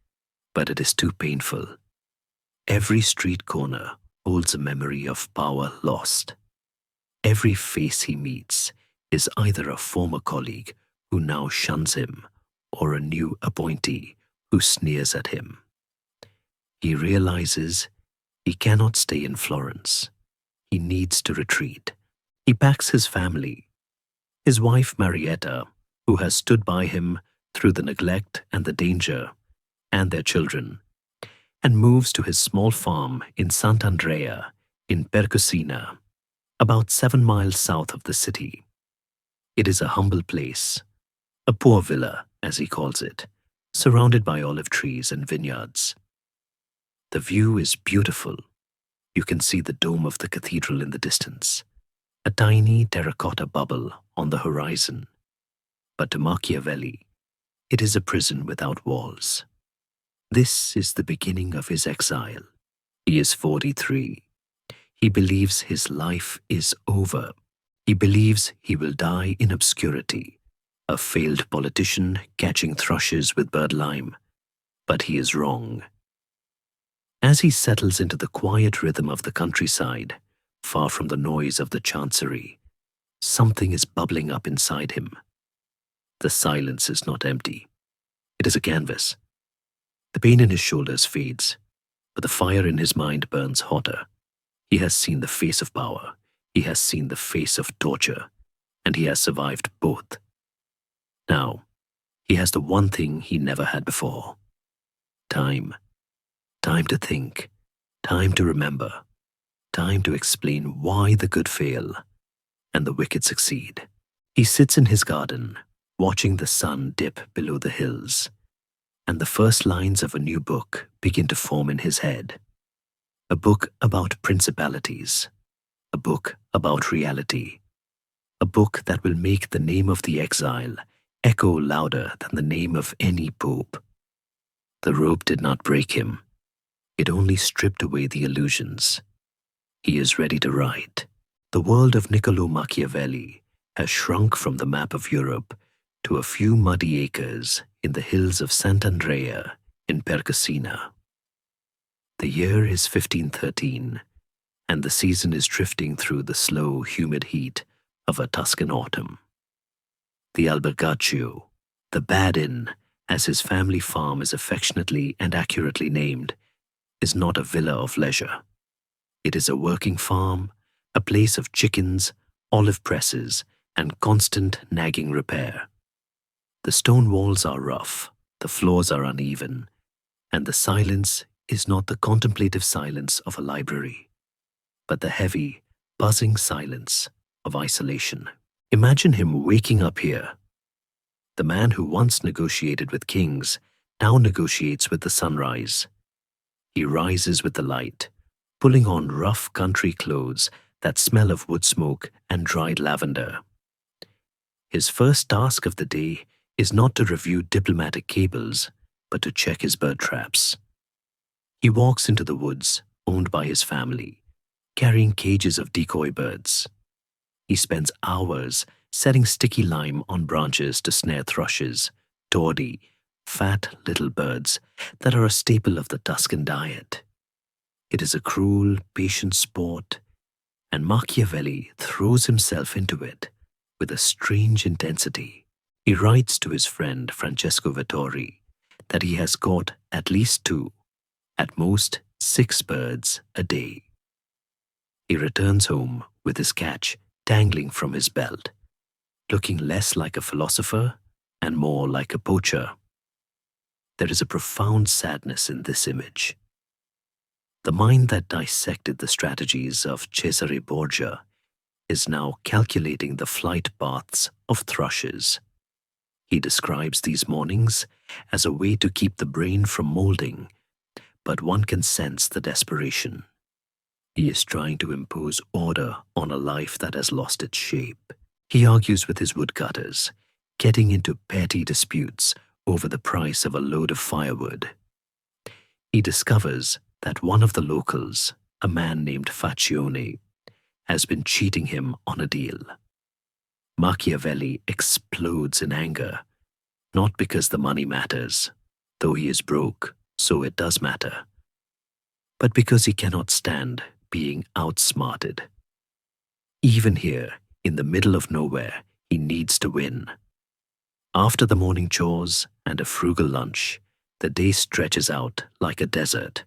but it is too painful. Every street corner holds a memory of power lost. Every face he meets is either a former colleague who now shuns him or a new appointee who sneers at him. He realizes he cannot stay in Florence. He needs to retreat. He packs his family. His wife Marietta, who has stood by him through the neglect and the danger, and their children, and moves to his small farm in Sant'Andrea in Percosina, about 7 miles south of the city. It is a humble place, a poor villa, as he calls it, surrounded by olive trees and vineyards. The view is beautiful. You can see the dome of the cathedral in the distance, a tiny terracotta bubble on the horizon. But to Machiavelli, it is a prison without walls. This is the beginning of his exile. He is 43. He believes his life is over. He believes he will die in obscurity, a failed politician catching thrushes with birdlime. But he is wrong. As he settles into the quiet rhythm of the countryside, far from the noise of the chancery, something is bubbling up inside him. The silence is not empty. It is a canvas. The pain in his shoulders fades, but the fire in his mind burns hotter. He has seen the face of power. He has seen the face of torture, and he has survived both. Now, he has the one thing he never had before. Time. Time to think. Time to remember. Time to explain why the good fail and the wicked succeed. He sits in his garden, watching the sun dip below the hills, and the first lines of a new book begin to form in his head. A book about principalities. A book about reality. A book that will make the name of the exile echo louder than the name of any pope. The rope did not break him. It only stripped away the illusions. He is ready to write. The world of Niccolo Machiavelli has shrunk from the map of Europe to a few muddy acres in the hills of Sant'Andrea in Percasina. The year is 1513, and the season is drifting through the slow, humid heat of a Tuscan autumn. The Albergaccio, the Bad Inn, as his family farm is affectionately and accurately named, is not a villa of leisure. It is a working farm, a place of chickens, olive presses, and constant nagging repair. The stone walls are rough, the floors are uneven, and the silence is not the contemplative silence of a library, but the heavy, buzzing silence of isolation. Imagine him waking up here. The man who once negotiated with kings now negotiates with the sunrise. He rises with the light, pulling on rough country clothes that smell of wood smoke and dried lavender. His first task of the day is not to review diplomatic cables, but to check his bird traps. He walks into the woods owned by his family, carrying cages of decoy birds. He spends hours setting sticky lime on branches to snare thrushes, tawny, fat little birds that are a staple of the Tuscan diet. It is a cruel, patient sport, and Machiavelli throws himself into it with a strange intensity. He writes to his friend Francesco Vettori that he has caught at least 2, at most 6 birds a day. He returns home with his catch dangling from his belt, looking less like a philosopher and more like a poacher. There is a profound sadness in this image. The mind that dissected the strategies of Cesare Borgia is now calculating the flight paths of thrushes. He describes these mornings as a way to keep the brain from molding, but one can sense the desperation. He is trying to impose order on a life that has lost its shape. He argues with his woodcutters, getting into petty disputes over the price of a load of firewood. He discovers that one of the locals, a man named Faccione, has been cheating him on a deal. Machiavelli explodes in anger, not because the money matters, though he is broke, so it does matter, but because he cannot stand being outsmarted. Even here, in the middle of nowhere, he needs to win. After the morning chores and a frugal lunch, the day stretches out like a desert.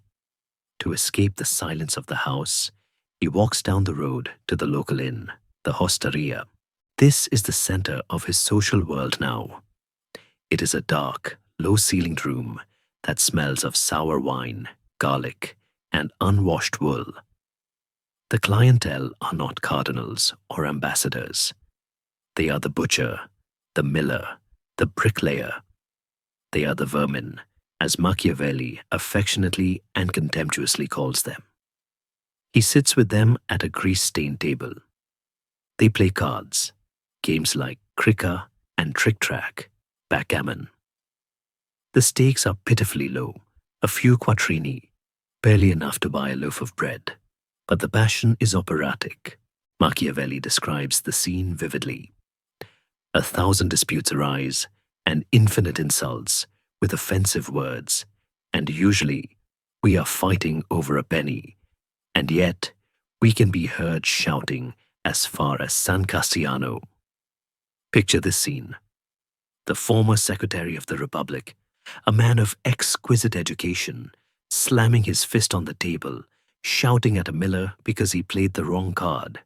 To escape the silence of the house, he walks down the road to the local inn, the Hosteria. This is the center of his social world now. It is a dark, low-ceilinged room that smells of sour wine, garlic, and unwashed wool. The clientele are not cardinals or ambassadors. They are the butcher, the miller, the bricklayer. They are the vermin, as Machiavelli affectionately and contemptuously calls them. He sits with them at a grease-stained table. They play cards, games like cricket and trick-track, backgammon. The stakes are pitifully low, a few quattrini, barely enough to buy a loaf of bread. But the passion is operatic. Machiavelli describes the scene vividly. 1,000 disputes arise, and infinite insults, with offensive words, and usually we are fighting over a penny, and yet we can be heard shouting as far as San Cassiano. Picture this scene. The former Secretary of the Republic, a man of exquisite education, slamming his fist on the table, shouting at a miller because he played the wrong card.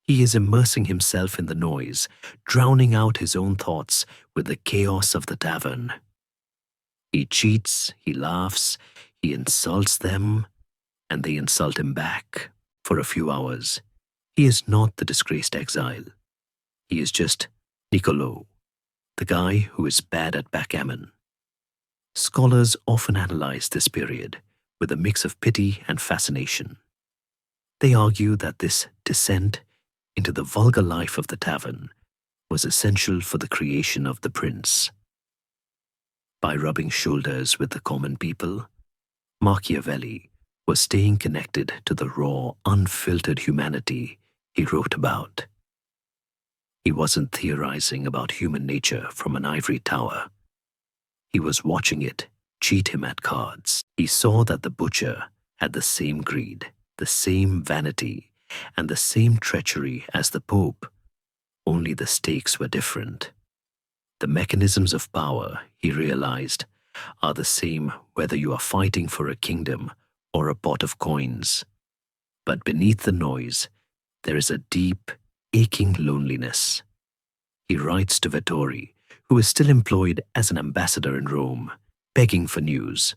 He is immersing himself in the noise, drowning out his own thoughts with the chaos of the tavern. He cheats, he laughs, he insults them, and they insult him back for a few hours. He is not the disgraced exile. He is just Niccolo, the guy who is bad at backgammon. Scholars often analyze this period with a mix of pity and fascination. They argue that this descent into the vulgar life of the tavern was essential for the creation of the prince. By rubbing shoulders with the common people, Machiavelli was staying connected to the raw, unfiltered humanity he wrote about. He wasn't theorizing about human nature from an ivory tower. He was watching it cheat him at cards. He saw that the butcher had the same greed, the same vanity, and the same treachery as the Pope, only the stakes were different. The mechanisms of power, he realized, are the same whether you are fighting for a kingdom or a pot of coins. But beneath the noise, there is a deep, aching loneliness. He writes to Vettori, who is still employed as an ambassador in Rome, begging for news.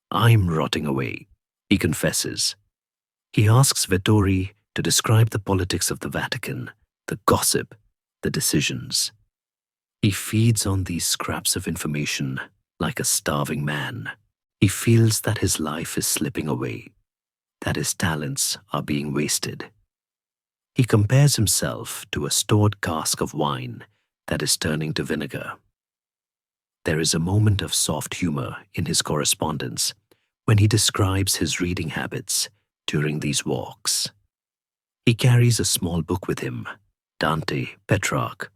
"I'm rotting away," he confesses. He asks Vettori to describe the politics of the Vatican, the gossip, the decisions. He feeds on these scraps of information like a starving man. He feels that his life is slipping away, that his talents are being wasted. He compares himself to a stored cask of wine that is turning to vinegar. There is a moment of soft humor in his correspondence when he describes his reading habits during these walks. He carries a small book with him, Dante, Petrarch,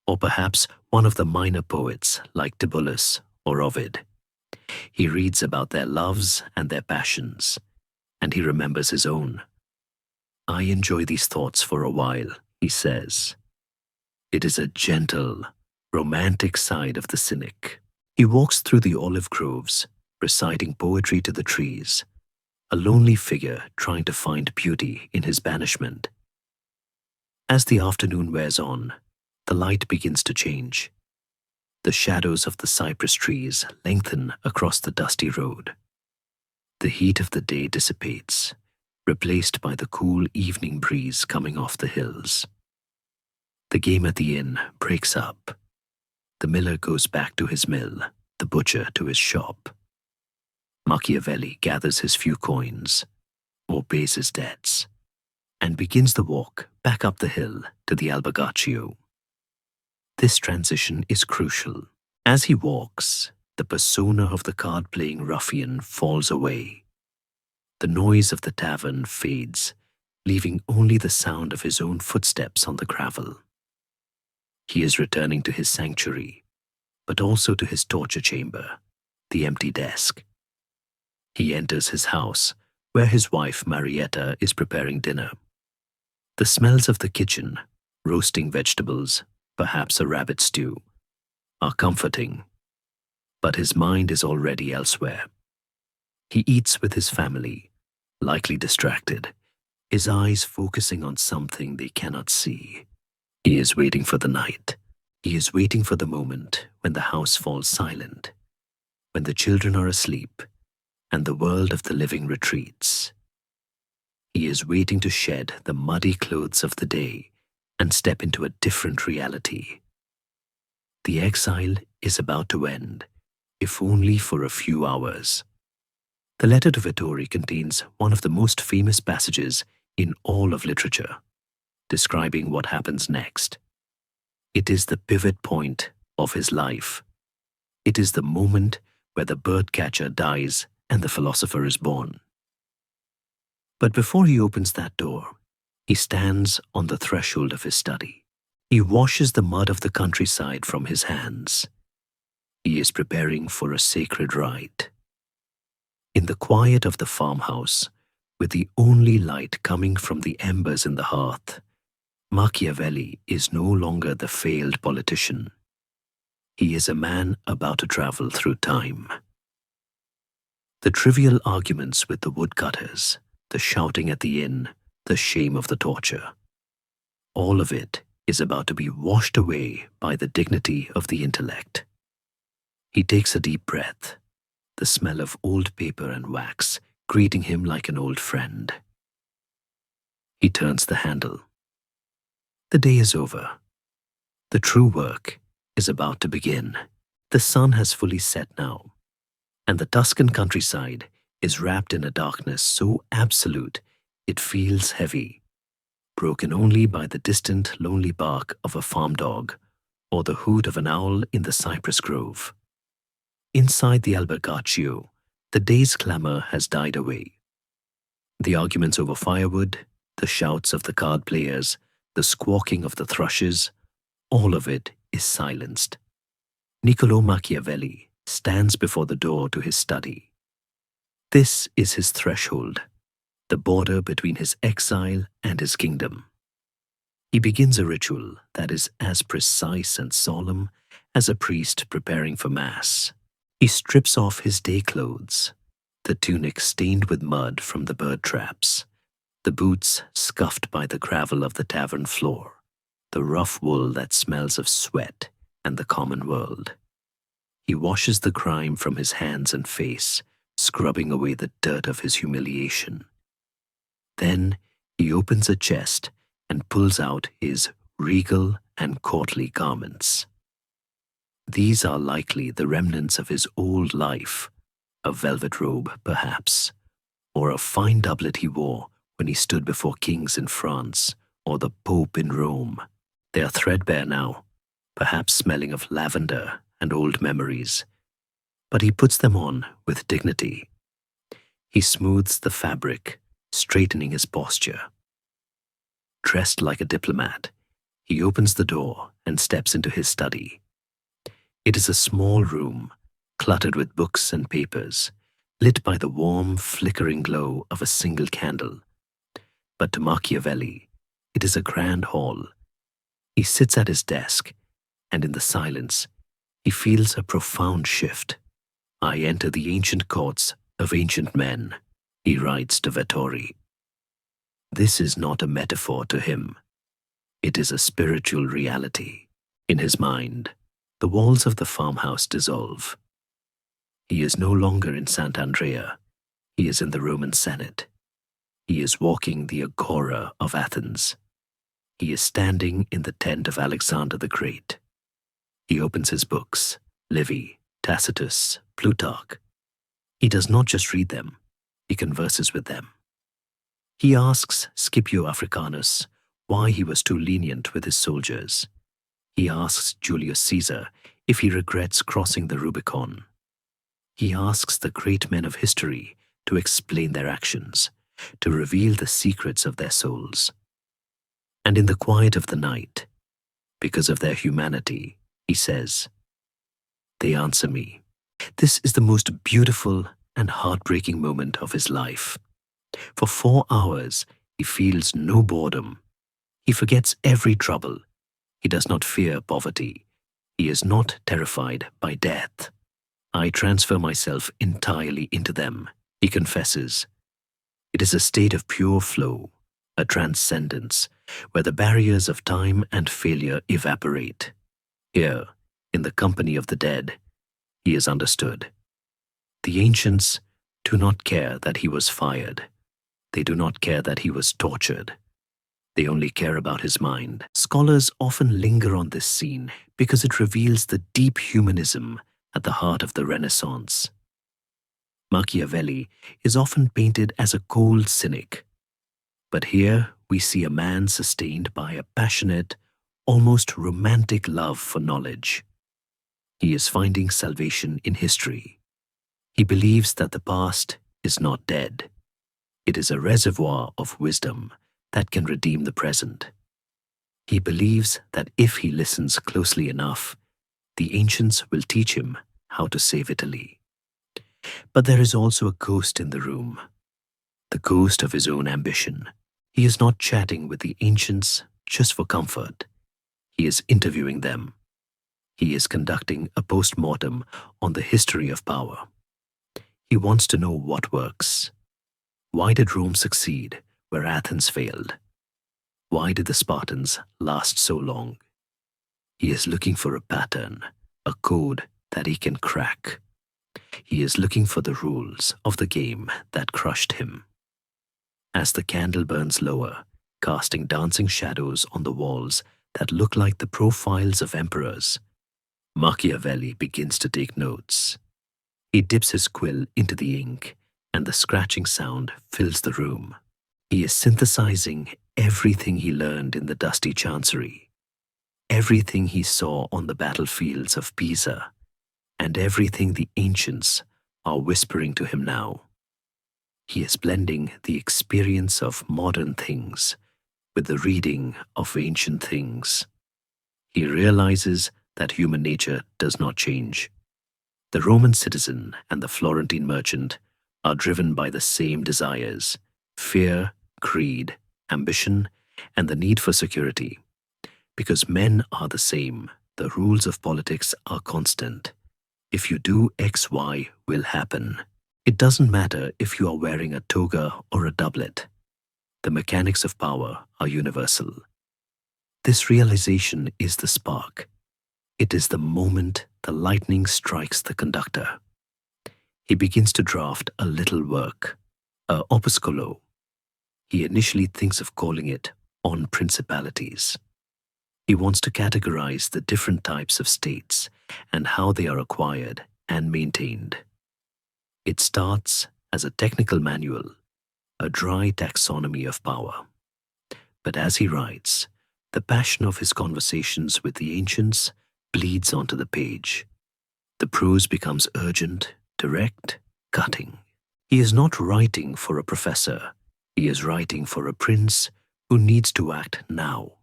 or perhaps one of the minor poets like Tibullus or Ovid. He reads about their loves and their passions, and he remembers his own. "I enjoy these thoughts for a while," he says. It is a gentle, romantic side of the cynic. He walks through the olive groves, reciting poetry to the trees, a lonely figure trying to find beauty in his banishment. As the afternoon wears on, the light begins to change. The shadows of the cypress trees lengthen across the dusty road. The heat of the day dissipates, replaced by the cool evening breeze coming off the hills. The game at the inn breaks up. The miller goes back to his mill, the butcher to his shop. Machiavelli gathers his few coins, or pays his debts, and begins the walk back up the hill to the Albergaccio. This transition is crucial. As he walks, the persona of the card-playing ruffian falls away. The noise of the tavern fades, leaving only the sound of his own footsteps on the gravel. He is returning to his sanctuary, but also to his torture chamber, the empty desk. He enters his house, where his wife Marietta is preparing dinner. The smells of the kitchen, roasting vegetables, perhaps a rabbit stew, are comforting, but his mind is already elsewhere. He eats with his family, likely distracted, his eyes focusing on something they cannot see. He is waiting for the night. He is waiting for the moment when the house falls silent, when the children are asleep, and the world of the living retreats. He is waiting to shed the muddy clothes of the day and step into a different reality. The exile is about to end, if only for a few hours. The letter to Vettori contains one of the most famous passages in all of literature. describing what happens next. It is the pivot point of his life. It is the moment where the birdcatcher dies and the philosopher is born. But before he opens that door, he stands on the threshold of his study. He washes the mud of the countryside from his hands. He is preparing for a sacred rite. In the quiet of the farmhouse, with the only light coming from the embers in the hearth, Machiavelli is no longer the failed politician. He is a man about to travel through time. The trivial arguments with the woodcutters, the shouting at the inn, the shame of the torture, all of it is about to be washed away by the dignity of the intellect. He takes a deep breath, the smell of old paper and wax greeting him like an old friend. He turns the handle. The day is over. The true work is about to begin. The sun has fully set now, and the Tuscan countryside is wrapped in a darkness so absolute it feels heavy, broken only by the distant lonely bark of a farm dog or the hoot of an owl in the cypress grove. Inside the albergaccio, the day's clamor has died away. The arguments over firewood, the shouts of the card players, the squawking of the thrushes, all of it is silenced. Niccolo Machiavelli stands before the door to his study. This is his threshold, the border between his exile and his kingdom. He begins a ritual that is as precise and solemn as a priest preparing for Mass. He strips off his day clothes, the tunic stained with mud from the bird traps, the boots scuffed by the gravel of the tavern floor, the rough wool that smells of sweat and the common world. He washes the grime from his hands and face, scrubbing away the dirt of his humiliation. Then he opens a chest and pulls out his regal and courtly garments. These are likely the remnants of his old life, a velvet robe, perhaps, or a fine doublet he wore when he stood before kings in France or the Pope in Rome. They are threadbare now, perhaps smelling of lavender and old memories, but he puts them on with dignity. He smooths the fabric, straightening his posture. Dressed like a diplomat, he opens the door and steps into his study. It is a small room, cluttered with books and papers, lit by the warm, flickering glow of a single candle. But to Machiavelli, it is a grand hall. He sits at his desk, and in the silence, he feels a profound shift. I enter the ancient courts of ancient men, he writes to Vettori. This is not a metaphor to him. It is a spiritual reality. In his mind, the walls of the farmhouse dissolve. He is no longer in Sant'Andrea. He is in the Roman Senate. He is walking the agora of Athens. He is standing in the tent of Alexander the Great. He opens his books, Livy, Tacitus, Plutarch. He does not just read them, he converses with them. He asks Scipio Africanus why he was too lenient with his soldiers. He asks Julius Caesar if he regrets crossing the Rubicon. He asks the great men of history to explain their actions, to reveal the secrets of their souls. And in the quiet of the night, because of their humanity, he says, they answer me. This is the most beautiful and heartbreaking moment of his life. For 4 hours, he feels no boredom. He forgets every trouble. He does not fear poverty. He is not terrified by death. I transfer myself entirely into them, he confesses. It is a state of pure flow, a transcendence, where the barriers of time and failure evaporate. Here, in the company of the dead, he is understood. The ancients do not care that he was fired. They do not care that he was tortured. They only care about his mind. Scholars often linger on this scene because it reveals the deep humanism at the heart of the Renaissance. Machiavelli is often painted as a cold cynic, but here we see a man sustained by a passionate, almost romantic love for knowledge. He is finding salvation in history. He believes that the past is not dead. It is a reservoir of wisdom that can redeem the present. He believes that if he listens closely enough, the ancients will teach him how to save Italy. But there is also a ghost in the room, the ghost of his own ambition. He is not chatting with the ancients just for comfort. He is interviewing them. He is conducting a post-mortem on the history of power. He wants to know what works. Why did Rome succeed where Athens failed? Why did the Spartans last so long? He is looking for a pattern, a code that he can crack. He is looking for the rules of the game that crushed him. As the candle burns lower, casting dancing shadows on the walls that look like the profiles of emperors, Machiavelli begins to take notes. He dips his quill into the ink, and the scratching sound fills the room. He is synthesizing everything he learned in the dusty chancery, everything he saw on the battlefields of Pisa, and everything the ancients are whispering to him now. He is blending the experience of modern things with the reading of ancient things. He realizes that human nature does not change. The Roman citizen and the Florentine merchant are driven by the same desires: fear, greed, ambition, and the need for security. Because men are the same, the rules of politics are constant. If you do X, Y will happen. It doesn't matter if you are wearing a toga or a doublet. The mechanics of power are universal. This realization is the spark. It is the moment the lightning strikes the conductor. He begins to draft a little work, a opuscolo. He initially thinks of calling it On Principalities. He wants to categorize the different types of states and how they are acquired and maintained. It starts as a technical manual, a dry taxonomy of power. But as he writes, the passion of his conversations with the ancients bleeds onto the page. The prose becomes urgent, direct, cutting. He is not writing for a professor. He is writing for a prince who needs to act now.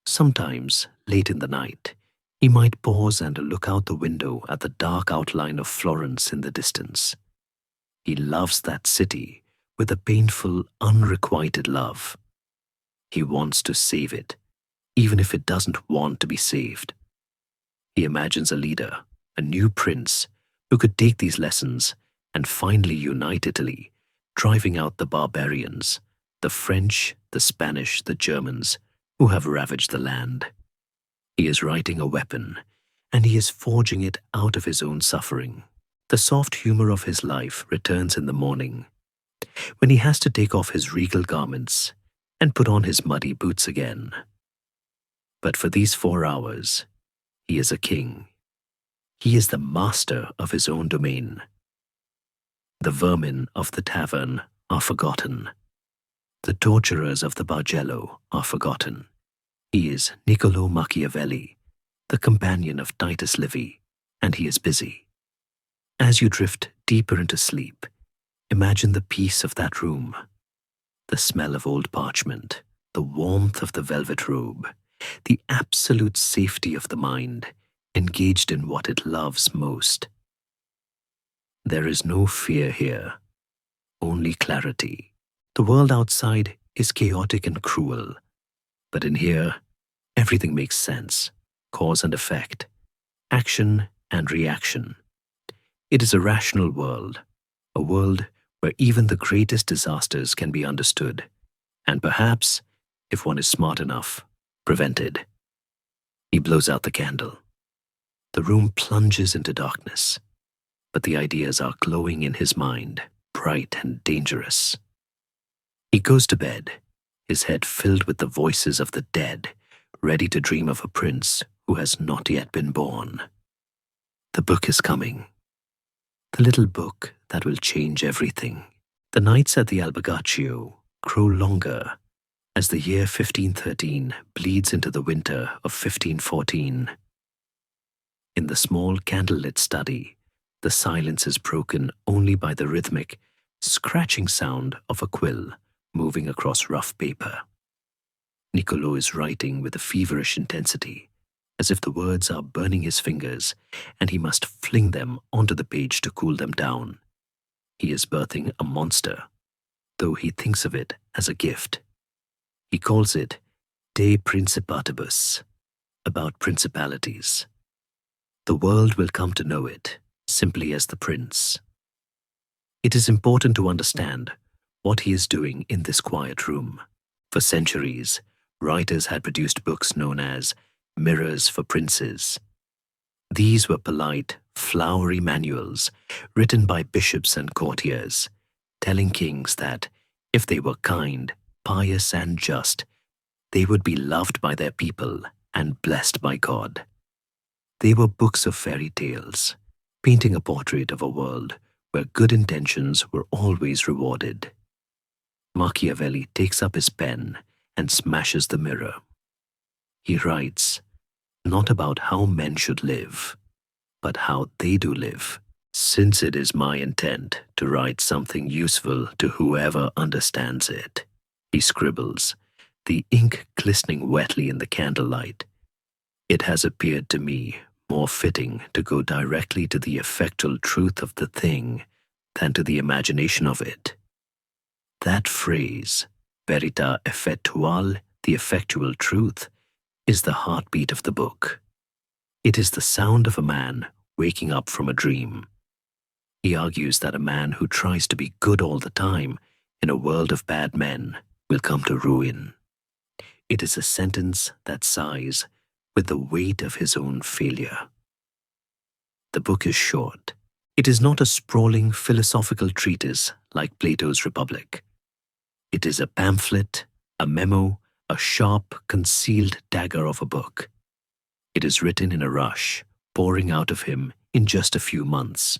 Sometimes, late in the night, he might pause and look out the window at the dark outline of Florence in the distance. He loves that city with a painful, unrequited love. He wants to save it, even if it doesn't want to be saved. He imagines a leader, a new prince, who could take these lessons and finally unite Italy, driving out the barbarians, the French, the Spanish, the Germans, who have ravaged the land. He is writing a weapon, and he is forging it out of his own suffering. The soft humor of his life returns in the morning, when he has to take off his regal garments and put on his muddy boots again. But for these 4 hours, he is a king. He is the master of his own domain. The vermin of the tavern are forgotten. The torturers of the Bargello are forgotten. He is Niccolo Machiavelli, the companion of Titus Livy, and he is busy. As you drift deeper into sleep, imagine the peace of that room, the smell of old parchment, the warmth of the velvet robe, the absolute safety of the mind, engaged in what it loves most. There is no fear here, only clarity. The world outside is chaotic and cruel, but in here, everything makes sense, cause and effect, action and reaction. It is a rational world, a world where even the greatest disasters can be understood, and perhaps, if one is smart enough, prevented. He blows out the candle. The room plunges into darkness, but the ideas are glowing in his mind, bright and dangerous. He goes to bed, his head filled with the voices of the dead, ready to dream of a prince who has not yet been born. The book is coming. The little book that will change everything. The nights at the Albergaccio grow longer, As the year 1513 bleeds into the winter of 1514, in the small candlelit study, the silence is broken only by the rhythmic, scratching sound of a quill moving across rough paper. Niccolo is writing with a feverish intensity, as if the words are burning his fingers and he must fling them onto the page to cool them down. He is birthing a monster, though he thinks of it as a gift. He calls it De Principatibus, about principalities. The world will come to know it simply as the prince. It is important to understand what he is doing in this quiet room. For centuries, writers had produced books known as mirrors for princes. These were polite, flowery manuals written by bishops and courtiers, telling kings that if they were kind, pious, and just, they would be loved by their people and blessed by God. They were books of fairy tales, painting a portrait of a world where good intentions were always rewarded. Machiavelli takes up his pen and smashes the mirror. He writes, not about how men should live, but how they do live. Since it is my intent to write something useful to whoever understands it, he scribbles, the ink glistening wetly in the candlelight. It has appeared to me more fitting to go directly to the effectual truth of the thing than to the imagination of it. That phrase, verita effettual, the effectual truth, is the heartbeat of the book. It is the sound of a man waking up from a dream. He argues that a man who tries to be good all the time in a world of bad men will come to ruin. It is a sentence that sighs with the weight of his own failure. The book is short. It is not a sprawling philosophical treatise like Plato's Republic. It is a pamphlet, a memo, a sharp, concealed dagger of a book. It is written in a rush, pouring out of him in just a few months.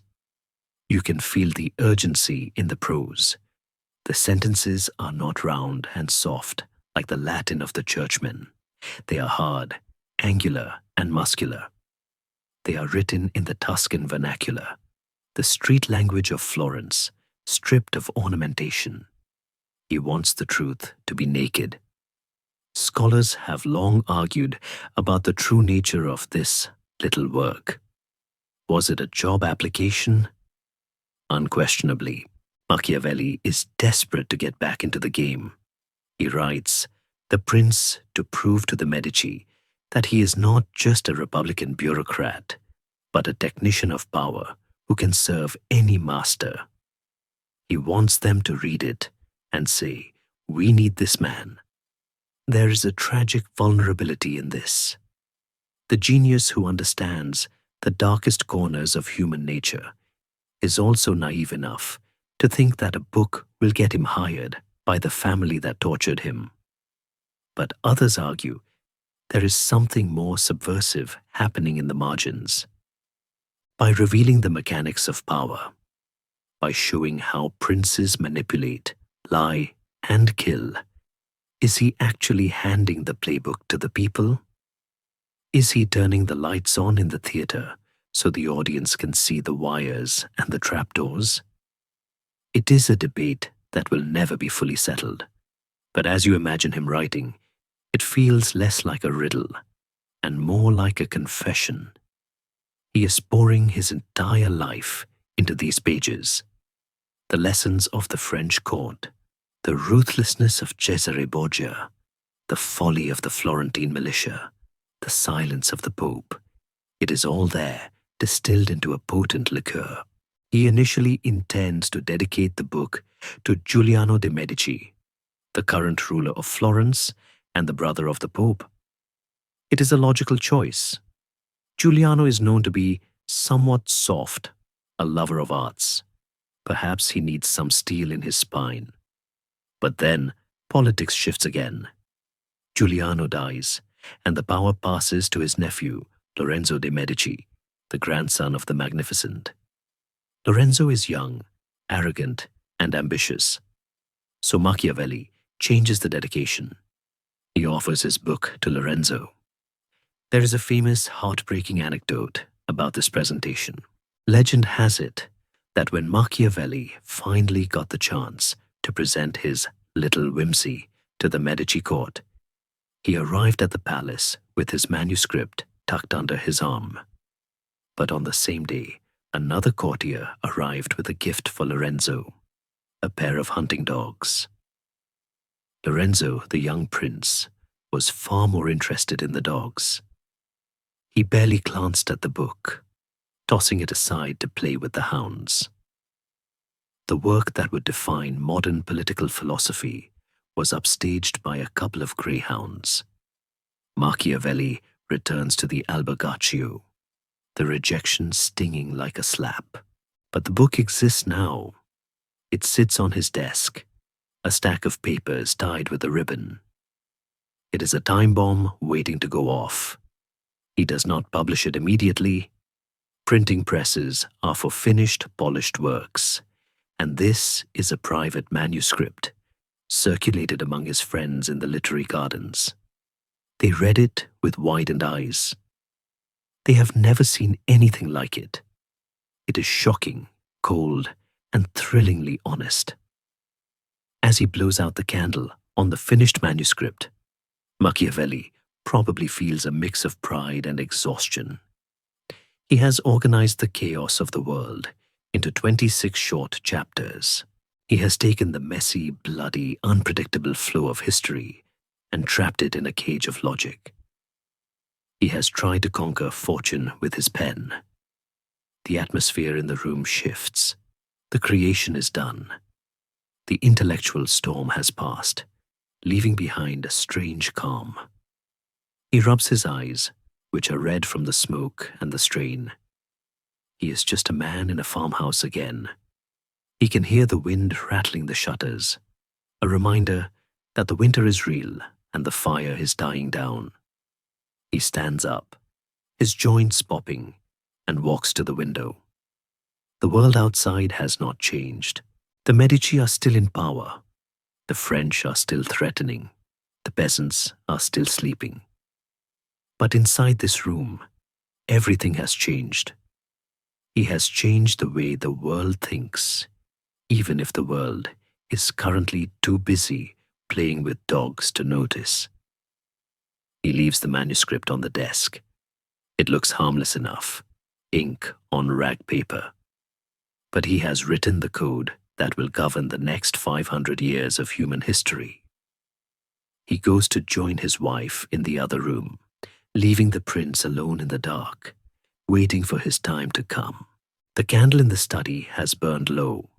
You can feel the urgency in the prose. The sentences are not round and soft like the Latin of the churchmen. They are hard, angular, and muscular. They are written in the Tuscan vernacular, the street language of Florence, stripped of ornamentation. He wants the truth to be naked. Scholars have long argued about the true nature of this little work. Was it a job application? Unquestionably, Machiavelli is desperate to get back into the game. He writes, the prince to prove to the Medici that he is not just a Republican bureaucrat, but a technician of power who can serve any master. He wants them to read it and say, we need this man. There is a tragic vulnerability in this. The genius who understands the darkest corners of human nature is also naive enough to think that a book will get him hired by the family that tortured him. But others argue there is something more subversive happening in the margins. By revealing the mechanics of power, by showing how princes manipulate, lie, and kill, is he actually handing the playbook to the people? Is he turning the lights on in the theater so the audience can see the wires and the trapdoors? It is a debate that will never be fully settled, but as you imagine him writing, it feels less like a riddle and more like a confession. He is pouring his entire life into these pages. The lessons of the French court, the ruthlessness of Cesare Borgia, the folly of the Florentine militia, the silence of the Pope. It is all there, distilled into a potent liqueur. He initially intends to dedicate the book to Giuliano de' Medici, the current ruler of Florence and the brother of the Pope. It is a logical choice. Giuliano is known to be somewhat soft, a lover of arts. Perhaps he needs some steel in his spine. But then politics shifts again. Giuliano dies, and the power passes to his nephew, Lorenzo de' Medici, the grandson of the Magnificent. Lorenzo is young, arrogant, and ambitious. So Machiavelli changes the dedication. He offers his book to Lorenzo. There is a famous, heartbreaking anecdote about this presentation. Legend has it that when Machiavelli finally got the chance to present his little whimsy to the Medici court, he arrived at the palace with his manuscript tucked under his arm. But on the same day, another courtier arrived with a gift for Lorenzo, a pair of hunting dogs. Lorenzo, the young prince, was far more interested in the dogs. He barely glanced at the book, tossing it aside to play with the hounds. The work that would define modern political philosophy was upstaged by a couple of greyhounds. Machiavelli returns to the albergaccio, the rejection stinging like a slap. But the book exists now. It sits on his desk, a stack of papers tied with a ribbon. It is a time bomb waiting to go off. He does not publish it immediately. Printing presses are for finished, polished works, and this is a private manuscript circulated among his friends in the literary gardens. They read it with widened eyes. They have never seen anything like it. It is shocking, cold, and thrillingly honest. As he blows out the candle on the finished manuscript, Machiavelli probably feels a mix of pride and exhaustion. He has organized the chaos of the world into 26 short chapters. He has taken the messy, bloody, unpredictable flow of history and trapped it in a cage of logic. He has tried to conquer fortune with his pen. The atmosphere in the room shifts. The creation is done. The intellectual storm has passed, leaving behind a strange calm. He rubs his eyes, which are red from the smoke and the strain. He is just a man in a farmhouse again. He can hear the wind rattling the shutters, a reminder that the winter is real and the fire is dying down. He stands up, his joints popping, and walks to the window. The world outside has not changed. The Medici are still in power. The French are still threatening. The peasants are still sleeping. But inside this room, everything has changed. He has changed the way the world thinks, even if the world is currently too busy playing with dogs to notice. He leaves the manuscript on the desk. It looks harmless enough, ink on rag paper. But he has written the code that will govern the next 500 years of human history. He goes to join his wife in the other room, leaving the prince alone in the dark, waiting for his time to come. The candle in the study has burned low,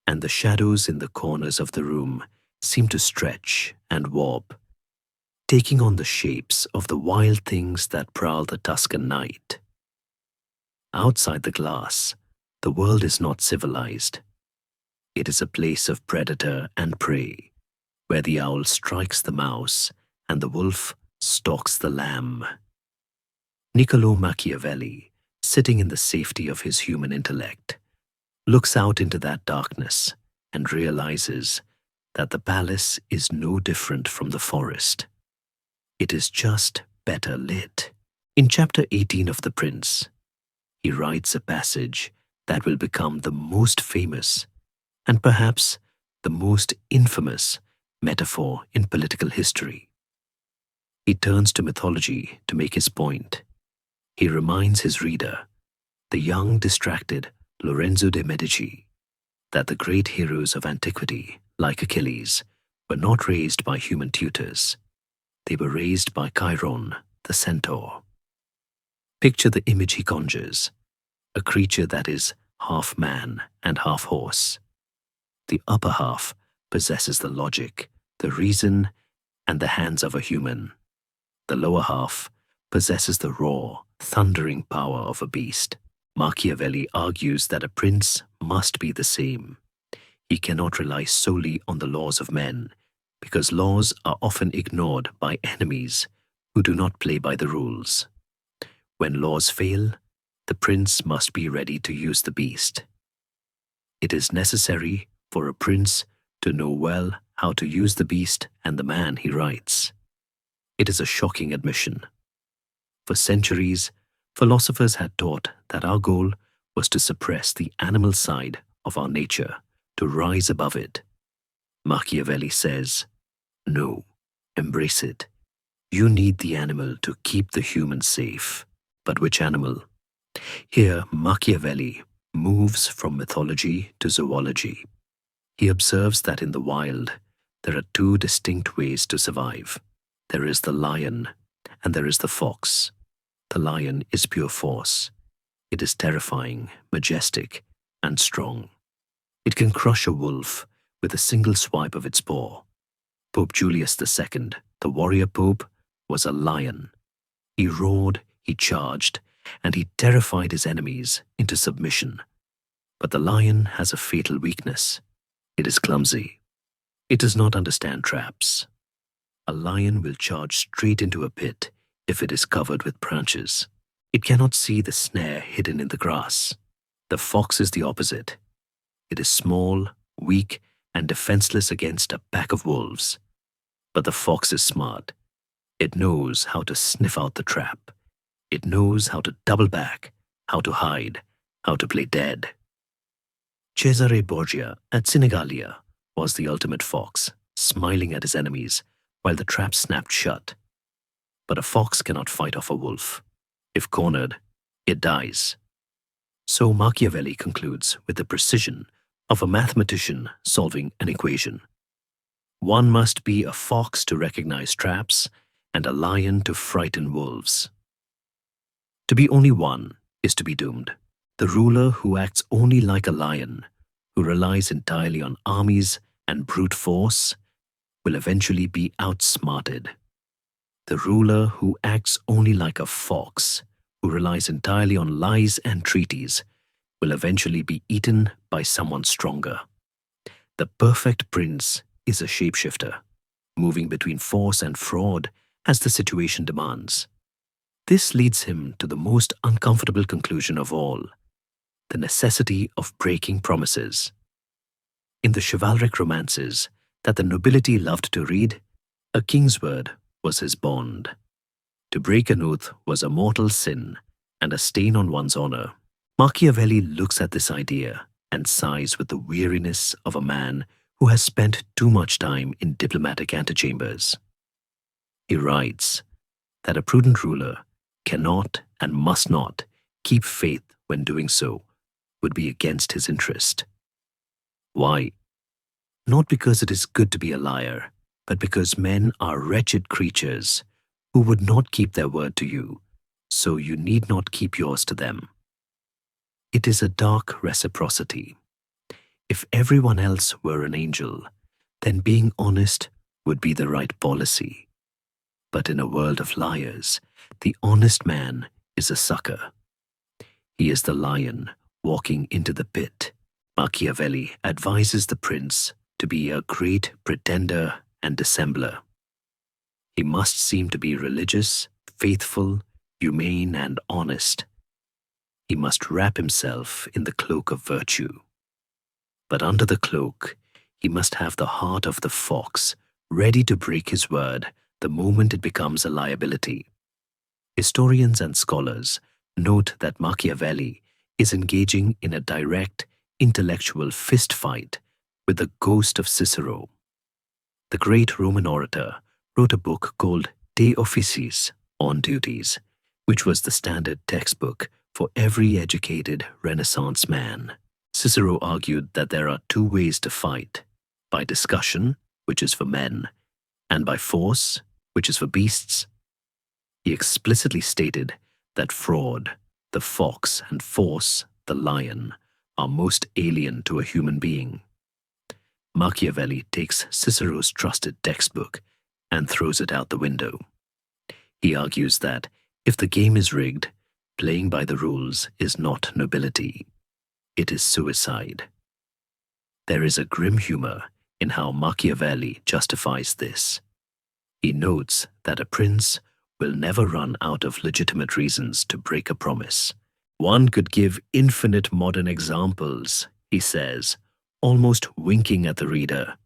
and the shadows in the corners of the room seem to stretch and warp, taking on the shapes of the wild things that prowl the Tuscan night. Outside the glass, the world is not civilized. It is a place of predator and prey, where the owl strikes the mouse and the wolf stalks the lamb. Niccolo Machiavelli, sitting in the safety of his human intellect, looks out into that darkness and realizes that the palace is no different from the forest. It is just better lit. In chapter 18 of The Prince, he writes a passage that will become the most famous and perhaps the most infamous metaphor in political history. He turns to mythology to make his point. He reminds his reader, the young, distracted Lorenzo de' Medici, that the great heroes of antiquity, like Achilles, were not raised by human tutors. They were raised by Chiron, the centaur. Picture the image he conjures, a creature that is half man and half horse. The upper half possesses the logic, the reason, and the hands of a human. The lower half possesses the raw, thundering power of a beast. Machiavelli argues that a prince must be the same. He cannot rely solely on the laws of men, because laws are often ignored by enemies who do not play by the rules. When laws fail, the prince must be ready to use the beast. It is necessary for a prince to know well how to use the beast and the man he writes. It is a shocking admission. For centuries, philosophers had taught that our goal was to suppress the animal side of our nature, to rise above it. Machiavelli says, no, embrace it. You need the animal to keep the human safe. But which animal? Here, Machiavelli moves from mythology to zoology. He observes that in the wild, there are two distinct ways to survive. There is the lion, and there is the fox. The lion is pure force. It is terrifying, majestic, and strong. It can crush a wolf with a single swipe of its paw. Pope Julius II, the warrior pope, was a lion. He roared, he charged, and he terrified his enemies into submission. But the lion has a fatal weakness. It is clumsy. It does not understand traps. A lion will charge straight into a pit if it is covered with branches. It cannot see the snare hidden in the grass. The fox is the opposite. It is small, weak, and defenseless against a pack of wolves. But the fox is smart. It knows how to sniff out the trap. It knows how to double back, how to hide, how to play dead. Cesare Borgia at Sinigalia was the ultimate fox, smiling at his enemies while the trap snapped shut. But a fox cannot fight off a wolf. If cornered, it dies. So Machiavelli concludes with the precision of a mathematician solving an equation. One must be a fox to recognize traps and a lion to frighten wolves. To be only one is to be doomed. The ruler who acts only like a lion, who relies entirely on armies and brute force, will eventually be outsmarted. The ruler who acts only like a fox, who relies entirely on lies and treaties, will eventually be eaten by someone stronger. The perfect prince is a shapeshifter, moving between force and fraud as the situation demands. This leads him to the most uncomfortable conclusion of all, the necessity of breaking promises. In the chivalric romances that the nobility loved to read, a king's word was his bond. To break an oath was a mortal sin and a stain on one's honor. Machiavelli looks at this idea and sighs with the weariness of a man who has spent too much time in diplomatic antechambers. He writes that a prudent ruler cannot and must not keep faith when doing so would be against his interest. Why? Not because it is good to be a liar, but because men are wretched creatures who would not keep their word to you, so you need not keep yours to them. It is a dark reciprocity. If everyone else were an angel, then being honest would be the right policy. But in a world of liars, the honest man is a sucker. He is the lion walking into the pit. Machiavelli advises the prince to be a great pretender and dissembler. He must seem to be religious, faithful, humane, and honest. He must wrap himself in the cloak of virtue. But under the cloak, he must have the heart of the fox, ready to break his word the moment it becomes a liability. Historians and scholars note that Machiavelli is engaging in a direct, intellectual fistfight with the ghost of Cicero. The great Roman orator wrote a book called De Officiis, On Duties, which was the standard textbook for every educated Renaissance man. Cicero argued that there are two ways to fight: by discussion, which is for men, and by force, which is for beasts. He explicitly stated that fraud, the fox, and force, the lion, are most alien to a human being. Machiavelli takes Cicero's trusted textbook and throws it out the window. He argues that if the game is rigged, playing by the rules is not nobility. It is suicide. There is a grim humor in how Machiavelli justifies this. He notes that a prince will never run out of legitimate reasons to break a promise. One could give infinite modern examples, he says, almost winking at the reader.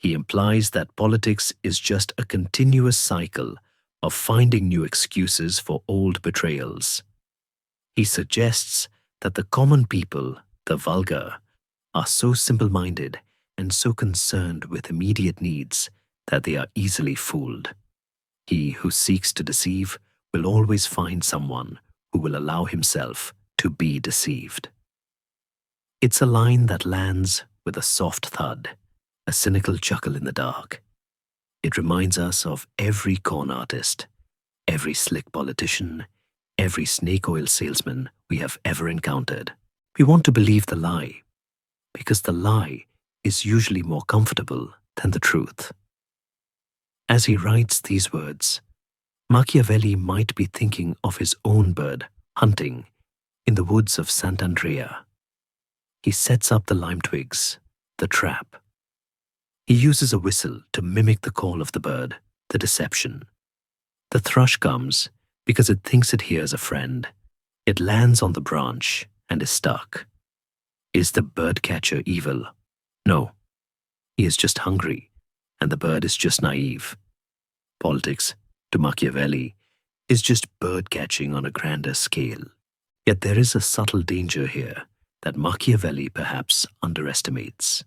He implies that politics is just a continuous cycle of finding new excuses for old betrayals. He suggests that the common people, the vulgar, are so simple-minded and so concerned with immediate needs that they are easily fooled. He who seeks to deceive will always find someone who will allow himself to be deceived. It's a line that lands with a soft thud, a cynical chuckle in the dark. It reminds us of every con artist, every slick politician, every snake oil salesman we have ever encountered. We want to believe the lie, because the lie is usually more comfortable than the truth. As he writes these words, Machiavelli might be thinking of his own bird hunting in the woods of Sant'Andrea. He sets up the lime twigs, the trap. He uses a whistle to mimic the call of the bird, the deception. The thrush comes because it thinks it hears a friend. It lands on the branch and is stuck. Is the birdcatcher evil? No. He is just hungry, and the bird is just naive. Politics, to Machiavelli, is just bird catching on a grander scale. Yet there is a subtle danger here that Machiavelli perhaps underestimates.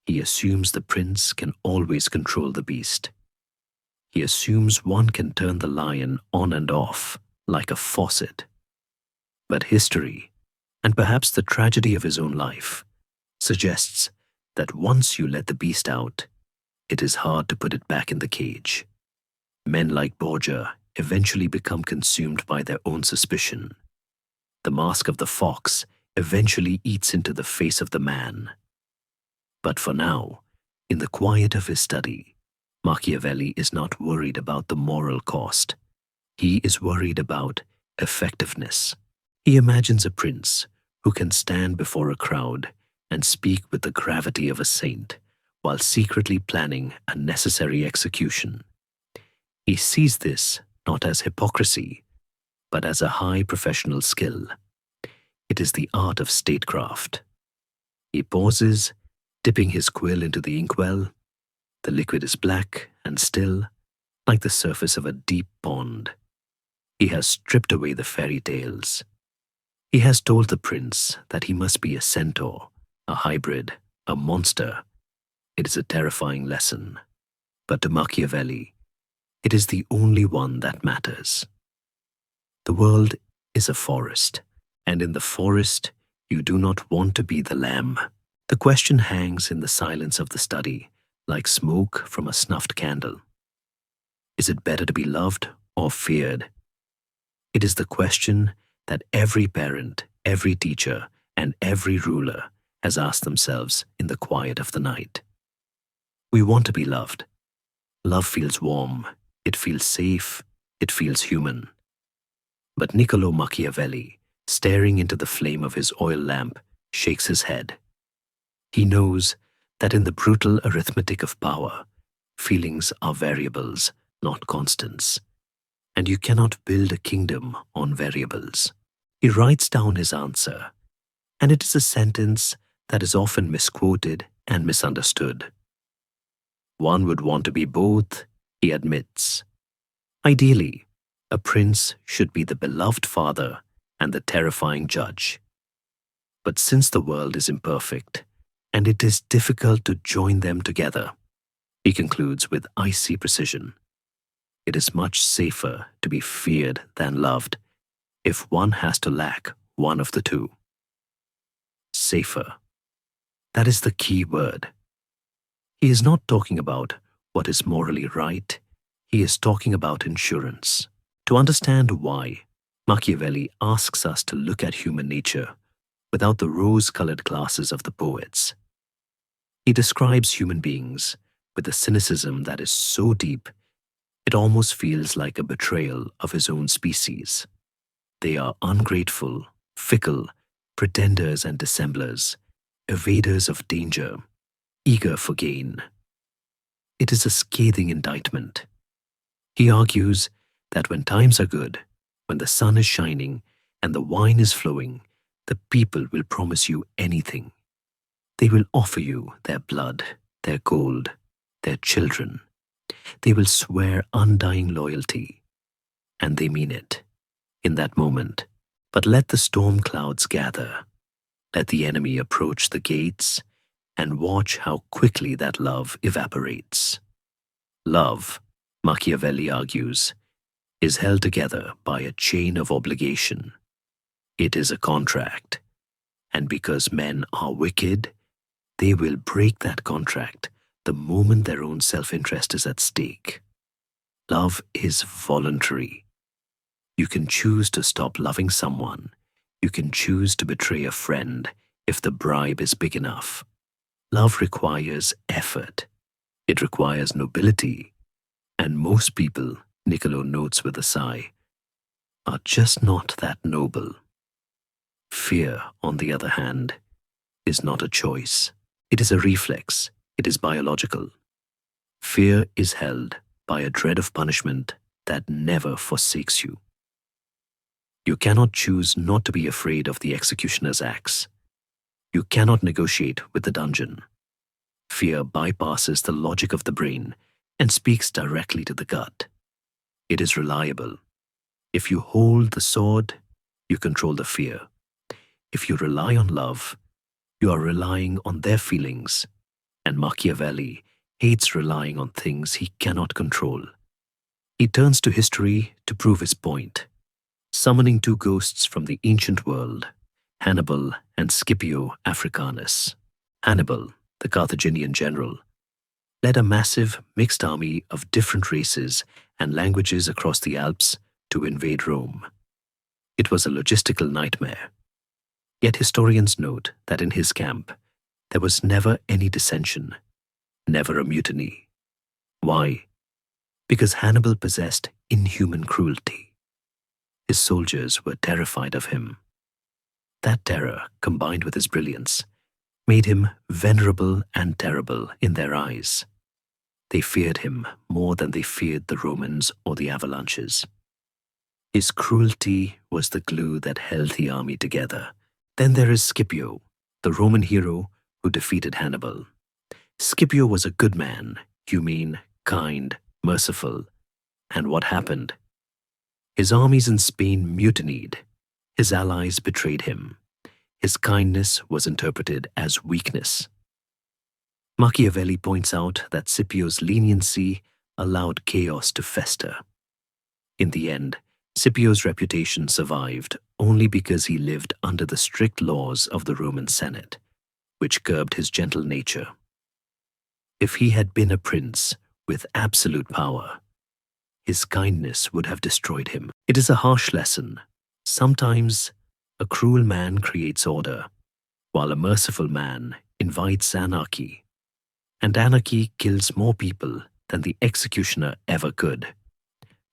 He assumes the prince can always control the beast. He assumes one can turn the lion on and off like a faucet. But history, and perhaps the tragedy of his own life, suggests that once you let the beast out, it is hard to put it back in the cage. Men like Borgia eventually become consumed by their own suspicion. The mask of the fox eventually eats into the face of the man. But for now, in the quiet of his study, Machiavelli is not worried about the moral cost. He is worried about effectiveness. He imagines a prince who can stand before a crowd and speak with the gravity of a saint while secretly planning a necessary execution. He sees this not as hypocrisy, but as a high professional skill. It is the art of statecraft. He pauses, dipping his quill into the inkwell. The liquid is black and still, like the surface of a deep pond. He has stripped away the fairy tales. He has told the prince that he must be a centaur, a hybrid, a monster. It is a terrifying lesson. But to Machiavelli, it is the only one that matters. The world is a forest, and in the forest, you do not want to be the lamb. The question hangs in the silence of the study, like smoke from a snuffed candle. Is it better to be loved or feared? It is the question that every parent, every teacher, and every ruler has asked themselves in the quiet of the night. We want to be loved. Love feels warm, it feels safe, it feels human. But Niccolo Machiavelli, staring into the flame of his oil lamp, shakes his head. He knows that in the brutal arithmetic of power, feelings are variables, not constants, and you cannot build a kingdom on variables. He writes down his answer, and it is a sentence that is often misquoted and misunderstood. One would want to be both, he admits. Ideally, a prince should be the beloved father and the terrifying judge. But since the world is imperfect, and it is difficult to join them together, he concludes with icy precision. It is much safer to be feared than loved if one has to lack one of the two. Safer. That is the key word. He is not talking about what is morally right, he is talking about insurance. To understand why, Machiavelli asks us to look at human nature without the rose-colored glasses of the poets. He describes human beings with a cynicism that is so deep, it almost feels like a betrayal of his own species. They are ungrateful, fickle, pretenders and dissemblers, evaders of danger, eager for gain. It is a scathing indictment. He argues that when times are good, when the sun is shining and the wine is flowing, the people will promise you anything. They will offer you their blood, their gold, their children. They will swear undying loyalty, and they mean it, in that moment. But let the storm clouds gather, let the enemy approach the gates, and watch how quickly that love evaporates. Love, Machiavelli argues, is held together by a chain of obligation. It is a contract, and because men are wicked, they will break that contract the moment their own self-interest is at stake. Love is voluntary. You can choose to stop loving someone. You can choose to betray a friend if the bribe is big enough. Love requires effort. It requires nobility. And most people, Niccolo notes with a sigh, are just not that noble. Fear, on the other hand, is not a choice. It is a reflex. It is biological. Fear is held by a dread of punishment that never forsakes you. You cannot choose not to be afraid of the executioner's axe. You cannot negotiate with the dungeon. Fear bypasses the logic of the brain and speaks directly to the gut. It is reliable. If you hold the sword, you control the fear. If you rely on love, you are relying on their feelings, and Machiavelli hates relying on things he cannot control. He turns to history to prove his point, summoning two ghosts from the ancient world, Hannibal and Scipio Africanus. Hannibal, the Carthaginian general, led a massive mixed army of different races and languages across the Alps to invade Rome. It was a logistical nightmare. Yet historians note that in his camp, there was never any dissension, never a mutiny. Why? Because Hannibal possessed inhuman cruelty. His soldiers were terrified of him. That terror, combined with his brilliance, made him venerable and terrible in their eyes. They feared him more than they feared the Romans or the avalanches. His cruelty was the glue that held the army together. Then there is Scipio, the Roman hero who defeated Hannibal. Scipio was a good man, humane, kind, merciful. And what happened? His armies in Spain mutinied. His allies betrayed him. His kindness was interpreted as weakness. Machiavelli points out that Scipio's leniency allowed chaos to fester. In the end, Scipio's reputation survived only because he lived under the strict laws of the Roman Senate, which curbed his gentle nature. If he had been a prince with absolute power, his kindness would have destroyed him. It is a harsh lesson. Sometimes a cruel man creates order, while a merciful man invites anarchy. And anarchy kills more people than the executioner ever could.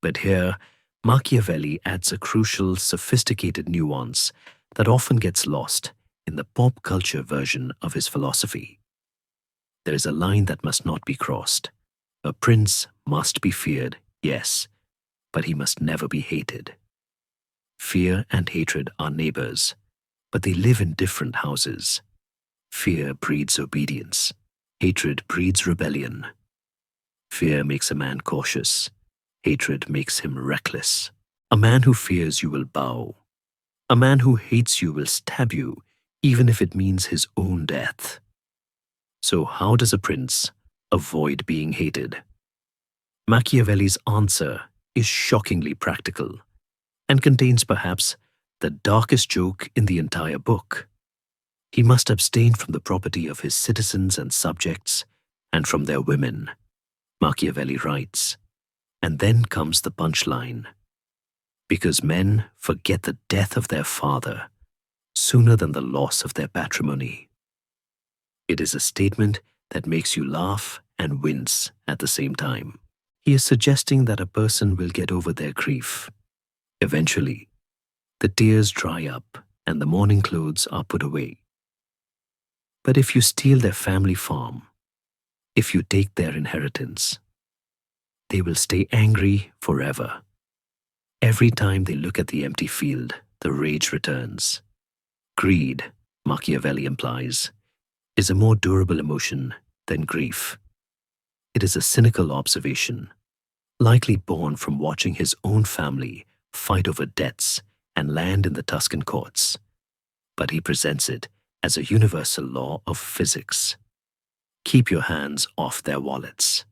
But here, Machiavelli adds a crucial, sophisticated nuance that often gets lost in the pop culture version of his philosophy. There is a line that must not be crossed. A prince must be feared, yes, but he must never be hated. Fear and hatred are neighbors, but they live in different houses. Fear breeds obedience. Hatred breeds rebellion. Fear makes a man cautious. Hatred makes him reckless. A man who fears you will bow. A man who hates you will stab you, even if it means his own death. So how does a prince avoid being hated? Machiavelli's answer is shockingly practical and contains perhaps the darkest joke in the entire book. He must abstain from the property of his citizens and subjects and from their women, Machiavelli writes. And then comes the punchline. Because men forget the death of their father sooner than the loss of their patrimony. It is a statement that makes you laugh and wince at the same time. He is suggesting that a person will get over their grief. Eventually, the tears dry up and the mourning clothes are put away. But if you steal their family farm, if you take their inheritance, they will stay angry forever. Every time they look at the empty field, the rage returns. Greed, Machiavelli implies, is a more durable emotion than grief. It is a cynical observation, likely born from watching his own family fight over debts and land in the Tuscan courts, but he presents it as a universal law of physics. Keep your hands off their wallets,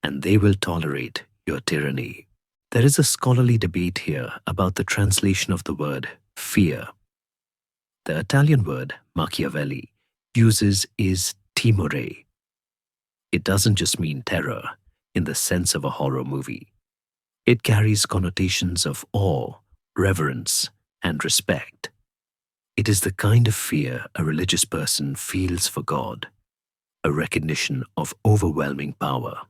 and they will tolerate your tyranny. There is a scholarly debate here about the translation of the word fear. The Italian word Machiavelli uses is timore. It doesn't just mean terror in the sense of a horror movie. It carries connotations of awe, reverence, and respect. It is the kind of fear a religious person feels for God, a recognition of overwhelming power.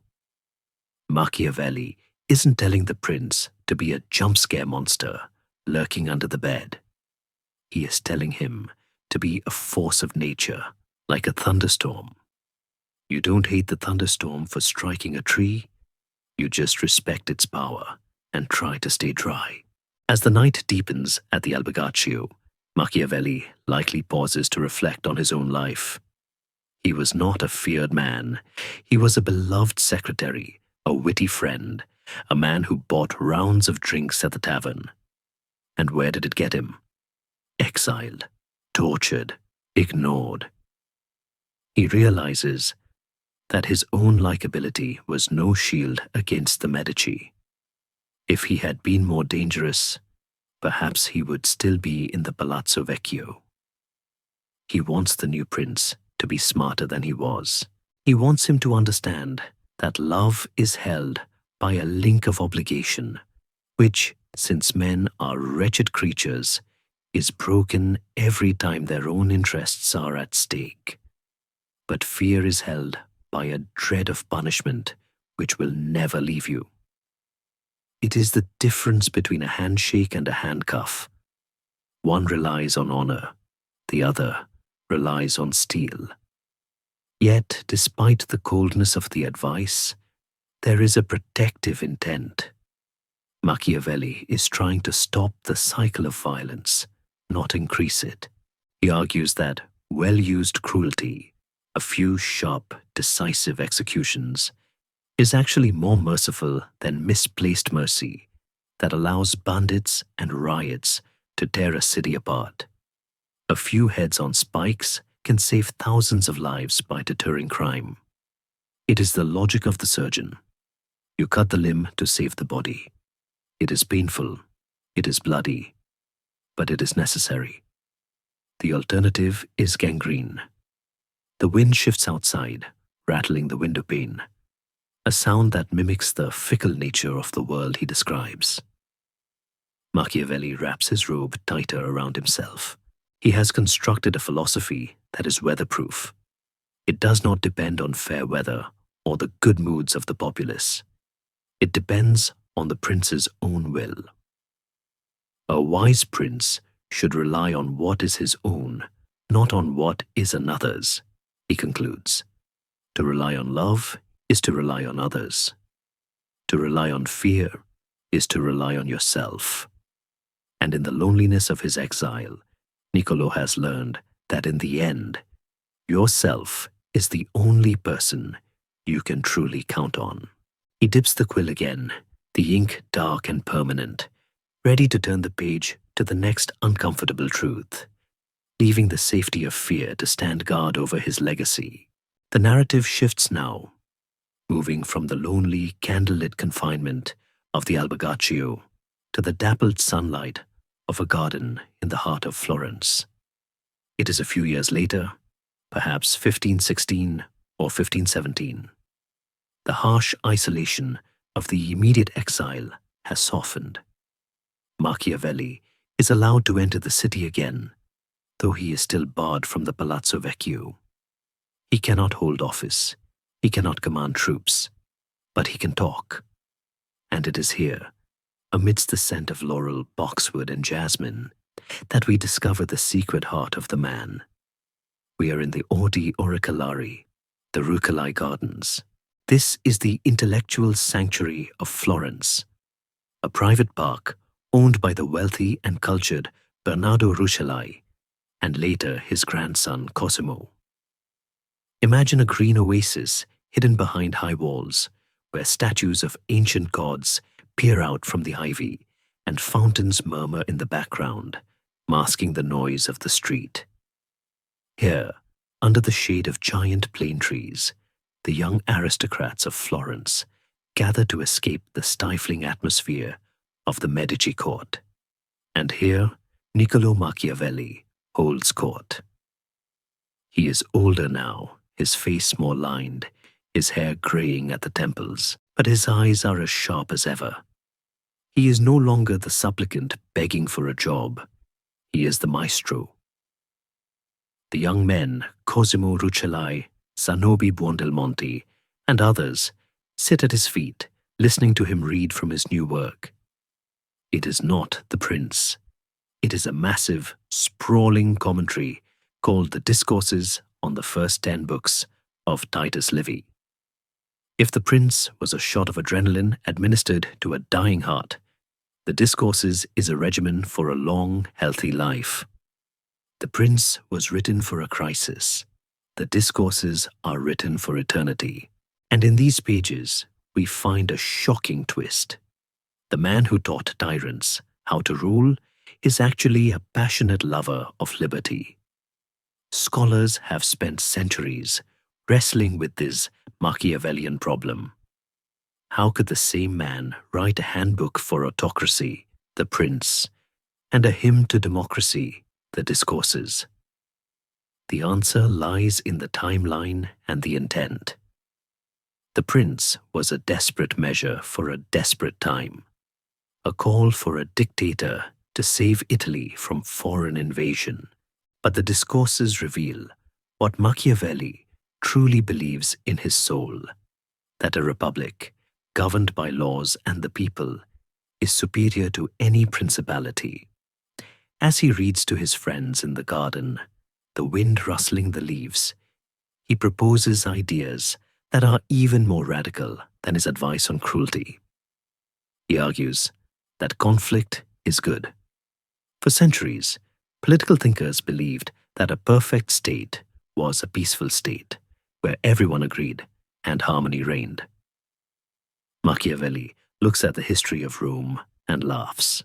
Machiavelli isn't telling the prince to be a jump scare monster lurking under the bed. He is telling him to be a force of nature, like a thunderstorm. You don't hate the thunderstorm for striking a tree, you just respect its power and try to stay dry. As the night deepens at the Albergaccio, Machiavelli likely pauses to reflect on his own life. He was not a feared man. He was a beloved secretary, a witty friend, a man who bought rounds of drinks at the tavern. And where did it get him? Exiled, tortured, ignored. He realizes that his own likability was no shield against the Medici. If he had been more dangerous, perhaps he would still be in the Palazzo Vecchio. He wants the new prince to be smarter than he was. He wants him to understand that love is held by a link of obligation, which, since men are wretched creatures, is broken every time their own interests are at stake. But fear is held by a dread of punishment which will never leave you. It is the difference between a handshake and a handcuff. One relies on honor, the other relies on steel. Yet, despite the coldness of the advice, there is a protective intent. Machiavelli is trying to stop the cycle of violence, not increase it. He argues that well-used cruelty, a few sharp, decisive executions, is actually more merciful than misplaced mercy that allows bandits and riots to tear a city apart. A few heads on spikes can save thousands of lives by deterring crime. It is the logic of the surgeon. You cut the limb to save the body. It is painful, it is bloody, but it is necessary. The alternative is gangrene. The wind shifts outside, rattling the window pane, a sound that mimics the fickle nature of the world he describes. Machiavelli wraps his robe tighter around himself. He has constructed a philosophy that is weatherproof. It does not depend on fair weather or the good moods of the populace. It depends on the prince's own will. A wise prince should rely on what is his own, not on what is another's, he concludes. To rely on love is to rely on others. To rely on fear is to rely on yourself. And in the loneliness of his exile, Niccolo has learned that in the end, yourself is the only person you can truly count on. He dips the quill again, the ink dark and permanent, ready to turn the page to the next uncomfortable truth, leaving the safety of fear to stand guard over his legacy. The narrative shifts now, moving from the lonely, candlelit confinement of the Albergaccio to the dappled sunlight of a garden in the heart of Florence. It is a few years later, perhaps 1516 or 1517. The harsh isolation of the immediate exile has softened. Machiavelli is allowed to enter the city again, though he is still barred from the Palazzo Vecchio. He cannot hold office, he cannot command troops, but he can talk. And it is here, amidst the scent of laurel, boxwood, and jasmine, that we discover the secret heart of the man. We are in the Ordi Auricolari, the Rucellai Gardens. This is the intellectual sanctuary of Florence, a private park owned by the wealthy and cultured Bernardo Rucellai, and later his grandson Cosimo. Imagine a green oasis hidden behind high walls, where statues of ancient gods peer out from the ivy and fountains murmur in the background, masking the noise of the street. Here, under the shade of giant plane trees, the young aristocrats of Florence gather to escape the stifling atmosphere of the Medici court. And here, Niccolo Machiavelli holds court. He is older now, his face more lined, his hair graying at the temples, but his eyes are as sharp as ever. He is no longer the supplicant begging for a job. He is the maestro. The young men, Cosimo Rucellai, Zanobi Buondelmonte, and others, sit at his feet, listening to him read from his new work. It is not The Prince. It is a massive, sprawling commentary called The Discourses on the First 10 Books of Titus Livy. If The Prince was a shot of adrenaline administered to a dying heart, The Discourses is a regimen for a long, healthy life. The Prince was written for a crisis. The Discourses are written for eternity. And in these pages, we find a shocking twist. The man who taught tyrants how to rule is actually a passionate lover of liberty. Scholars have spent centuries wrestling with this Machiavellian problem. How could the same man write a handbook for autocracy, The Prince, and a hymn to democracy, The Discourses? The answer lies in the timeline and the intent. The Prince was a desperate measure for a desperate time, a call for a dictator to save Italy from foreign invasion. But the Discourses reveal what Machiavelli truly believes in his soul, that a republic, governed by laws and the people, is superior to any principality. As he reads to his friends in the garden, the wind rustling the leaves, he proposes ideas that are even more radical than his advice on cruelty. He argues that conflict is good. For centuries, political thinkers believed that a perfect state was a peaceful state, where everyone agreed and harmony reigned. Machiavelli looks at the history of Rome and laughs.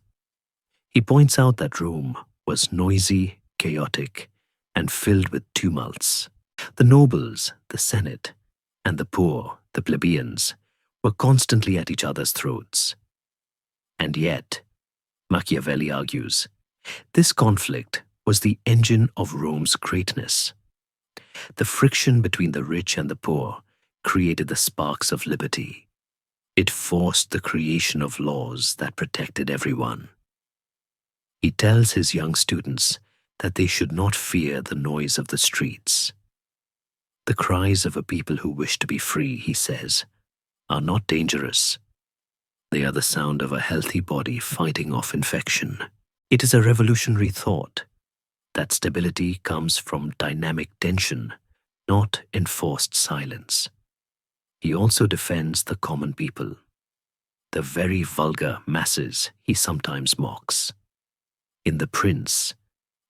He points out that Rome was noisy, chaotic, and filled with tumults. The nobles, the Senate, and the poor, the plebeians, were constantly at each other's throats. And yet, Machiavelli argues, this conflict was the engine of Rome's greatness. The friction between the rich and the poor created the sparks of liberty. It forced the creation of laws that protected everyone. He tells his young students that they should not fear the noise of the streets. The cries of a people who wish to be free, he says, are not dangerous. They are the sound of a healthy body fighting off infection. It is a revolutionary thought that stability comes from dynamic tension, not enforced silence. He also defends the common people, the very vulgar masses he sometimes mocks. In The Prince,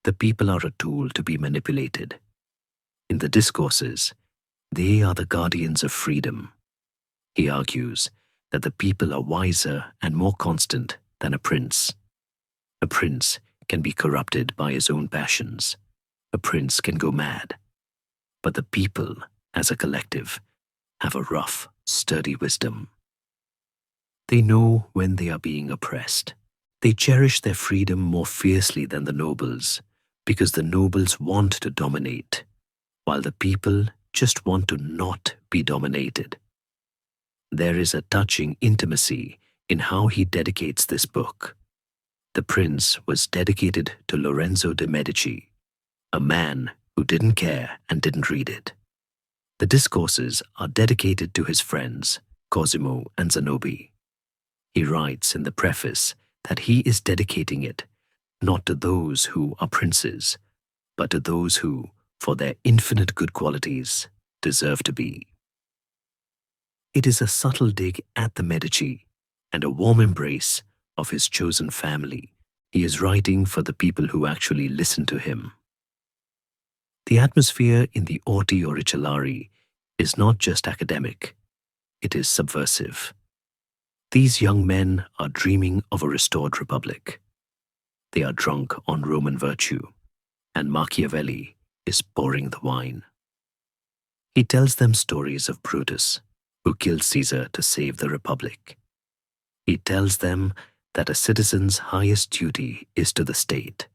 the people are a tool to be manipulated. In the Discourses, they are the guardians of freedom. He argues that the people are wiser and more constant than a prince. A prince can be corrupted by his own passions. A prince can go mad. But the people, as a collective, have a rough, sturdy wisdom. They know when they are being oppressed. They cherish their freedom more fiercely than the nobles, because the nobles want to dominate, while the people just want to not be dominated. There is a touching intimacy in how he dedicates this book. The Prince was dedicated to Lorenzo de' Medici, a man who didn't care and didn't read it. The Discourses are dedicated to his friends, Cosimo and Zanobi. He writes in the preface that he is dedicating it not to those who are princes, but to those who, for their infinite good qualities, deserve to be. It is a subtle dig at the Medici and a warm embrace of his chosen family. He is writing for the people who actually listen to him. The atmosphere in the Orti Orichalari is not just academic, it is subversive. These young men are dreaming of a restored republic. They are drunk on Roman virtue, and Machiavelli is pouring the wine. He tells them stories of Brutus, who killed Caesar to save the republic. He tells them that a citizen's highest duty is to the state,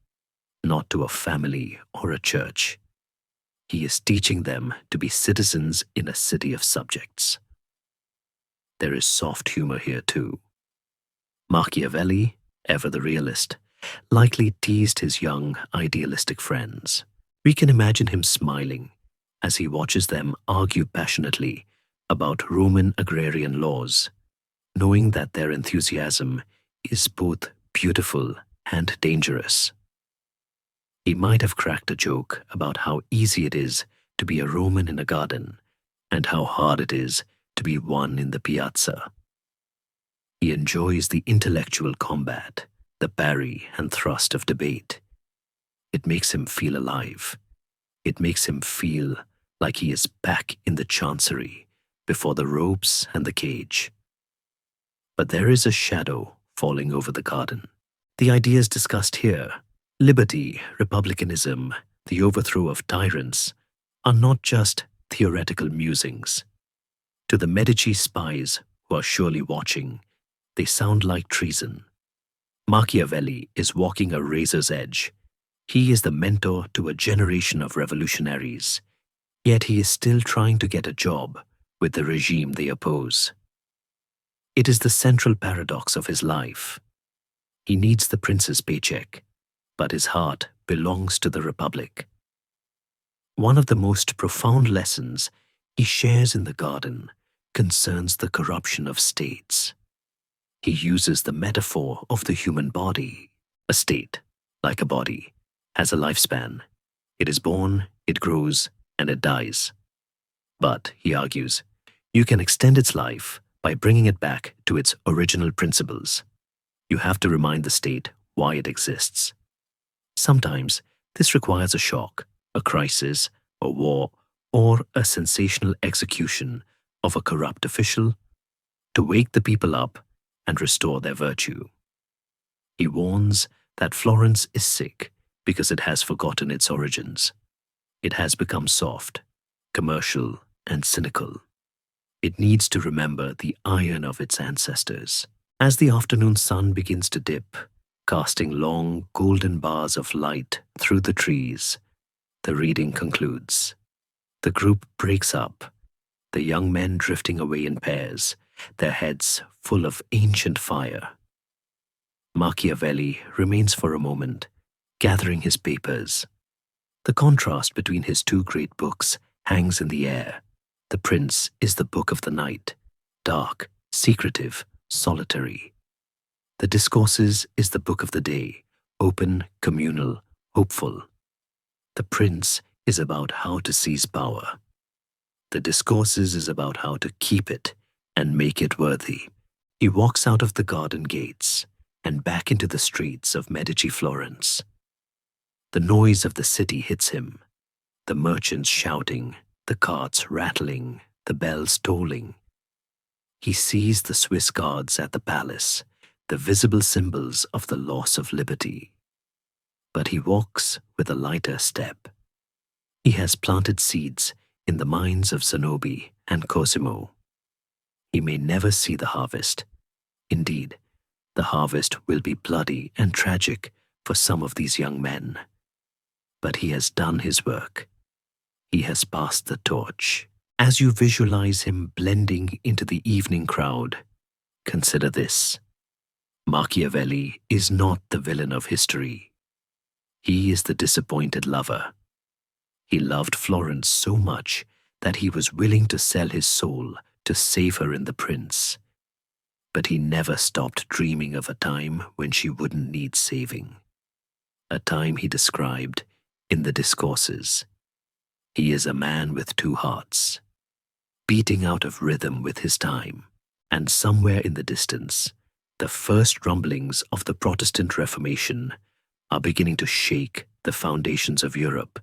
not to a family or a church. He is teaching them to be citizens in a city of subjects. There is soft humor here too. Machiavelli, ever the realist, likely teased his young, idealistic friends. We can imagine him smiling as he watches them argue passionately about Roman agrarian laws, knowing that their enthusiasm is both beautiful and dangerous. He might have cracked a joke about how easy it is to be a Roman in a garden and how hard it is to be one in the piazza. He enjoys the intellectual combat, the parry and thrust of debate. It makes him feel alive. It makes him feel like he is back in the chancery before the ropes and the cage. But there is a shadow falling over the garden. The ideas discussed here, liberty, republicanism, the overthrow of tyrants, are not just theoretical musings. To the Medici spies who are surely watching, they sound like treason. Machiavelli is walking a razor's edge. He is the mentor to a generation of revolutionaries, yet he is still trying to get a job with the regime they oppose. It is the central paradox of his life. He needs the prince's paycheck, but his heart belongs to the republic. One of the most profound lessons he shares in the garden concerns the corruption of states. He uses the metaphor of the human body. A state, like a body, has a lifespan. It is born, it grows, and it dies. But, he argues, you can extend its life by bringing it back to its original principles. You have to remind the state why it exists. Sometimes this requires a shock, a crisis, a war, or a sensational execution of a corrupt official to wake the people up and restore their virtue. He warns that Florence is sick because it has forgotten its origins. It has become soft, commercial, and cynical. It needs to remember the iron of its ancestors. As the afternoon sun begins to dip, casting long, golden bars of light through the trees, the reading concludes. The group breaks up, the young men drifting away in pairs, their heads full of ancient fire. Machiavelli remains for a moment, gathering his papers. The contrast between his two great books hangs in the air. The Prince is the book of the night, dark, secretive, solitary. The Discourses is the book of the day, open, communal, hopeful. The Prince is about how to seize power. The Discourses is about how to keep it and make it worthy. He walks out of the garden gates and back into the streets of Medici Florence. The noise of the city hits him, the merchants shouting, the carts rattling, the bells tolling. He sees the Swiss guards at the palace, the visible symbols of the loss of liberty. But he walks with a lighter step. He has planted seeds in the minds of Zanobi and Cosimo. He may never see the harvest. Indeed, the harvest will be bloody and tragic for some of these young men. But he has done his work. He has passed the torch. As you visualize him blending into the evening crowd, consider this. Machiavelli is not the villain of history. He is the disappointed lover. He loved Florence so much that he was willing to sell his soul to save her in the Prince. But he never stopped dreaming of a time when she wouldn't need saving. A time he described in the Discourses. He is a man with two hearts, beating out of rhythm with his time, and somewhere in the distance, the first rumblings of the Protestant Reformation are beginning to shake the foundations of Europe,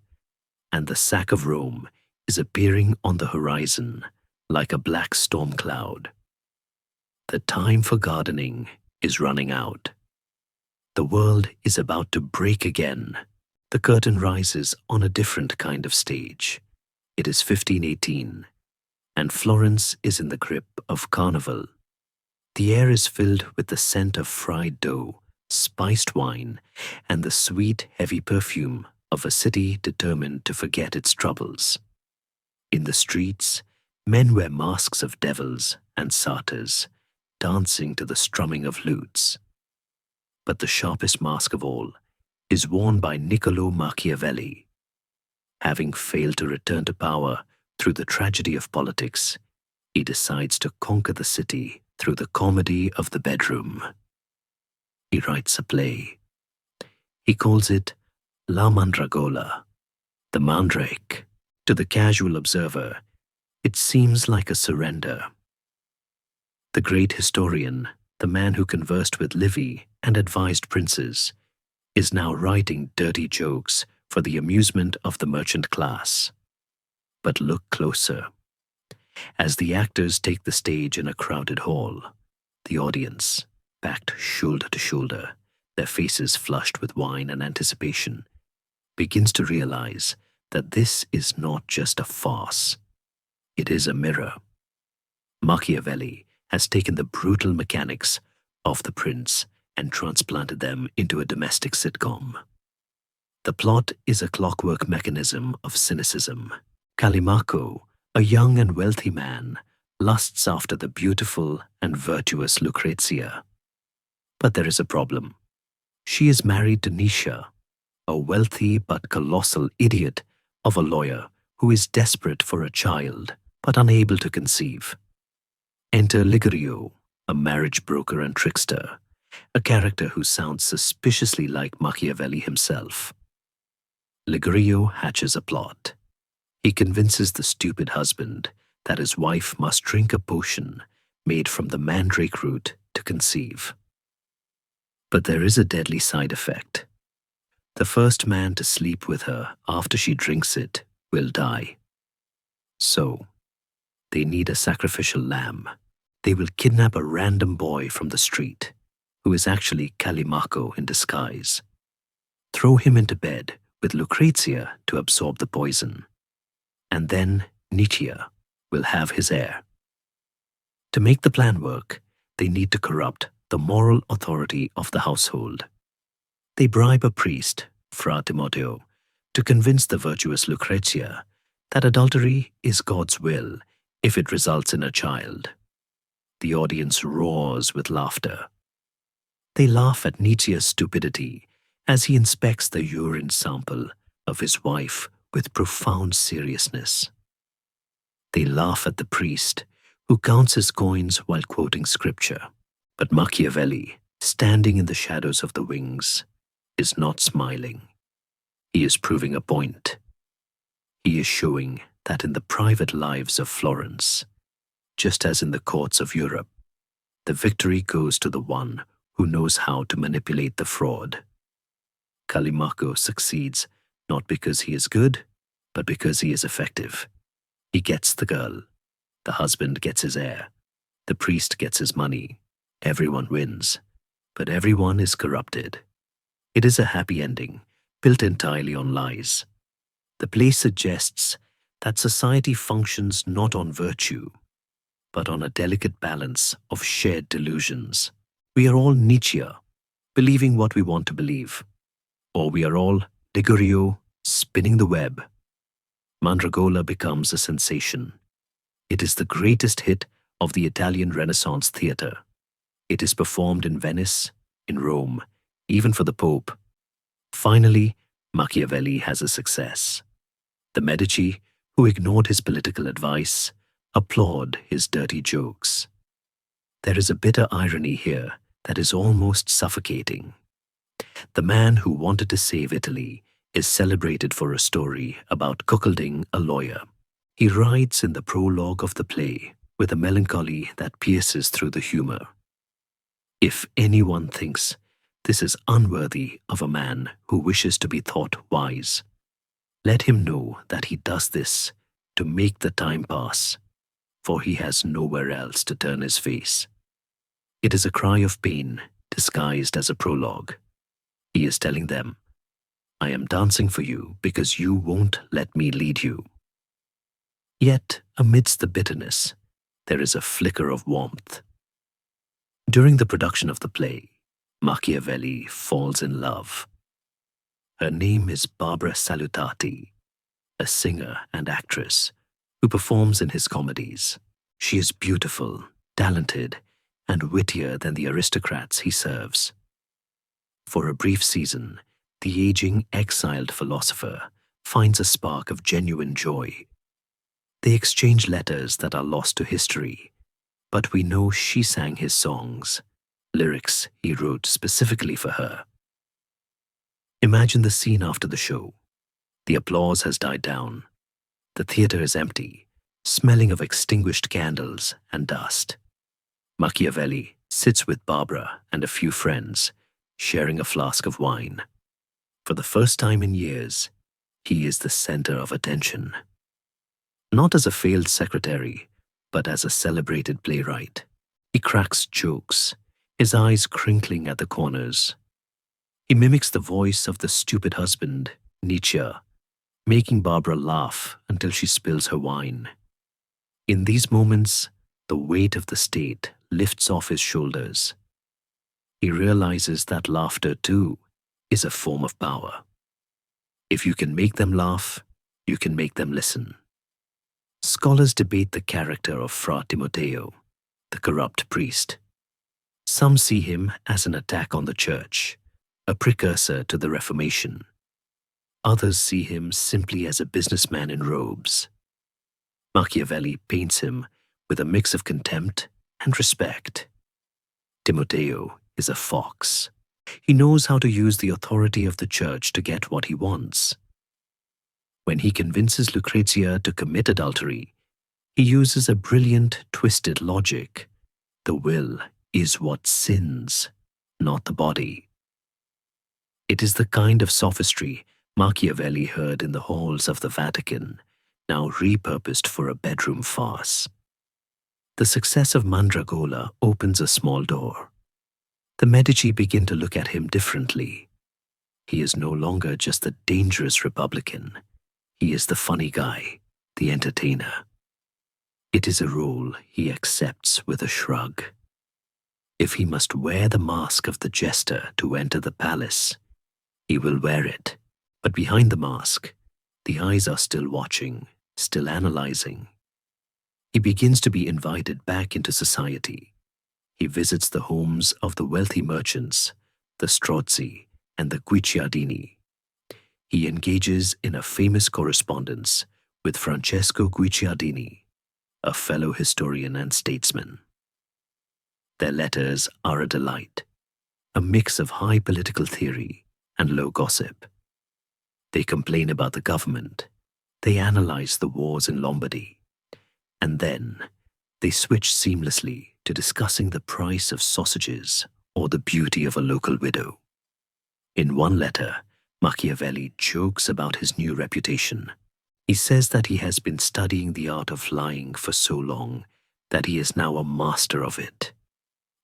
and the sack of Rome is appearing on the horizon like a black storm cloud. The time for gardening is running out. The world is about to break again. The curtain rises on a different kind of stage. It is 1518, and Florence is in the grip of carnival. The air is filled with the scent of fried dough, spiced wine, and the sweet, heavy perfume of a city determined to forget its troubles. In the streets, men wear masks of devils and satyrs, dancing to the strumming of lutes. But the sharpest mask of all is worn by Niccolo Machiavelli. Having failed to return to power through the tragedy of politics, he decides to conquer the city through the comedy of the bedroom. He writes a play. He calls it La Mandragola, the Mandrake. To the casual observer, it seems like a surrender. The great historian, the man who conversed with Livy and advised princes, is now writing dirty jokes for the amusement of the merchant class. But look closer. As the actors take the stage in a crowded hall, the audience, packed shoulder to shoulder, their faces flushed with wine and anticipation, begins to realize that this is not just a farce. It is a mirror. Machiavelli has taken the brutal mechanics of the prince and transplanted them into a domestic sitcom. The plot is a clockwork mechanism of cynicism. Callimaco, a young and wealthy man, lusts after the beautiful and virtuous Lucrezia. But there is a problem. She is married to Nisha, a wealthy but colossal idiot of a lawyer who is desperate for a child but unable to conceive. Enter Ligerio, a marriage broker and trickster, a character who sounds suspiciously like Machiavelli himself. Ligerio hatches a plot. He convinces the stupid husband that his wife must drink a potion made from the mandrake root to conceive. But there is a deadly side effect. The first man to sleep with her after she drinks it will die. So, they need a sacrificial lamb. They will kidnap a random boy from the street, who is actually Callimaco in disguise. Throw him into bed with Lucrezia to absorb the poison. And then Nietzsche will have his heir. To make the plan work, they need to corrupt the moral authority of the household. They bribe a priest, Fra Timoteo, to convince the virtuous Lucrezia that adultery is God's will if it results in a child. The audience roars with laughter. They laugh at Nietzsche's stupidity as he inspects the urine sample of his wife with profound seriousness. They laugh at the priest who counts his coins while quoting scripture. But Machiavelli, standing in the shadows of the wings, is not smiling. He is proving a point. He is showing that in the private lives of Florence, just as in the courts of Europe, the victory goes to the one who knows how to manipulate the fraud. Callimaco succeeds not because he is good, but because he is effective. He gets the girl. The husband gets his heir. The priest gets his money. Everyone wins, but everyone is corrupted. It is a happy ending, built entirely on lies. The play suggests that society functions not on virtue, but on a delicate balance of shared delusions. We are all Nietzsche, believing what we want to believe, or we are all Ligerio spinning the web. Mandragola becomes a sensation. It is the greatest hit of the Italian Renaissance theatre. It is performed in Venice, in Rome, even for the Pope. Finally, Machiavelli has a success. The Medici, who ignored his political advice, applaud his dirty jokes. There is a bitter irony here that is almost suffocating. The man who wanted to save Italy is celebrated for a story about cuckolding a lawyer. He writes in the prologue of the play with a melancholy that pierces through the humor. If anyone thinks this is unworthy of a man who wishes to be thought wise, Let him know that he does this to make the time pass, for he has nowhere else to turn his face. It is a cry of pain disguised as a prologue. He is telling them, I am dancing for you because you won't let me lead you. Yet, amidst the bitterness, there is a flicker of warmth. During the production of the play, Machiavelli falls in love. Her name is Barbara Salutati, a singer and actress who performs in his comedies. She is beautiful, talented, and wittier than the aristocrats he serves. For a brief season, the aging, exiled philosopher finds a spark of genuine joy. They exchange letters that are lost to history, but we know she sang his songs, lyrics he wrote specifically for her. Imagine the scene after the show. The applause has died down. The theater is empty, smelling of extinguished candles and dust. Machiavelli sits with Barbara and a few friends, sharing a flask of wine. For the first time in years, he is the center of attention. Not as a failed secretary, but as a celebrated playwright. He cracks jokes, his eyes crinkling at the corners. He mimics the voice of the stupid husband, Nietzsche, making Barbara laugh until she spills her wine. In these moments, the weight of the state lifts off his shoulders. He realizes that laughter, too, is a form of power. If you can make them laugh, you can make them listen. Scholars debate the character of Fra Timoteo, the corrupt priest. Some see him as an attack on the church, a precursor to the Reformation. Others see him simply as a businessman in robes. Machiavelli paints him with a mix of contempt and respect. Timoteo is a fox. He knows how to use the authority of the church to get what he wants. When he convinces Lucrezia to commit adultery, he uses a brilliant, twisted logic. The will is what sins, not the body. It is the kind of sophistry Machiavelli heard in the halls of the Vatican, now repurposed for a bedroom farce. The success of Mandragola opens a small door. The Medici begin to look at him differently. He is no longer just the dangerous Republican. He is the funny guy, the entertainer. It is a role he accepts with a shrug. If he must wear the mask of the jester to enter the palace, he will wear it. But behind the mask, the eyes are still watching, still analyzing. He begins to be invited back into society. He visits the homes of the wealthy merchants, the Strozzi and the Guicciardini. He engages in a famous correspondence with Francesco Guicciardini, a fellow historian and statesman. Their letters are a delight, a mix of high political theory and low gossip. They complain about the government, they analyze the wars in Lombardy, and then they switch seamlessly to discussing the price of sausages or the beauty of a local widow. In one letter, Machiavelli jokes about his new reputation. He says that he has been studying the art of lying for so long that he is now a master of it.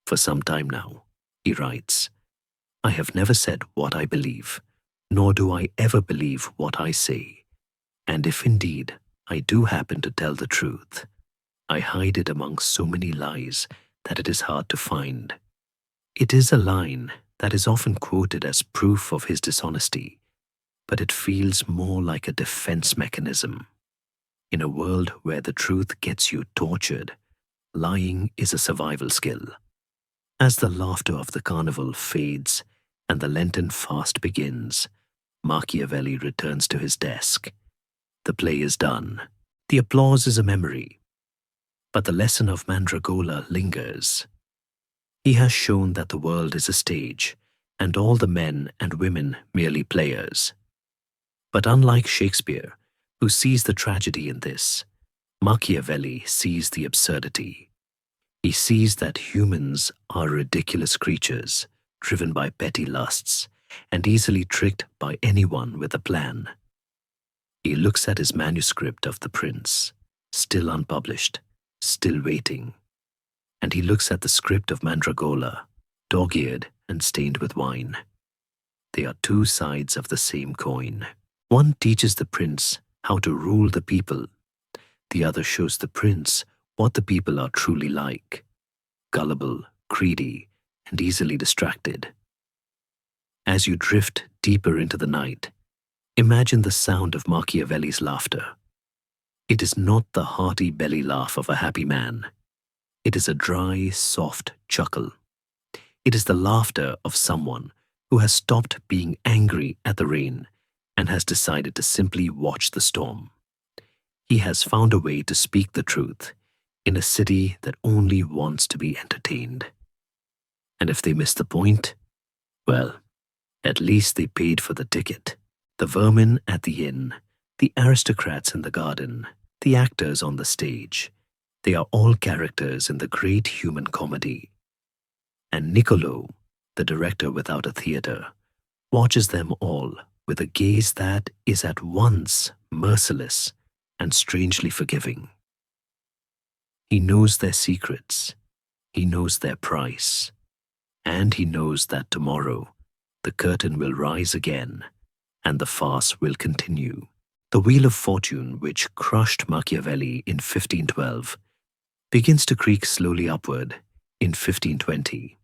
For some time now, he writes, I have never said what I believe, nor do I ever believe what I say. And if indeed I do happen to tell the truth, I hide it among so many lies that it is hard to find. It is a line that is often quoted as proof of his dishonesty, but it feels more like a defense mechanism. In a world where the truth gets you tortured, lying is a survival skill. As the laughter of the carnival fades and the Lenten fast begins, Machiavelli returns to his desk. The play is done. The applause is a memory. But the lesson of Mandragola lingers. He has shown that the world is a stage, and all the men and women merely players. But unlike Shakespeare, who sees the tragedy in this, Machiavelli sees the absurdity. He sees that humans are ridiculous creatures, driven by petty lusts, and easily tricked by anyone with a plan. He looks at his manuscript of The Prince, still unpublished, still waiting. And he looks at the script of Mandragola, dog-eared and stained with wine. They are two sides of the same coin. One teaches the prince how to rule the people. The other shows the prince what the people are truly like: gullible, greedy, and easily distracted. As you drift deeper into the night, imagine the sound of Machiavelli's laughter. It is not the hearty belly laugh of a happy man. It is a dry, soft chuckle. It is the laughter of someone who has stopped being angry at the rain and has decided to simply watch the storm. He has found a way to speak the truth in a city that only wants to be entertained. And if they miss the point, well, at least they paid for the ticket. The vermin at the inn, the aristocrats in the garden, the actors on the stage, they are all characters in the great human comedy. And Niccolo, the director without a theater, watches them all with a gaze that is at once merciless and strangely forgiving. He knows their secrets, he knows their price, and he knows that tomorrow the curtain will rise again and the farce will continue. The wheel of fortune which crushed Machiavelli in 1512 begins to creak slowly upward in 1520.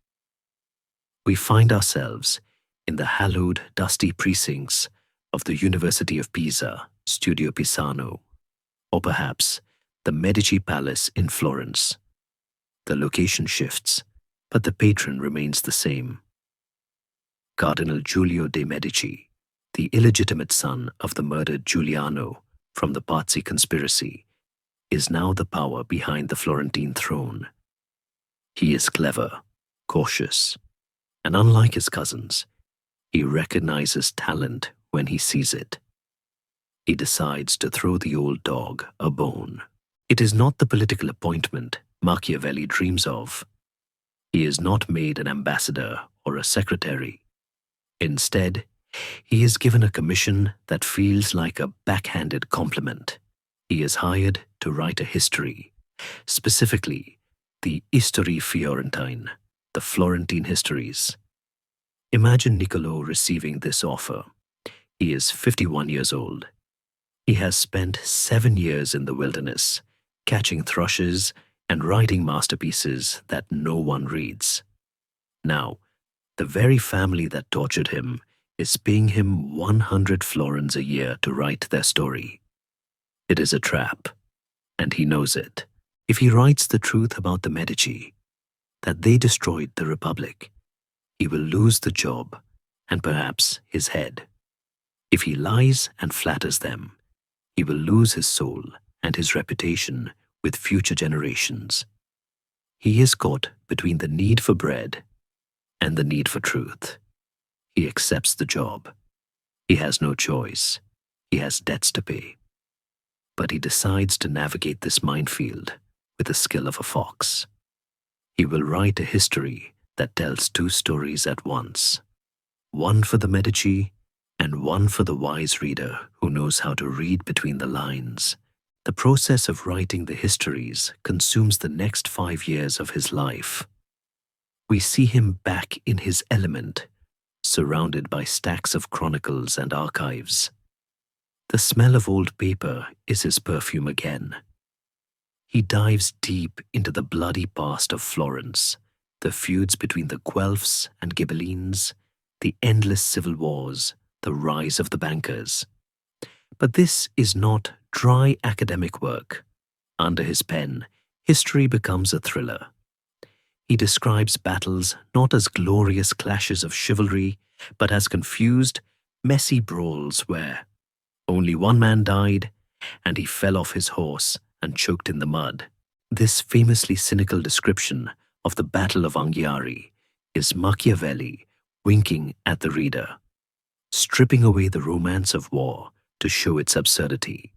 We find ourselves in the hallowed, dusty precincts of the University of Pisa, Studio Pisano, or perhaps the Medici Palace in Florence. The location shifts, but the patron remains the same. Cardinal Giulio de' Medici, the illegitimate son of the murdered Giuliano from the Pazzi conspiracy, is now the power behind the Florentine throne. He is clever, cautious, and unlike his cousins, he recognizes talent when he sees it. He decides to throw the old dog a bone. It is not the political appointment Machiavelli dreams of. He is not made an ambassador or a secretary. Instead, he is given a commission that feels like a backhanded compliment. He is hired to write a history, specifically the History Fiorentine, the Florentine histories. Imagine Niccolo receiving this offer. He is 51 years old. He has spent 7 years in the wilderness, catching thrushes and writing masterpieces that no one reads. Now, the very family that tortured him is paying him 100 florins a year to write their story. It is a trap, and he knows it. If he writes the truth about the Medici, that they destroyed the Republic, he will lose the job and perhaps his head. If he lies and flatters them, he will lose his soul and his reputation with future generations. He is caught between the need for bread and the need for truth. He accepts the job. He has no choice. He has debts to pay. But he decides to navigate this minefield with the skill of a fox. He will write a history that tells two stories at once, one for the Medici and one for the wise reader who knows how to read between the lines. The process of writing the histories consumes the next 5 years of his life. We see him back in his element, surrounded by stacks of chronicles and archives. The smell of old paper is his perfume again. He dives deep into the bloody past of Florence, the feuds between the Guelphs and Ghibellines, the endless civil wars, the rise of the bankers. But this is not dry academic work. Under his pen, history becomes a thriller. He describes battles not as glorious clashes of chivalry, but as confused, messy brawls where only one man died, and he fell off his horse and choked in the mud. This famously cynical description of the Battle of Anghiari is Machiavelli winking at the reader, stripping away the romance of war to show its absurdity.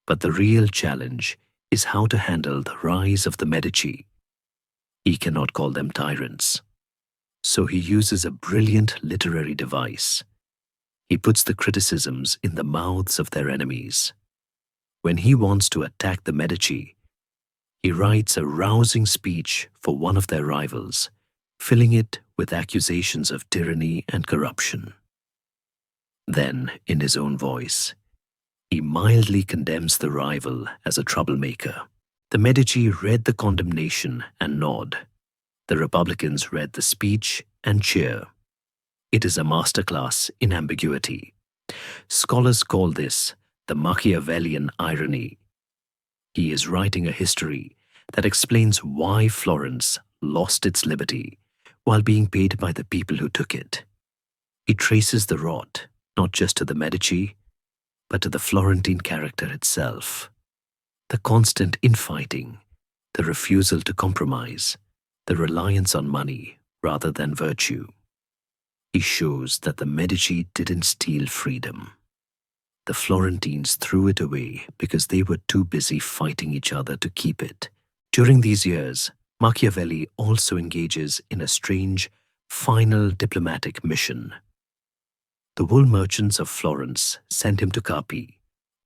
But the real challenge is how to handle the rise of the Medici. He cannot call them tyrants. So he uses a brilliant literary device. He puts the criticisms in the mouths of their enemies. When he wants to attack the Medici, he writes a rousing speech for one of their rivals, filling it with accusations of tyranny and corruption. Then, in his own voice, he mildly condemns the rival as a troublemaker. The Medici read the condemnation and nod. The Republicans read the speech and cheer. It is a masterclass in ambiguity. Scholars call this the Machiavellian irony. He is writing a history that explains why Florence lost its liberty while being paid by the people who took it. He traces the rot not just to the Medici, but to the Florentine character itself. The constant infighting, the refusal to compromise, the reliance on money rather than virtue. He shows that the Medici didn't steal freedom. The Florentines threw it away because they were too busy fighting each other to keep it. During these years, Machiavelli also engages in a strange, final diplomatic mission. The wool merchants of Florence sent him to Carpi,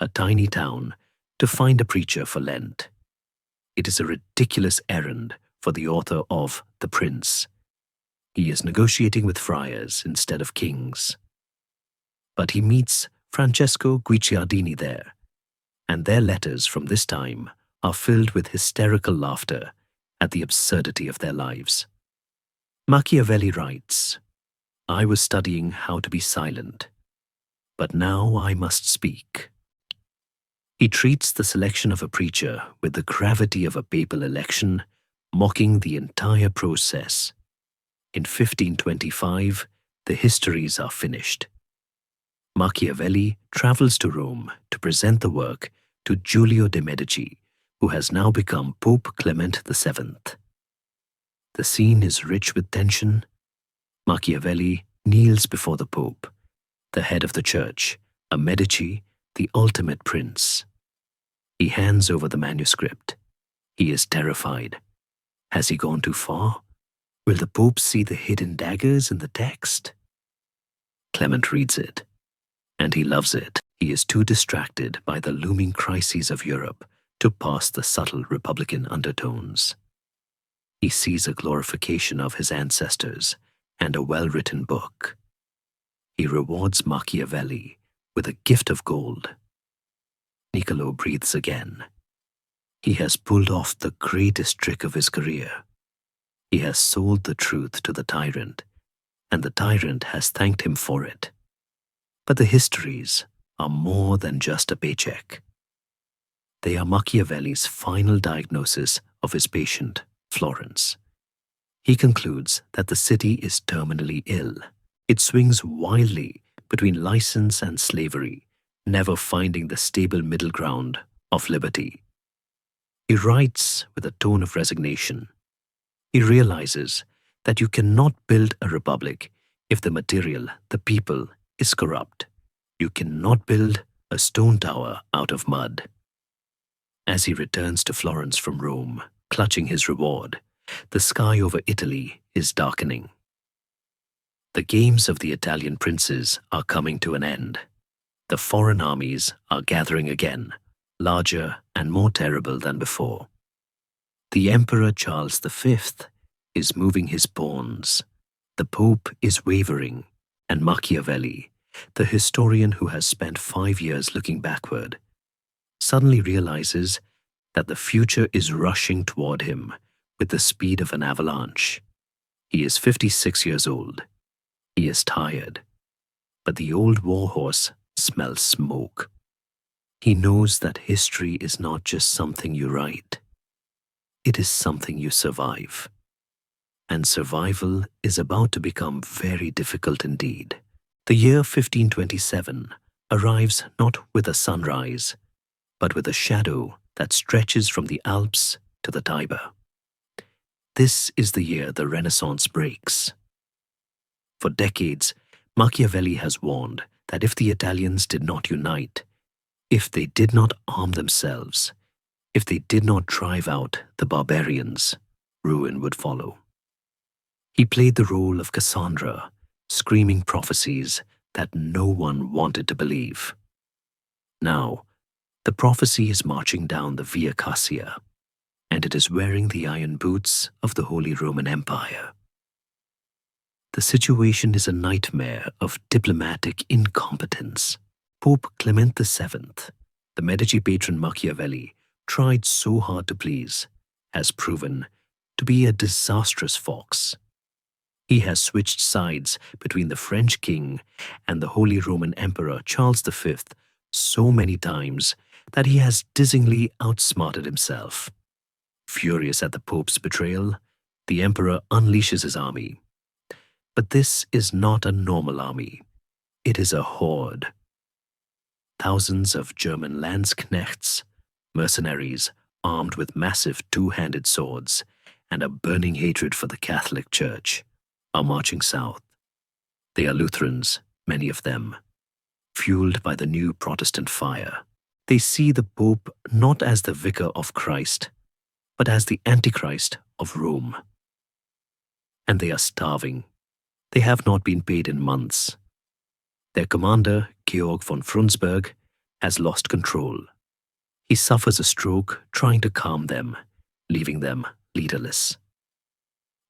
a tiny town, to find a preacher for Lent. It is a ridiculous errand for the author of The Prince. He is negotiating with friars instead of kings. But he meets Francesco Guicciardini there, and their letters from this time are filled with hysterical laughter at the absurdity of their lives. Machiavelli writes, "I was studying how to be silent, but now I must speak." He treats the selection of a preacher with the gravity of a papal election, mocking the entire process. In 1525, the histories are finished. Machiavelli travels to Rome to present the work to Giulio de' Medici, who has now become Pope Clement VII. The scene is rich with tension. Machiavelli kneels before the Pope, the head of the church, a Medici, the ultimate prince. He hands over the manuscript. He is terrified. Has he gone too far? Will the Pope see the hidden daggers in the text? Clement reads it, and he loves it. He is too distracted by the looming crises of Europe to pass the subtle republican undertones. He sees a glorification of his ancestors and a well-written book. He rewards Machiavelli with a gift of gold. Niccolo breathes again. He has pulled off the greatest trick of his career. He has sold the truth to the tyrant, and the tyrant has thanked him for it. But the histories are more than just a paycheck. They are Machiavelli's final diagnosis of his patient, Florence. He concludes that the city is terminally ill. It swings wildly between license and slavery, never finding the stable middle ground of liberty. He writes with a tone of resignation. He realizes that you cannot build a republic if the material, the people, is corrupt. You cannot build a stone tower out of mud. As he returns to Florence from Rome, clutching his reward, the sky over Italy is darkening. The games of the Italian princes are coming to an end. The foreign armies are gathering again, larger and more terrible than before. The Emperor Charles V is moving his pawns. The Pope is wavering, and Machiavelli, the historian who has spent 5 years looking backward, suddenly realizes that the future is rushing toward him with the speed of an avalanche. He is 56 years old. He is tired, but the old warhorse smells smoke. He knows that history is not just something you write. It is something you survive. And survival is about to become very difficult indeed. The year 1527 arrives not with a sunrise, but with a shadow that stretches from the Alps to the Tiber. This is the year the Renaissance breaks. For decades, Machiavelli has warned that if the Italians did not unite, if they did not arm themselves, if they did not drive out the barbarians, ruin would follow. He played the role of Cassandra, screaming prophecies that no one wanted to believe. Now, the prophecy is marching down the Via Cassia, and it is wearing the iron boots of the Holy Roman Empire. The situation is a nightmare of diplomatic incompetence. Pope Clement VII, the Medici patron Machiavelli, tried so hard to please, has proven to be a disastrous fox. He has switched sides between the French king and the Holy Roman Emperor Charles V so many times that he has dizzyingly outsmarted himself. Furious at the Pope's betrayal, the Emperor unleashes his army. But this is not a normal army. It is a horde. Thousands of German Landsknechts, mercenaries armed with massive two-handed swords and a burning hatred for the Catholic Church, are marching south. They are Lutherans, many of them. Fueled by the new Protestant fire, they see the Pope not as the vicar of Christ, but as the Antichrist of Rome. And they are starving. They have not been paid in months. Their commander, Georg von Frundsberg, has lost control. He suffers a stroke trying to calm them, leaving them leaderless.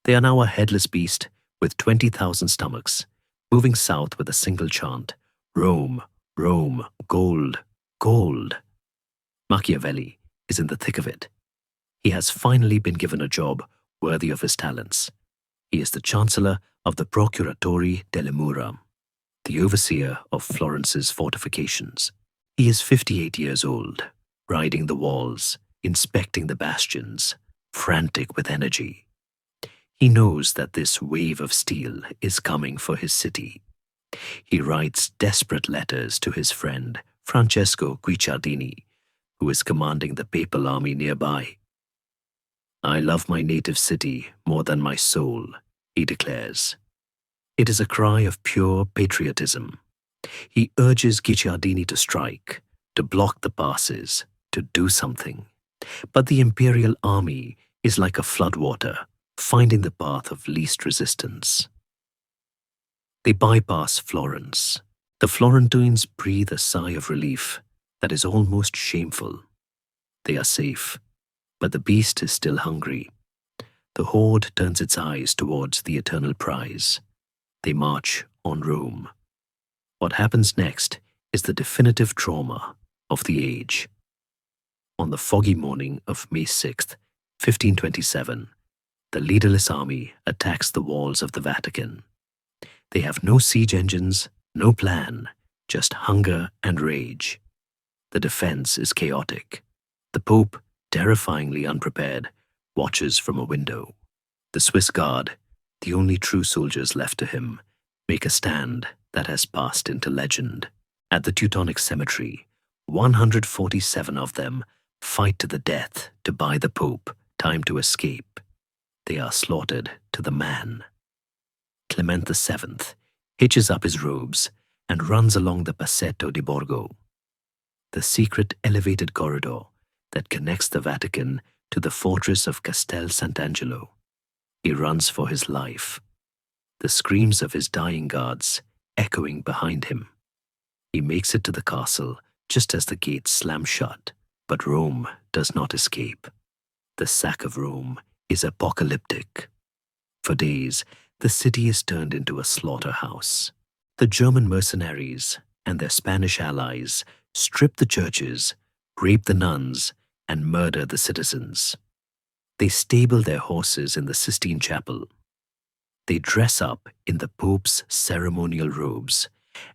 They are now a headless beast with 20,000 stomachs, moving south with a single chant: Rome, Rome, gold, gold. Machiavelli is in the thick of it. He has finally been given a job worthy of his talents. He is the Chancellor of the Procuratore delle Mura, the overseer of Florence's fortifications. He is 58 years old, riding the walls, inspecting the bastions, frantic with energy. He knows that this wave of steel is coming for his city. He writes desperate letters to his friend, Francesco Guicciardini, who is commanding the papal army nearby. "I love my native city more than my soul," he declares. It is a cry of pure patriotism. He urges Guicciardini to strike, to block the passes, to do something. But the imperial army is like a floodwater, finding the path of least resistance. They bypass Florence. The Florentines breathe a sigh of relief that is almost shameful. They are safe, but the beast is still hungry. The horde turns its eyes towards the eternal prize. They march on Rome. What happens next is the definitive trauma of the age. On the foggy morning of May 6th, 1527, the leaderless army attacks the walls of the Vatican. They have no siege engines, no plan, just hunger and rage. The defense is chaotic. The Pope, terrifyingly unprepared, watches from a window. The Swiss Guard, the only true soldiers left to him, make a stand that has passed into legend. At the Teutonic Cemetery, 147 of them fight to the death to buy the Pope time to escape. They are slaughtered to the man. Clement VII hitches up his robes and runs along the Passetto di Borgo, the secret elevated corridor that connects the Vatican to the fortress of Castel Sant'Angelo. He runs for his life, the screams of his dying guards echoing behind him. He makes it to the castle just as the gates slam shut, but Rome does not escape. The sack of Rome is apocalyptic. For days, the city is turned into a slaughterhouse. The German mercenaries and their Spanish allies strip the churches, rape the nuns, and murder the citizens. They stable their horses in the Sistine Chapel. They dress up in the Pope's ceremonial robes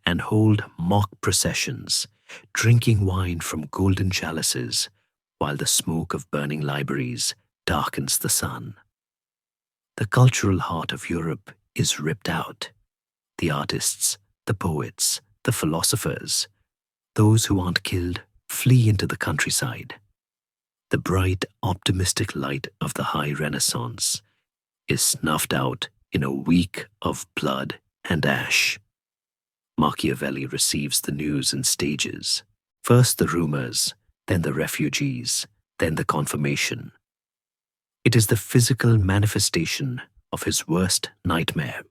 and hold mock processions, drinking wine from golden chalices, while the smoke of burning libraries darkens the sun. The cultural heart of Europe is ripped out. The artists, the poets, the philosophers, those who aren't killed, flee into the countryside. The bright, optimistic light of the High Renaissance is snuffed out in a week of blood and ash. Machiavelli receives the news in stages. First the rumors, then the refugees, then the confirmation. It is the physical manifestation of his worst nightmare.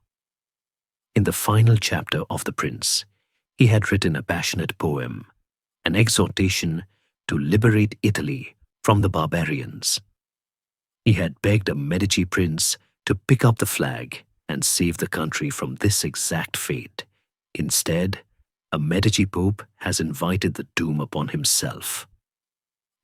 In the final chapter of The Prince, he had written a passionate poem, an exhortation to liberate Italy from the barbarians. He had begged a Medici prince to pick up the flag and save the country from this exact fate. Instead, a Medici pope has invited the doom upon himself.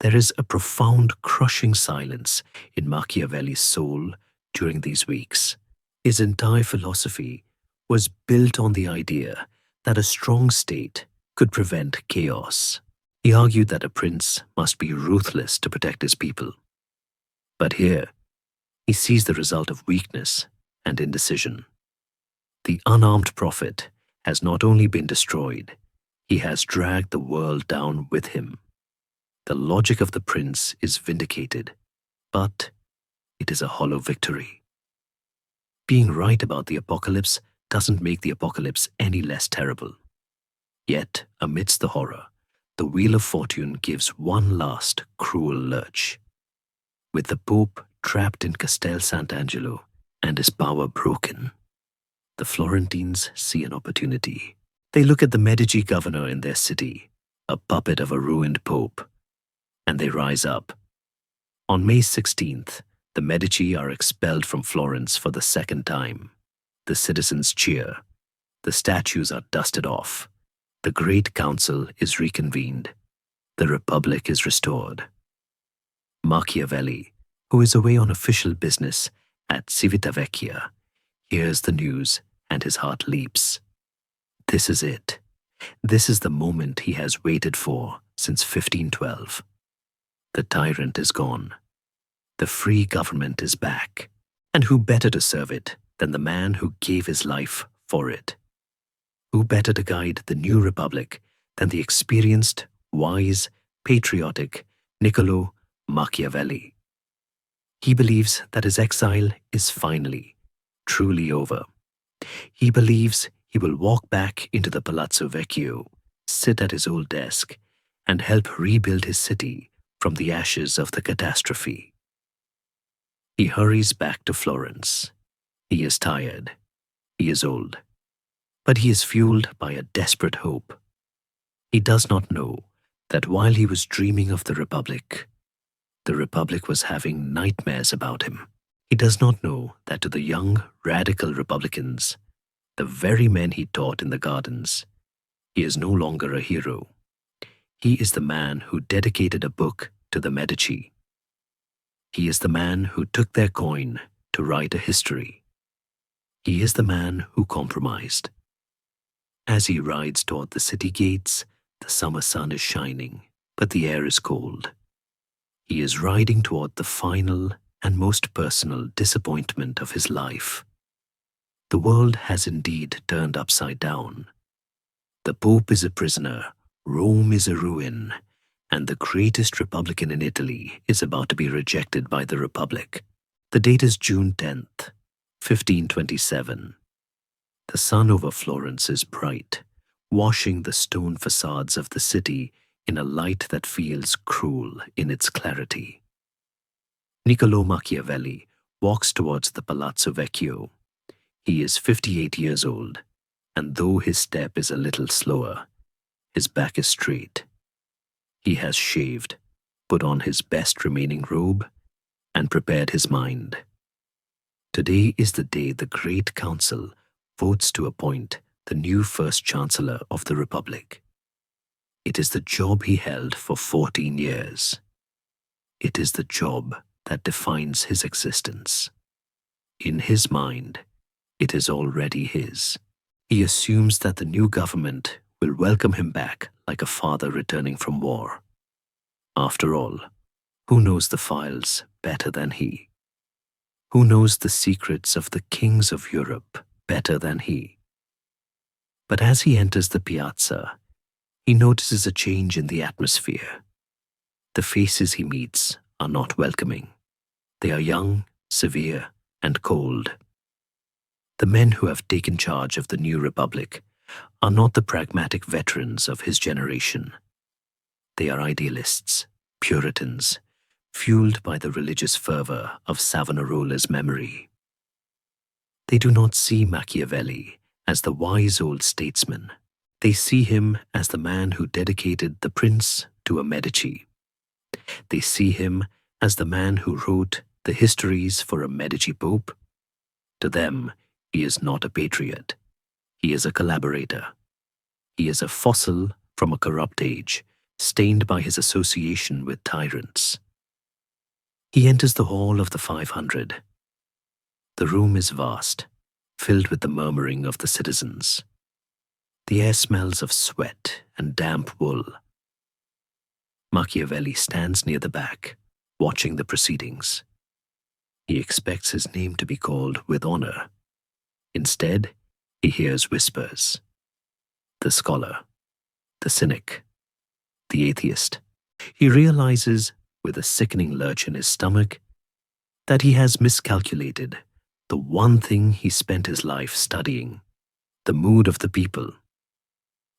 There is a profound, crushing silence in Machiavelli's soul during these weeks. His entire philosophy was built on the idea that a strong state could prevent chaos. He argued that a prince must be ruthless to protect his people. But here, he sees the result of weakness and indecision. The unarmed prophet has not only been destroyed, he has dragged the world down with him. The logic of the prince is vindicated, but it is a hollow victory. Being right about the apocalypse doesn't make the apocalypse any less terrible. Yet, amidst the horror, the wheel of fortune gives one last cruel lurch. With the Pope trapped in Castel Sant'Angelo and his power broken, the Florentines see an opportunity. They look at the Medici governor in their city, a puppet of a ruined Pope, and they rise up. On May 16th, the Medici are expelled from Florence for the second time. The citizens cheer. The statues are dusted off. The Great Council is reconvened. The Republic is restored. Machiavelli, who is away on official business at Civitavecchia, hears the news and his heart leaps. This is it. This is the moment he has waited for since 1512. The tyrant is gone. The free government is back. And who better to serve it than the man who gave his life for it? Who better to guide the new republic than the experienced, wise, patriotic Niccolo Machiavelli? He believes that his exile is finally, truly over. He believes he will walk back into the Palazzo Vecchio, sit at his old desk, and help rebuild his city from the ashes of the catastrophe. He hurries back to Florence. He is tired. He is old. But he is fueled by a desperate hope. He does not know that while he was dreaming of the Republic was having nightmares about him. He does not know that to the young, radical Republicans, the very men he taught in the gardens, he is no longer a hero. He is the man who dedicated a book to the Medici. He is the man who took their coin to write a history. He is the man who compromised. As he rides toward the city gates, the summer sun is shining, but the air is cold. He is riding toward the final and most personal disappointment of his life. The world has indeed turned upside down. The Pope is a prisoner, Rome is a ruin, and the greatest republican in Italy is about to be rejected by the Republic. The date is June 10th, 1527. The sun over Florence is bright, washing the stone facades of the city in a light that feels cruel in its clarity. Niccolo Machiavelli walks towards the Palazzo Vecchio. He is 58 years old, and though his step is a little slower, his back is straight. He has shaved, put on his best remaining robe, and prepared his mind. Today is the day the Great Council votes to appoint the new First Chancellor of the Republic. It is the job he held for 14 years. It is the job that defines his existence. In his mind, it is already his. He assumes that the new government will welcome him back like a father returning from war. After all, who knows the files better than he? Who knows the secrets of the kings of Europe better than he? But as he enters the piazza, he notices a change in the atmosphere. The faces he meets are not welcoming. They are young, severe, and cold. The men who have taken charge of the new republic are not the pragmatic veterans of his generation. They are idealists, Puritans, fueled by the religious fervor of Savonarola's memory. They do not see Machiavelli as the wise old statesman. They see him as the man who dedicated the prince to a Medici. They see him as the man who wrote the histories for a Medici pope. To them, he is not a patriot. He is a collaborator. He is a fossil from a corrupt age, stained by his association with tyrants. He enters the Hall of the 500. The room is vast, filled with the murmuring of the citizens. The air smells of sweat and damp wool. Machiavelli stands near the back, watching the proceedings. He expects his name to be called with honor. Instead, he hears whispers. The scholar, the cynic, the atheist. He realizes, with a sickening lurch in his stomach, that he has miscalculated the one thing he spent his life studying, the mood of the people.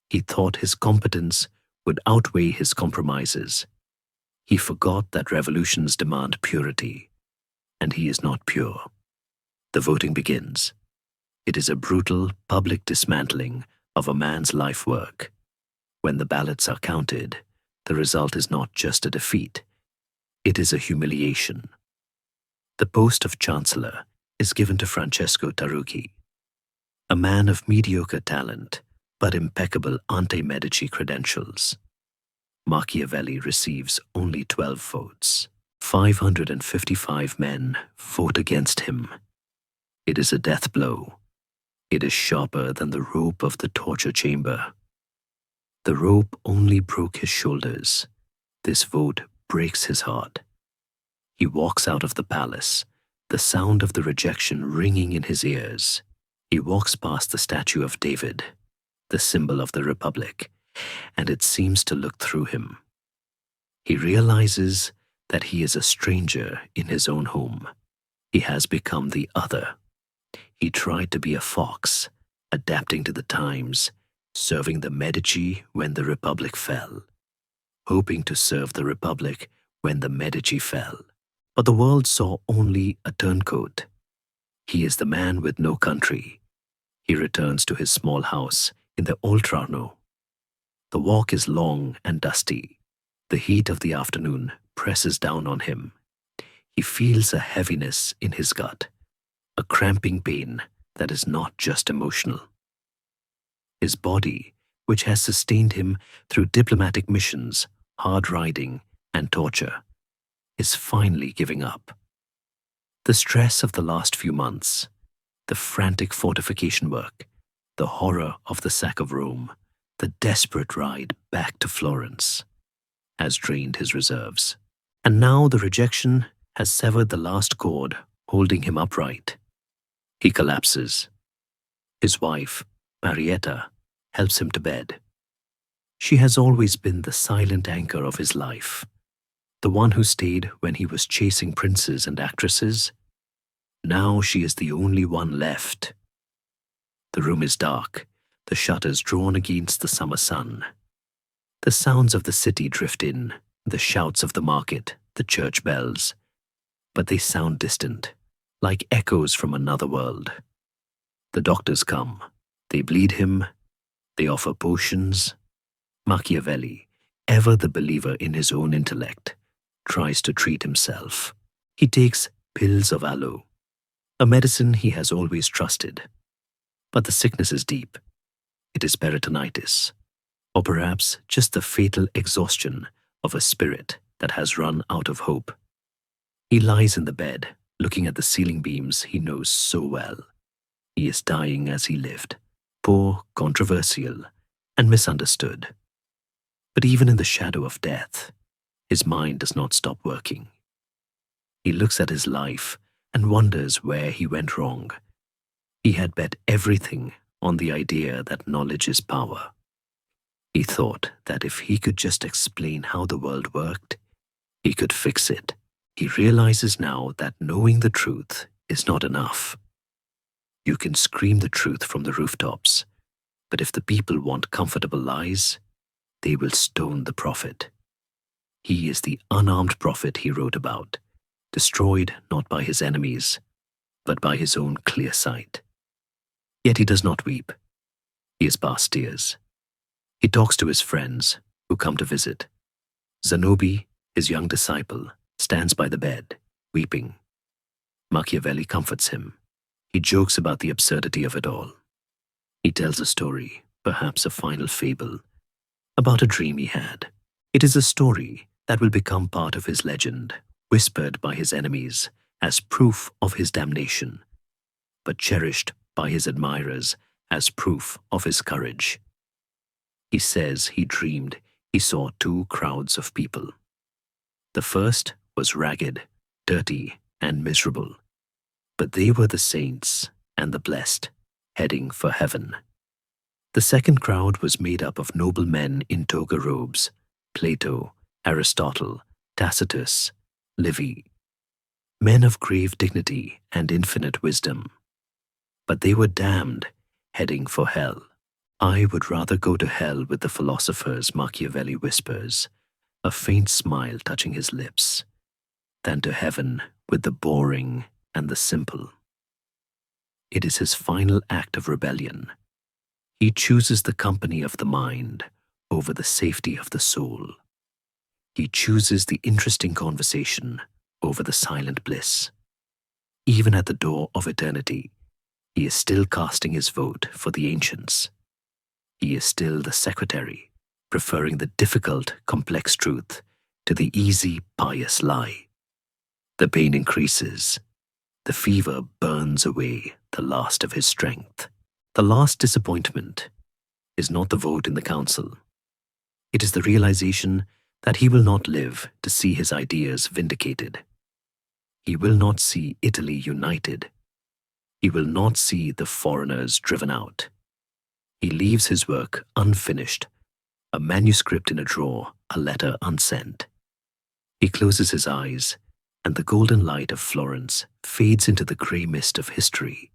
He thought his competence would outweigh his compromises. He forgot that revolutions demand purity, and he is not pure. The voting begins. It is a brutal public dismantling of a man's life work. When the ballots are counted, the result is not just a defeat, it is a humiliation. The post of chancellor is given to Francesco Tarucchi, a man of mediocre talent but impeccable ante-Medici credentials. Machiavelli receives only 12 votes. 555 men vote against him. It is a death blow. It is sharper than the rope of the torture chamber. The rope only broke his shoulders. This vote breaks his heart. He walks out of the palace, the sound of the rejection ringing in his ears. He walks past the statue of David, the symbol of the Republic, and it seems to look through him. He realizes that he is a stranger in his own home. He has become the other. He tried to be a fox, adapting to the times, serving the Medici when the Republic fell, hoping to serve the Republic when the Medici fell. But the world saw only a turncoat. He is the man with no country. He returns to his small house in the Oltrarno. The walk is long and dusty. The heat of the afternoon presses down on him. He feels a heaviness in his gut, a cramping pain that is not just emotional. His body, which has sustained him through diplomatic missions, hard riding, and torture, is finally giving up. The stress of the last few months, the frantic fortification work, the horror of the sack of Rome, the desperate ride back to Florence, has drained his reserves. And now the rejection has severed the last cord holding him upright. He collapses. His wife, Marietta, helps him to bed. She has always been the silent anchor of his life, the one who stayed when he was chasing princes and actresses. Now she is the only one left. The room is dark, the shutters drawn against the summer sun. The sounds of the city drift in, the shouts of the market, the church bells, but they sound distant, like echoes from another world. The doctors come. They bleed him. They offer potions. Machiavelli, ever the believer in his own intellect, tries to treat himself. He takes pills of aloe, a medicine he has always trusted. But the sickness is deep. It is peritonitis, or perhaps just the fatal exhaustion of a spirit that has run out of hope. He lies in the bed, looking at the ceiling beams he knows so well. He is dying as he lived, poor, controversial, and misunderstood. But even in the shadow of death, his mind does not stop working. He looks at his life and wonders where he went wrong. He had bet everything on the idea that knowledge is power. He thought that if he could just explain how the world worked, he could fix it. He realizes now that knowing the truth is not enough. You can scream the truth from the rooftops, but if the people want comfortable lies, they will stone the prophet. He is the unarmed prophet he wrote about, destroyed not by his enemies, but by his own clear sight. Yet he does not weep. He is past tears. He talks to his friends who come to visit. Zanobi, his young disciple, stands by the bed, weeping. Machiavelli comforts him. He jokes about the absurdity of it all. He tells a story, perhaps a final fable, about a dream he had. It is a story that will become part of his legend, whispered by his enemies as proof of his damnation, but cherished by his admirers as proof of his courage. He says he dreamed he saw two crowds of people. The first was ragged, dirty, and miserable, but they were the saints and the blessed, heading for heaven. The second crowd was made up of noble men in toga robes: Plato, Aristotle, Tacitus, Livy, men of grave dignity and infinite wisdom. But they were damned, heading for hell. I would rather go to hell with the philosophers, Machiavelli whispers, a faint smile touching his lips, than to heaven with the boring and the simple. It is his final act of rebellion. He chooses the company of the mind over the safety of the soul. He chooses the interesting conversation over the silent bliss. Even at the door of eternity, he is still casting his vote for the ancients. He is still the secretary, preferring the difficult, complex truth to the easy, pious lie. The pain increases. The fever burns away the last of his strength. The last disappointment is not the vote in the council. It is the realization that he will not live to see his ideas vindicated. He will not see Italy united. He will not see the foreigners driven out. He leaves his work unfinished, a manuscript in a drawer, a letter unsent. He closes his eyes, and the golden light of Florence fades into the grey mist of history.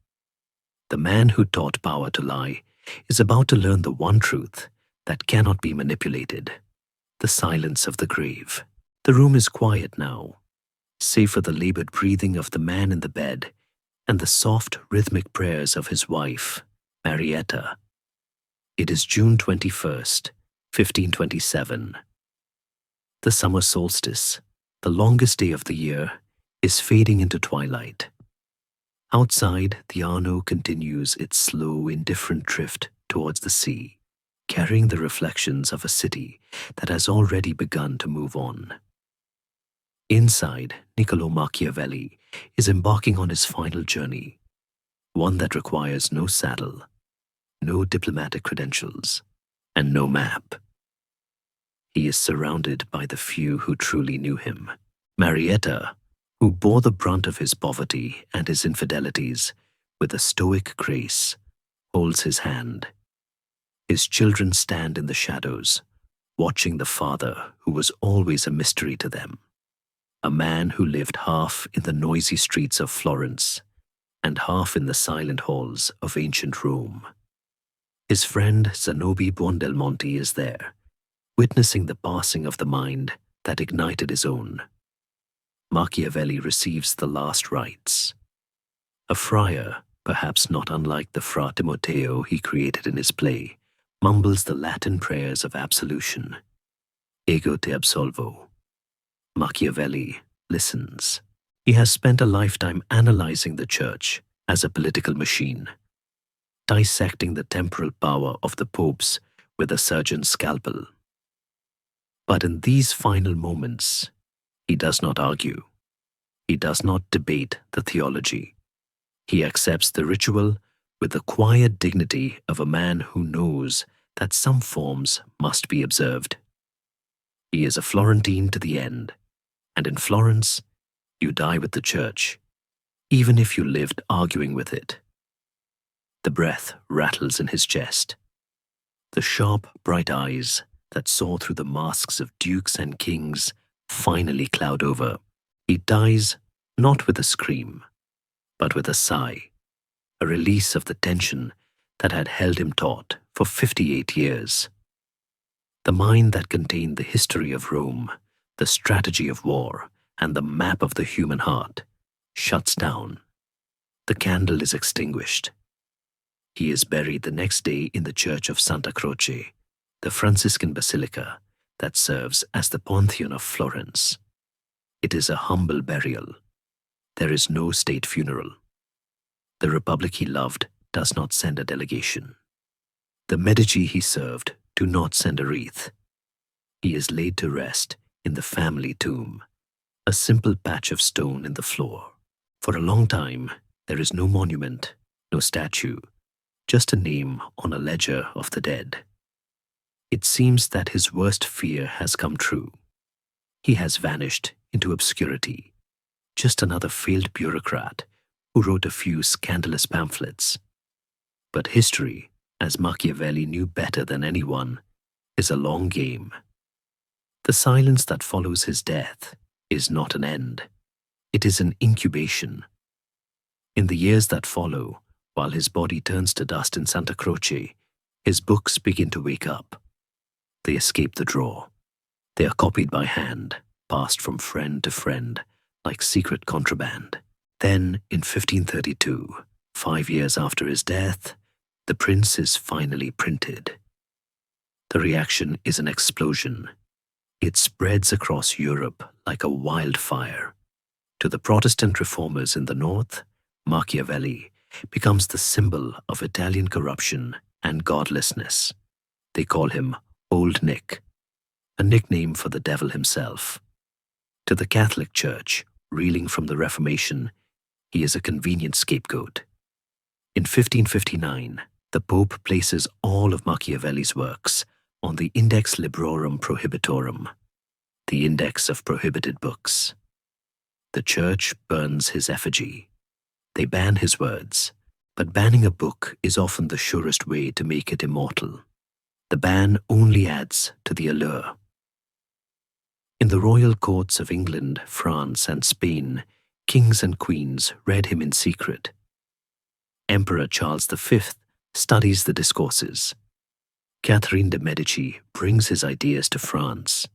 The man who taught power to lie is about to learn the one truth that cannot be manipulated: the silence of the grave. The room is quiet now, save for the labored breathing of the man in the bed and the soft, rhythmic prayers of his wife, Marietta. It is June 21st, 1527. The summer solstice, the longest day of the year, is fading into twilight. Outside, the Arno continues its slow, indifferent drift towards the sea, carrying the reflections of a city that has already begun to move on. Inside, Niccolo Machiavelli is embarking on his final journey, one that requires no saddle, no diplomatic credentials, and no map. He is surrounded by the few who truly knew him. Marietta, who bore the brunt of his poverty and his infidelities with a stoic grace, holds his hand. His children stand in the shadows, watching the father who was always a mystery to them, a man who lived half in the noisy streets of Florence and half in the silent halls of ancient Rome. His friend Zanobi Buondelmonte is there, witnessing the passing of the mind that ignited his own. Machiavelli receives the last rites. A friar, perhaps not unlike the Fra Timoteo he created in his play, mumbles the Latin prayers of absolution. Ego te absolvo. Machiavelli listens. He has spent a lifetime analyzing the church as a political machine, dissecting the temporal power of the popes with a surgeon's scalpel. But in these final moments, he does not argue. He does not debate the theology. He accepts the ritual with the quiet dignity of a man who knows that some forms must be observed. He is a Florentine to the end, and in Florence, you die with the church, even if you lived arguing with it. The breath rattles in his chest. The sharp, bright eyes that saw through the masks of dukes and kings finally cloud over. He dies not with a scream, but with a sigh, a release of the tension that had held him taut for 58 years. The mind that contained the history of Rome, the strategy of war, and the map of the human heart shuts down. The candle is extinguished. He is buried the next day in the church of Santa Croce, the Franciscan basilica that serves as the Pantheon of Florence. It is a humble burial. There is no state funeral. The republic he loved does not send a delegation. The Medici he served do not send a wreath. He is laid to rest in the family tomb, a simple patch of stone in the floor. For a long time, there is no monument, no statue, just a name on a ledger of the dead. It seems that his worst fear has come true. He has vanished into obscurity, just another failed bureaucrat who wrote a few scandalous pamphlets. But history, as Machiavelli knew better than anyone, is a long game. The silence that follows his death is not an end. It is an incubation. In the years that follow, while his body turns to dust in Santa Croce, his books begin to wake up. They escape the drawer. They are copied by hand, passed from friend to friend, like secret contraband. Then, in 1532, 5 years after his death, the prince is finally printed. The reaction is an explosion. It spreads across Europe like a wildfire. To the Protestant reformers in the north, Machiavelli becomes the symbol of Italian corruption and godlessness. They call him Old Nick, a nickname for the devil himself. To the Catholic Church, reeling from the Reformation, he is a convenient scapegoat. In 1559, the Pope places all of Machiavelli's works on the Index Librorum Prohibitorum, the index of prohibited books. The Church burns his effigy. They ban his words, but banning a book is often the surest way to make it immortal. The ban only adds to the allure. In the royal courts of England, France, and Spain, kings and queens read him in secret. Emperor Charles V studies the discourses. Catherine de' Medici brings his ideas to France.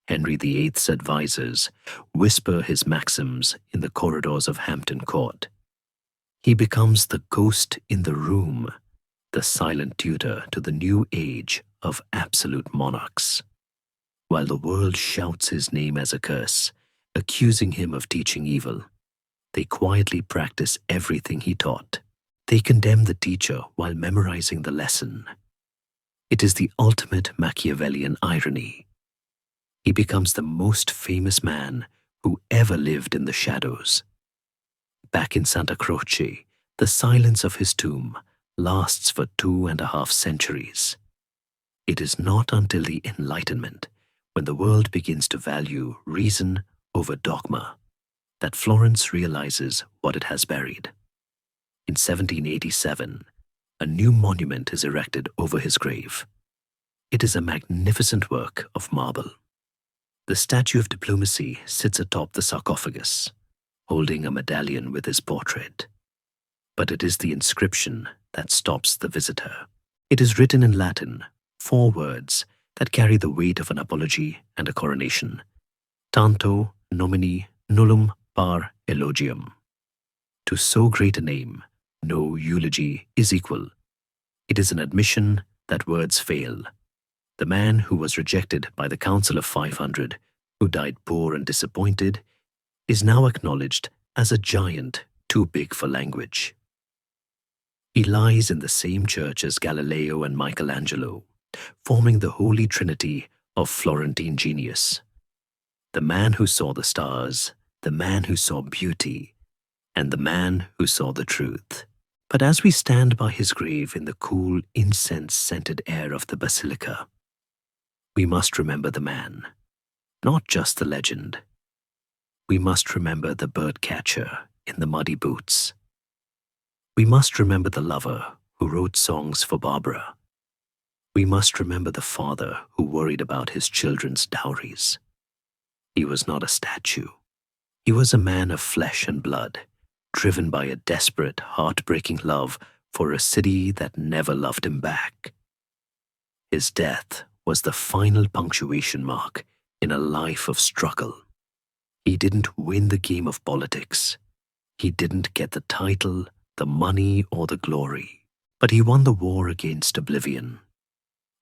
Henry VIII's advisors whisper his maxims in the corridors of Hampton Court. He becomes the ghost in the room, the silent tutor to the new age of absolute monarchs. While the world shouts his name as a curse, accusing him of teaching evil, they quietly practice everything he taught. They condemn the teacher while memorizing the lesson. It is the ultimate Machiavellian irony. He becomes the most famous man who ever lived in the shadows. Back in Santa Croce, the silence of his tomb lasts for 2.5 centuries. It is not until the Enlightenment, when the world begins to value reason over dogma, that Florence realizes what it has buried. In 1787, a new monument is erected over his grave. It is a magnificent work of marble. The statue of diplomacy sits atop the sarcophagus, holding a medallion with his portrait. But it is the inscription that stops the visitor. It is written in Latin, 4 words that carry the weight of an apology and a coronation. Tanto nomini nullum par elogium. To so great a name, no eulogy is equal. It is an admission that words fail. The man who was rejected by the Council of 500, who died poor and disappointed, is now acknowledged as a giant too big for language. He lies in the same church as Galileo and Michelangelo, forming the holy trinity of Florentine genius. The man who saw the stars, the man who saw beauty, and the man who saw the truth. But as we stand by his grave in the cool, incense-scented air of the basilica, we must remember the man, not just the legend. We must remember the bird-catcher in the muddy boots. We must remember the lover who wrote songs for Barbara. We must remember the father who worried about his children's dowries. He was not a statue. He was a man of flesh and blood, driven by a desperate, heartbreaking love for a city that never loved him back. His death was the final punctuation mark in a life of struggle. He didn't win the game of politics. He didn't get the title, the money, or the glory. But he won the war against oblivion.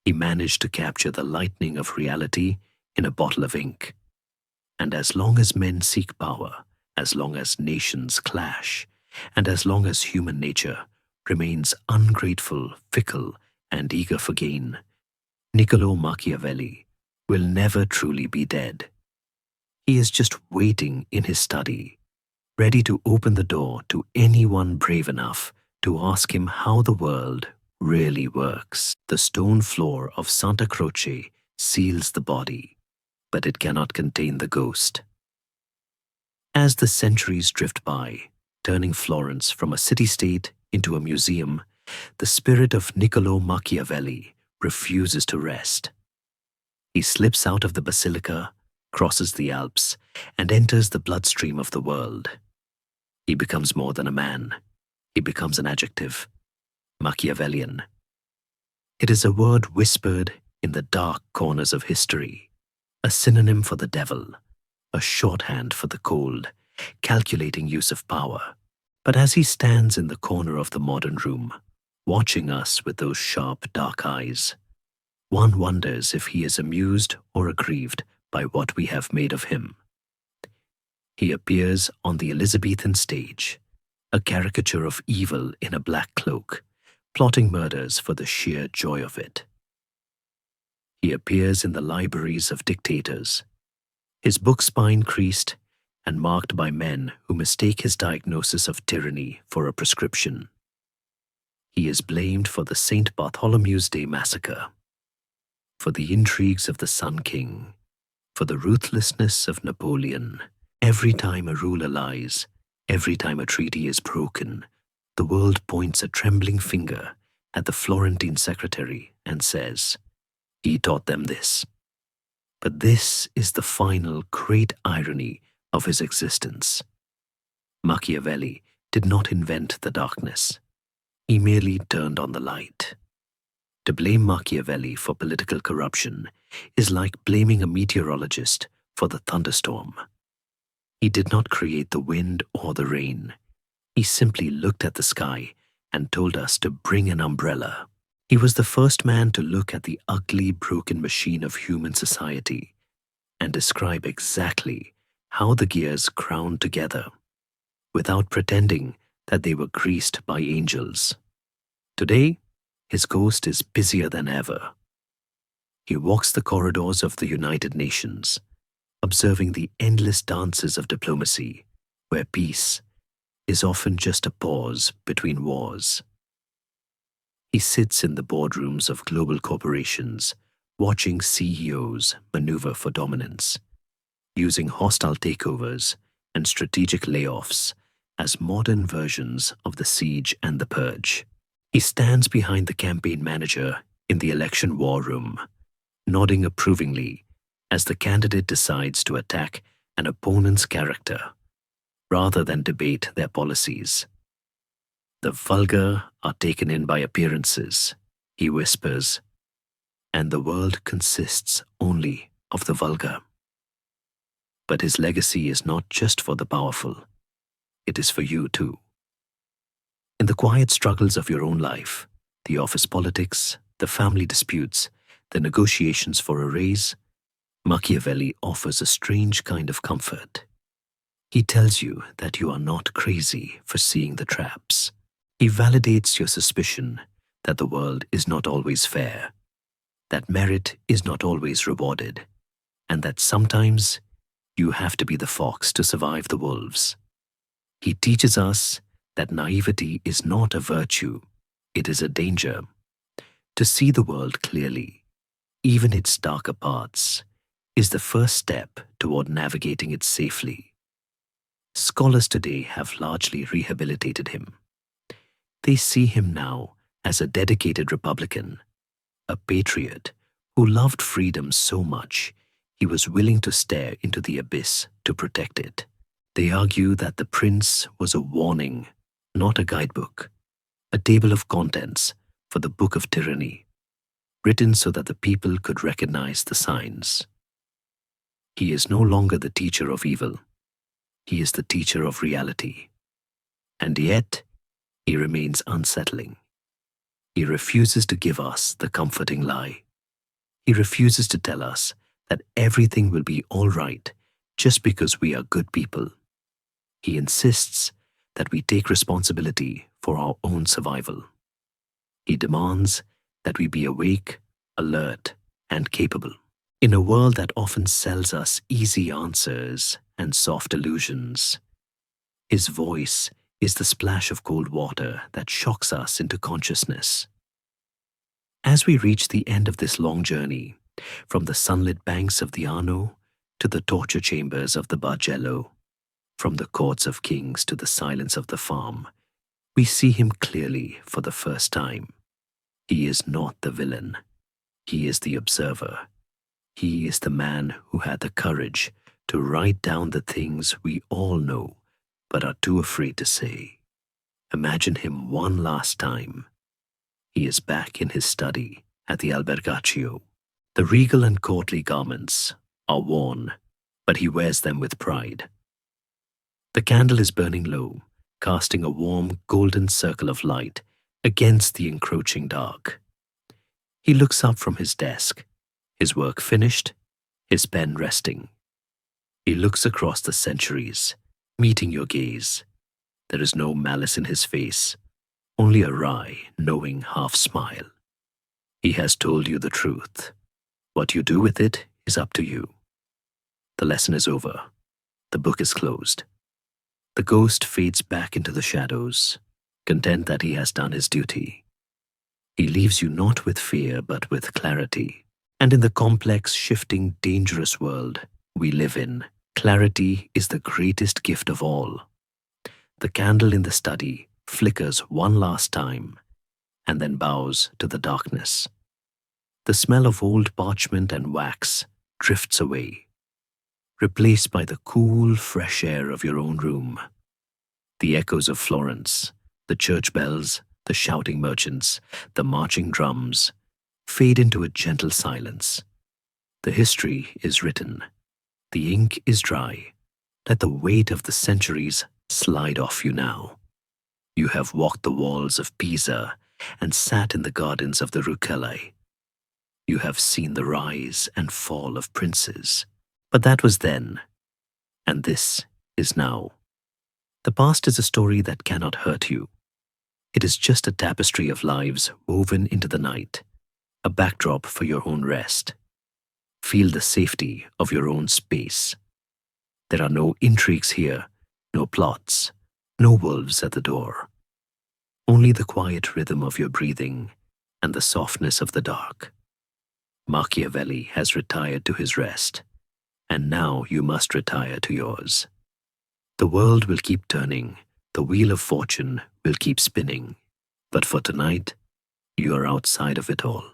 He managed to capture the lightning of reality in a bottle of ink. And as long as men seek power, as long as nations clash, and as long as human nature remains ungrateful, fickle, and eager for gain, Niccolo Machiavelli will never truly be dead. He is just waiting in his study, ready to open the door to anyone brave enough to ask him how the world really works. The stone floor of Santa Croce seals the body, but it cannot contain the ghost. As the centuries drift by, turning Florence from a city-state into a museum, the spirit of Niccolo Machiavelli refuses to rest. He slips out of the basilica, crosses the Alps, and enters the bloodstream of the world. He becomes more than a man. He becomes an adjective, Machiavellian. It is a word whispered in the dark corners of history, a synonym for the devil, a shorthand for the cold, calculating use of power. But as he stands in the corner of the modern room, watching us with those sharp, dark eyes, one wonders if he is amused or aggrieved by what we have made of him. He appears on the Elizabethan stage, a caricature of evil in a black cloak, plotting murders for the sheer joy of it. He appears in the libraries of dictators, his book spine creased and marked by men who mistake his diagnosis of tyranny for a prescription. He is blamed for the St. Bartholomew's Day massacre, for the intrigues of the Sun King, for the ruthlessness of Napoleon. Every time a ruler lies, every time a treaty is broken, the world points a trembling finger at the Florentine secretary and says, "He taught them this." But this is the final great irony of his existence. Machiavelli did not invent the darkness. He merely turned on the light. To blame Machiavelli for political corruption is like blaming a meteorologist for the thunderstorm. He did not create the wind or the rain. He simply looked at the sky and told us to bring an umbrella. He was the first man to look at the ugly, broken machine of human society and describe exactly how the gears ground together, without pretending that they were greased by angels. Today, his ghost is busier than ever. He walks the corridors of the United Nations, observing the endless dances of diplomacy, where peace is often just a pause between wars. He sits in the boardrooms of global corporations, watching CEOs maneuver for dominance, using hostile takeovers and strategic layoffs as modern versions of the siege and the purge. He stands behind the campaign manager in the election war room, nodding approvingly as the candidate decides to attack an opponent's character rather than debate their policies. "The vulgar are taken in by appearances," he whispers, "and the world consists only of the vulgar." But his legacy is not just for the powerful, it is for you too. In the quiet struggles of your own life, the office politics, the family disputes, the negotiations for a raise, Machiavelli offers a strange kind of comfort. He tells you that you are not crazy for seeing the traps. He validates your suspicion that the world is not always fair, that merit is not always rewarded, and that sometimes you have to be the fox to survive the wolves. He teaches us that naivety is not a virtue, it is a danger. To see the world clearly, even its darker parts, is the first step toward navigating it safely. Scholars today have largely rehabilitated him. They see him now as a dedicated Republican, a patriot who loved freedom so much he was willing to stare into the abyss to protect it. They argue that the prince was a warning, not a guidebook, a table of contents for the book of tyranny, written so that the people could recognize the signs. He is no longer the teacher of evil. He is the teacher of reality. And yet, he remains unsettling. He refuses to give us the comforting lie. He refuses to tell us that everything will be all right just because we are good people. He insists that we take responsibility for our own survival. He demands that we be awake, alert, and capable. In a world that often sells us easy answers and soft illusions, his voice is the splash of cold water that shocks us into consciousness. As we reach the end of this long journey, from the sunlit banks of the Arno to the torture chambers of the Bargello, from the courts of kings to the silence of the farm, we see him clearly for the first time. He is not the villain. He is the observer. He is the man who had the courage to write down the things we all know but are too afraid to say. Imagine him one last time. He is back in his study at the Albergaccio. The regal and courtly garments are worn, but he wears them with pride. The candle is burning low, casting a warm, golden circle of light against the encroaching dark. He looks up from his desk, his work finished, his pen resting. He looks across the centuries, meeting your gaze. There is no malice in his face, only a wry, knowing half-smile. He has told you the truth. What you do with it is up to you. The lesson is over. The book is closed. The ghost fades back into the shadows, content that he has done his duty. He leaves you not with fear, but with clarity. And in the complex, shifting, dangerous world we live in, clarity is the greatest gift of all. The candle in the study flickers one last time and then bows to the darkness. The smell of old parchment and wax drifts away, replaced by the cool, fresh air of your own room. The echoes of Florence, the church bells, the shouting merchants, the marching drums fade into a gentle silence. The history is written. The ink is dry. Let the weight of the centuries slide off you now. You have walked the walls of Pisa and sat in the gardens of the Rucellai. You have seen the rise and fall of princes. But that was then, and this is now. The past is a story that cannot hurt you. It is just a tapestry of lives woven into the night, a backdrop for your own rest. Feel the safety of your own space. There are no intrigues here, no plots, no wolves at the door. Only the quiet rhythm of your breathing and the softness of the dark. Machiavelli has retired to his rest, and now you must retire to yours. The world will keep turning, the wheel of fortune will keep spinning, but for tonight, you are outside of it all.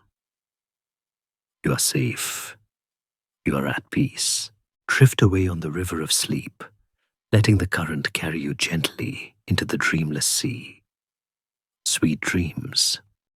You are safe. You are at peace. Drift away on the river of sleep, letting the current carry you gently into the dreamless sea. Sweet dreams.